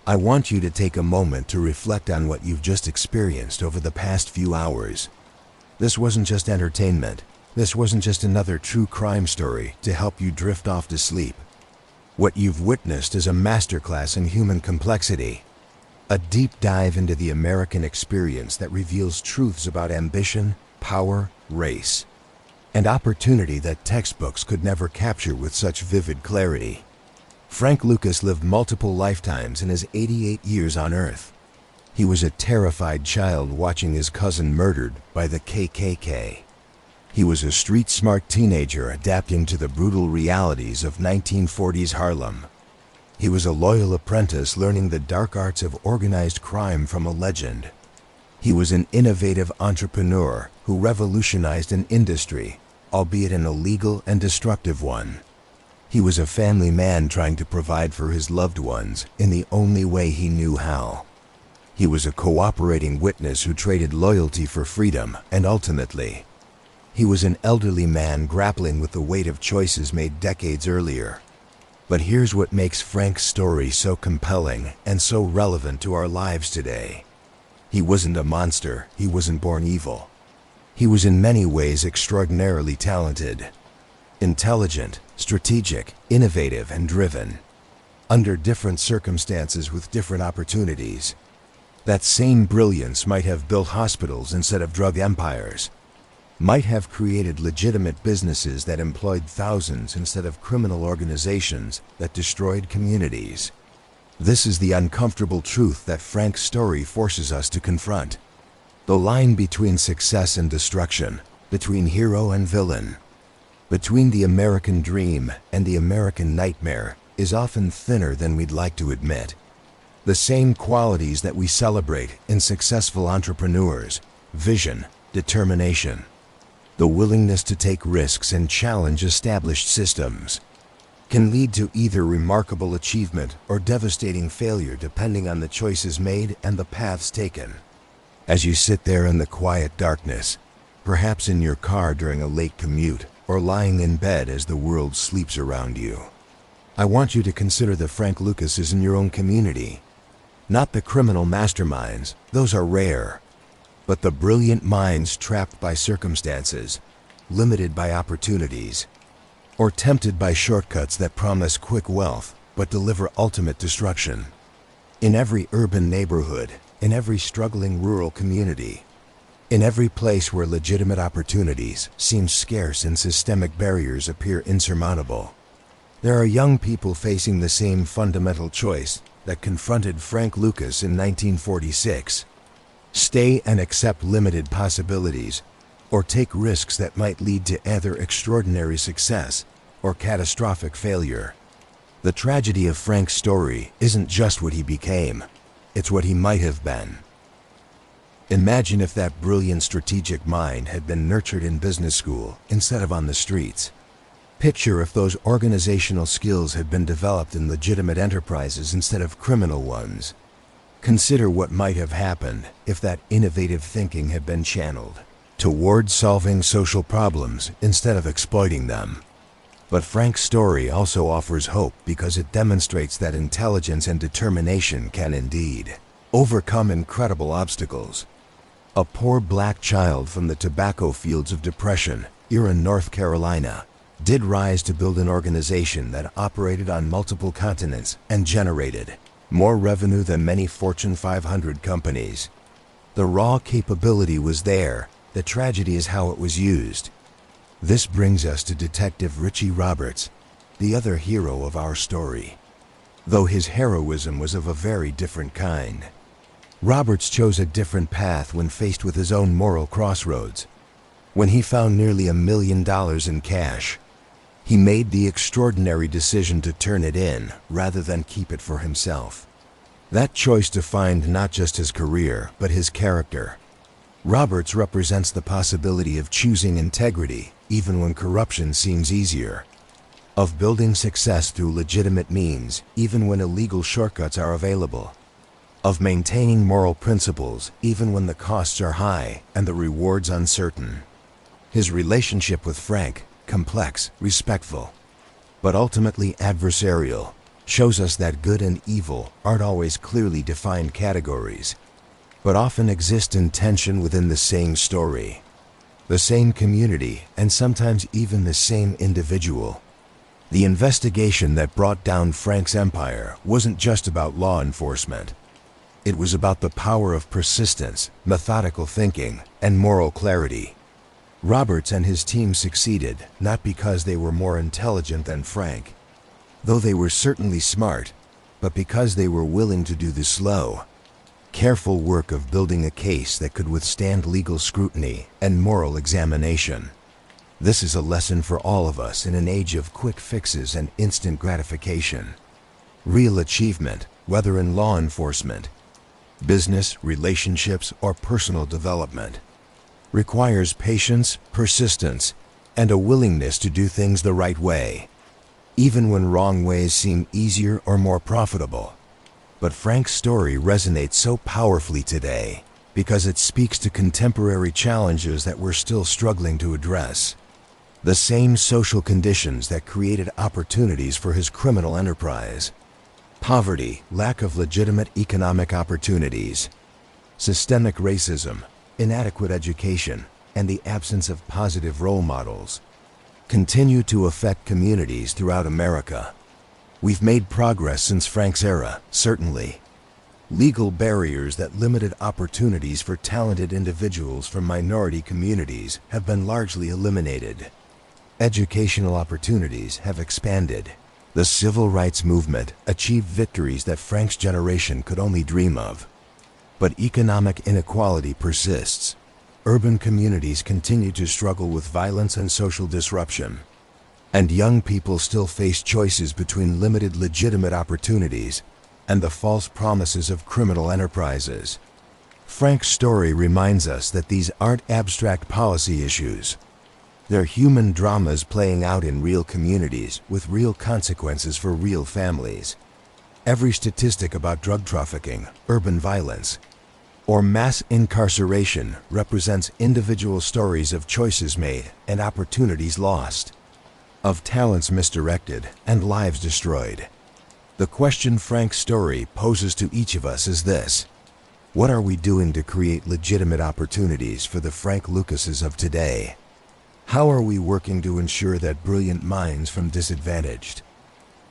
I want you to take a moment to reflect on what you've just experienced over the past few hours. This wasn't just entertainment. This wasn't just another true crime story to help you drift off to sleep. What you've witnessed is a masterclass in human complexity, a deep dive into the American experience that reveals truths about ambition, power, race, and opportunity that textbooks could never capture with such vivid clarity. Frank Lucas lived multiple lifetimes in his 88 years on Earth. He was a terrified child watching his cousin murdered by the KKK. He was a street-smart teenager adapting to the brutal realities of 1940s Harlem. He was a loyal apprentice learning the dark arts of organized crime from a legend. He was an innovative entrepreneur who revolutionized an industry, albeit an illegal and destructive one. He was a family man trying to provide for his loved ones in the only way he knew how. He was a cooperating witness who traded loyalty for freedom, and ultimately, he was an elderly man grappling with the weight of choices made decades earlier. But here's what makes Frank's story so compelling and so relevant to our lives today. He wasn't a monster. He wasn't born evil. He was in many ways extraordinarily talented, intelligent, strategic, innovative, and driven. Under different circumstances with different opportunities, That same brilliance might have built hospitals instead of drug empires, might have created legitimate businesses that employed thousands instead of criminal organizations that destroyed communities. This is the uncomfortable truth that Frank's story forces us to confront. The line between success and destruction, between hero and villain, between the American dream and the American nightmare, is often thinner than we'd like to admit. The same qualities that we celebrate in successful entrepreneurs, vision, determination, the willingness to take risks and challenge established systems, can lead to either remarkable achievement or devastating failure depending on the choices made and the paths taken. As you sit there in the quiet darkness, perhaps in your car during a late commute or lying in bed as the world sleeps around you, I want you to consider the Frank Lucases in your own community. Not the criminal masterminds, those are rare, but the brilliant minds trapped by circumstances, limited by opportunities, or tempted by shortcuts that promise quick wealth but deliver ultimate destruction. In every urban neighborhood, in every struggling rural community, in every place where legitimate opportunities seem scarce and systemic barriers appear insurmountable, there are young people facing the same fundamental choice that confronted Frank Lucas in 1946. Stay and accept limited possibilities, or take risks that might lead to either extraordinary success or catastrophic failure. The tragedy of Frank's story isn't just what he became, it's what he might have been. Imagine if that brilliant strategic mind had been nurtured in business school instead of on the streets. Picture if those organizational skills had been developed in legitimate enterprises instead of criminal ones. Consider what might have happened if that innovative thinking had been channeled toward solving social problems instead of exploiting them. But Frank's story also offers hope because it demonstrates that intelligence and determination can indeed overcome incredible obstacles. A poor black child from the tobacco fields of Depression era North Carolina did rise to build an organization that operated on multiple continents and generated more revenue than many Fortune 500 companies. The raw capability was there. The tragedy is how it was used. This brings us to Detective Richie Roberts, the other hero of our story. Though his heroism was of a very different kind. Roberts chose a different path when faced with his own moral crossroads. When he found nearly $1 million in cash, he made the extraordinary decision to turn it in rather than keep it for himself. That choice defined not just his career, but his character. Roberts represents the possibility of choosing integrity even when corruption seems easier, of building success through legitimate means even when illegal shortcuts are available, of maintaining moral principles even when the costs are high and the rewards uncertain. His relationship with Frank, complex, respectful, but ultimately adversarial, shows us that good and evil aren't always clearly defined categories, but often exist in tension within the same story, the same community, and sometimes even the same individual. The investigation that brought down Frank's empire wasn't just about law enforcement. It was about the power of persistence, methodical thinking, and moral clarity. Roberts and his team succeeded not because they were more intelligent than Frank, though they were certainly smart, but because they were willing to do the slow, careful work of building a case that could withstand legal scrutiny and moral examination. This is a lesson for all of us in an age of quick fixes and instant gratification. Real achievement, whether in law enforcement, business, relationships, or personal development, requires patience, persistence, and a willingness to do things the right way, even when wrong ways seem easier or more profitable. But Frank's story resonates so powerfully today because it speaks to contemporary challenges that we're still struggling to address. The same social conditions that created opportunities for his criminal enterprise. Poverty, lack of legitimate economic opportunities, systemic racism, inadequate education, and the absence of positive role models continue to affect communities throughout America. We've made progress since Frank's era, certainly, Legal barriers that limited opportunities for talented individuals from minority communities have been largely eliminated. Educational opportunities have expanded. The civil rights movement achieved victories that Frank's generation could only dream of. But economic inequality persists. Urban communities continue to struggle with violence and social disruption. And young people still face choices between limited legitimate opportunities and the false promises of criminal enterprises. Frank's story reminds us that these aren't abstract policy issues. They're human dramas playing out in real communities with real consequences for real families. Every statistic about drug trafficking, urban violence, or mass incarceration represents individual stories of choices made and opportunities lost, of talents misdirected and lives destroyed. The question Frank's story poses to each of us is this: what are we doing to create legitimate opportunities for the Frank Lucases of today? How are we working to ensure that brilliant minds from disadvantaged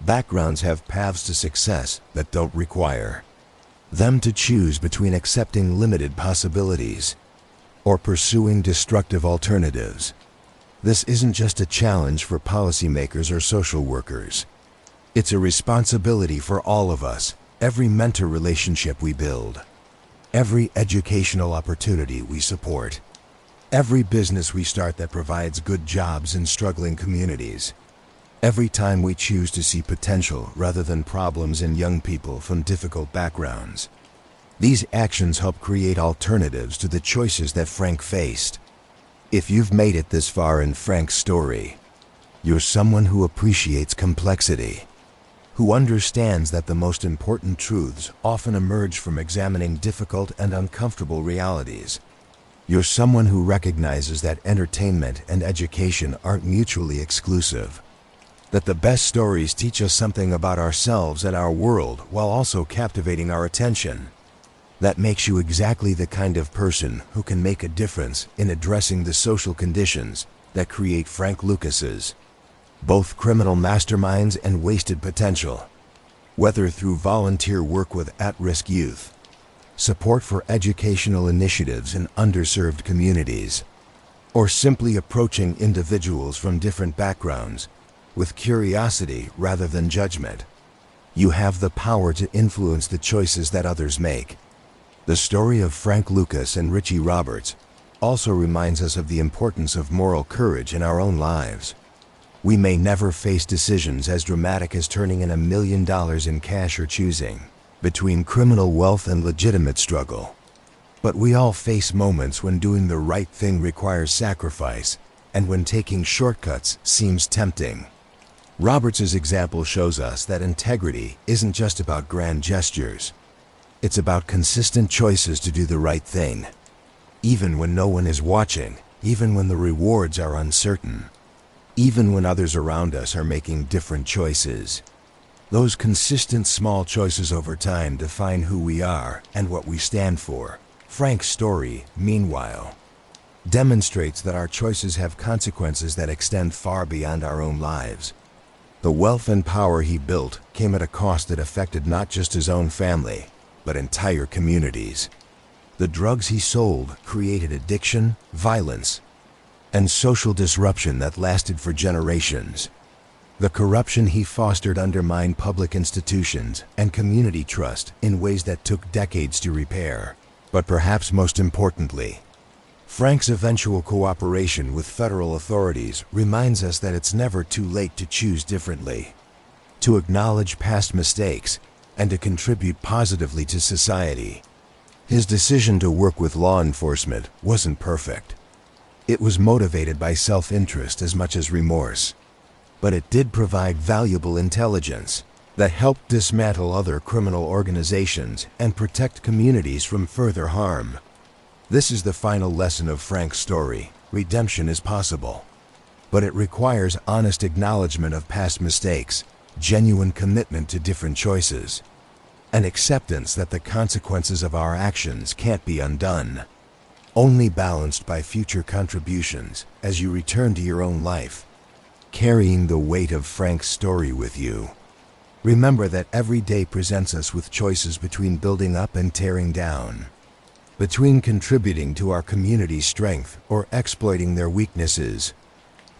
backgrounds have paths to success that don't require them to choose between accepting limited possibilities or pursuing destructive alternatives? This isn't just a challenge for policymakers or social workers. It's a responsibility for all of us, every mentor relationship we build, every educational opportunity we support, every business we start that provides good jobs in struggling communities, every time we choose to see potential rather than problems in young people from difficult backgrounds. These actions help create alternatives to the choices that Frank faced. If you've made it this far in Frank's story, you're someone who appreciates complexity, who understands that the most important truths often emerge from examining difficult and uncomfortable realities. You're someone who recognizes that entertainment and education aren't mutually exclusive, that the best stories teach us something about ourselves and our world while also captivating our attention. That makes you exactly the kind of person who can make a difference in addressing the social conditions that create Frank Lucases, both criminal masterminds and wasted potential. Whether through volunteer work with at-risk youth, support for educational initiatives in underserved communities, or simply approaching individuals from different backgrounds with curiosity rather than judgment, you have the power to influence the choices that others make. The story of Frank Lucas and Richie Roberts also reminds us of the importance of moral courage in our own lives. We may never face decisions as dramatic as turning in $1 million in cash or choosing between criminal wealth and legitimate struggle. But we all face moments when doing the right thing requires sacrifice and when taking shortcuts seems tempting. Roberts' example shows us that integrity isn't just about grand gestures. It's about consistent choices to do the right thing, even when no one is watching, even when the rewards are uncertain, even when others around us are making different choices. Those consistent small choices over time define who we are and what we stand for. Frank's story, meanwhile, demonstrates that our choices have consequences that extend far beyond our own lives. The wealth and power he built came at a cost that affected not just his own family, but entire communities. The drugs he sold created addiction, violence, and social disruption that lasted for generations. The corruption he fostered undermined public institutions and community trust in ways that took decades to repair. But perhaps most importantly, Frank's eventual cooperation with federal authorities reminds us that it's never too late to choose differently, to acknowledge past mistakes, and to contribute positively to society. His decision to work with law enforcement wasn't perfect. It was motivated by self-interest as much as remorse. But it did provide valuable intelligence that helped dismantle other criminal organizations and protect communities from further harm. This is the final lesson of Frank's story. Redemption is possible, but it requires honest acknowledgement of past mistakes, genuine commitment to different choices, and acceptance that the consequences of our actions can't be undone, only balanced by future contributions as you return to your own life, carrying the weight of Frank's story with you. Remember that every day presents us with choices between building up and tearing down, between contributing to our community's strength or exploiting their weaknesses,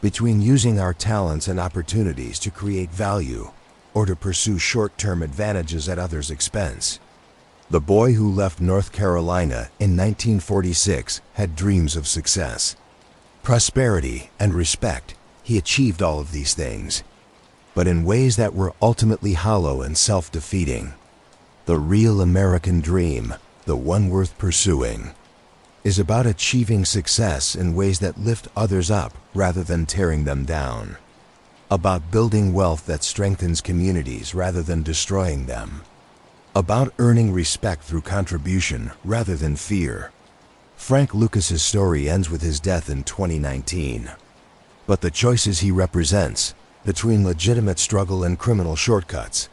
between using our talents and opportunities to create value or to pursue short-term advantages at others' expense. The boy who left North Carolina in 1946 had dreams of success, prosperity, and respect. He achieved all of these things, but in ways that were ultimately hollow and self-defeating. The real American dream, the one worth pursuing, is about achieving success in ways that lift others up rather than tearing them down, about building wealth that strengthens communities rather than destroying them, about earning respect through contribution rather than fear. Frank Lucas's story ends with his death in 2019, but the choices he represents, between legitimate struggle and criminal shortcuts,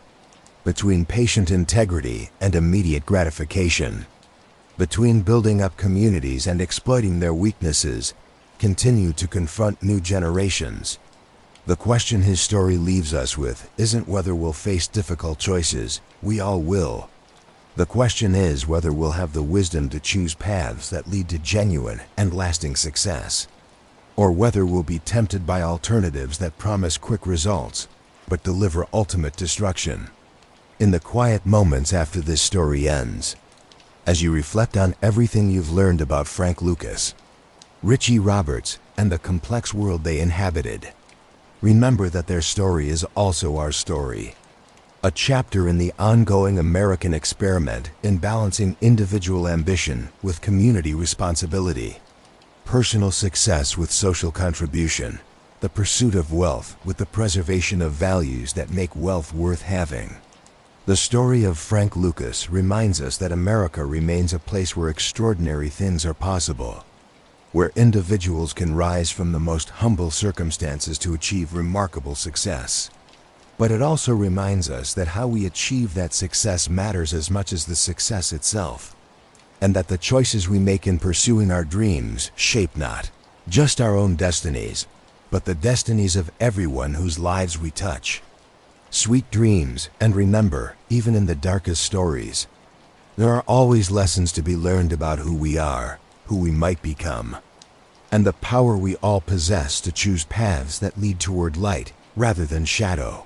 between patient integrity and immediate gratification, between building up communities and exploiting their weaknesses, continue to confront new generations. The question his story leaves us with isn't whether we'll face difficult choices. We all will. The question is whether we'll have the wisdom to choose paths that lead to genuine and lasting success, or whether we'll be tempted by alternatives that promise quick results but deliver ultimate destruction. In the quiet moments after this story ends, as you reflect on everything you've learned about Frank Lucas, Richie Roberts, and the complex world they inhabited, remember that their story is also our story. A chapter in the ongoing American experiment in balancing individual ambition with community responsibility, personal success with social contribution, the pursuit of wealth with the preservation of values that make wealth worth having. The story of Frank Lucas reminds us that America remains a place where extraordinary things are possible, where individuals can rise from the most humble circumstances to achieve remarkable success. But it also reminds us that how we achieve that success matters as much as the success itself, and that the choices we make in pursuing our dreams shape not just our own destinies, but the destinies of everyone whose lives we touch. Sweet dreams, and remember, even in the darkest stories, there are always lessons to be learned about who we are, who we might become, and the power we all possess to choose paths that lead toward light rather than shadow.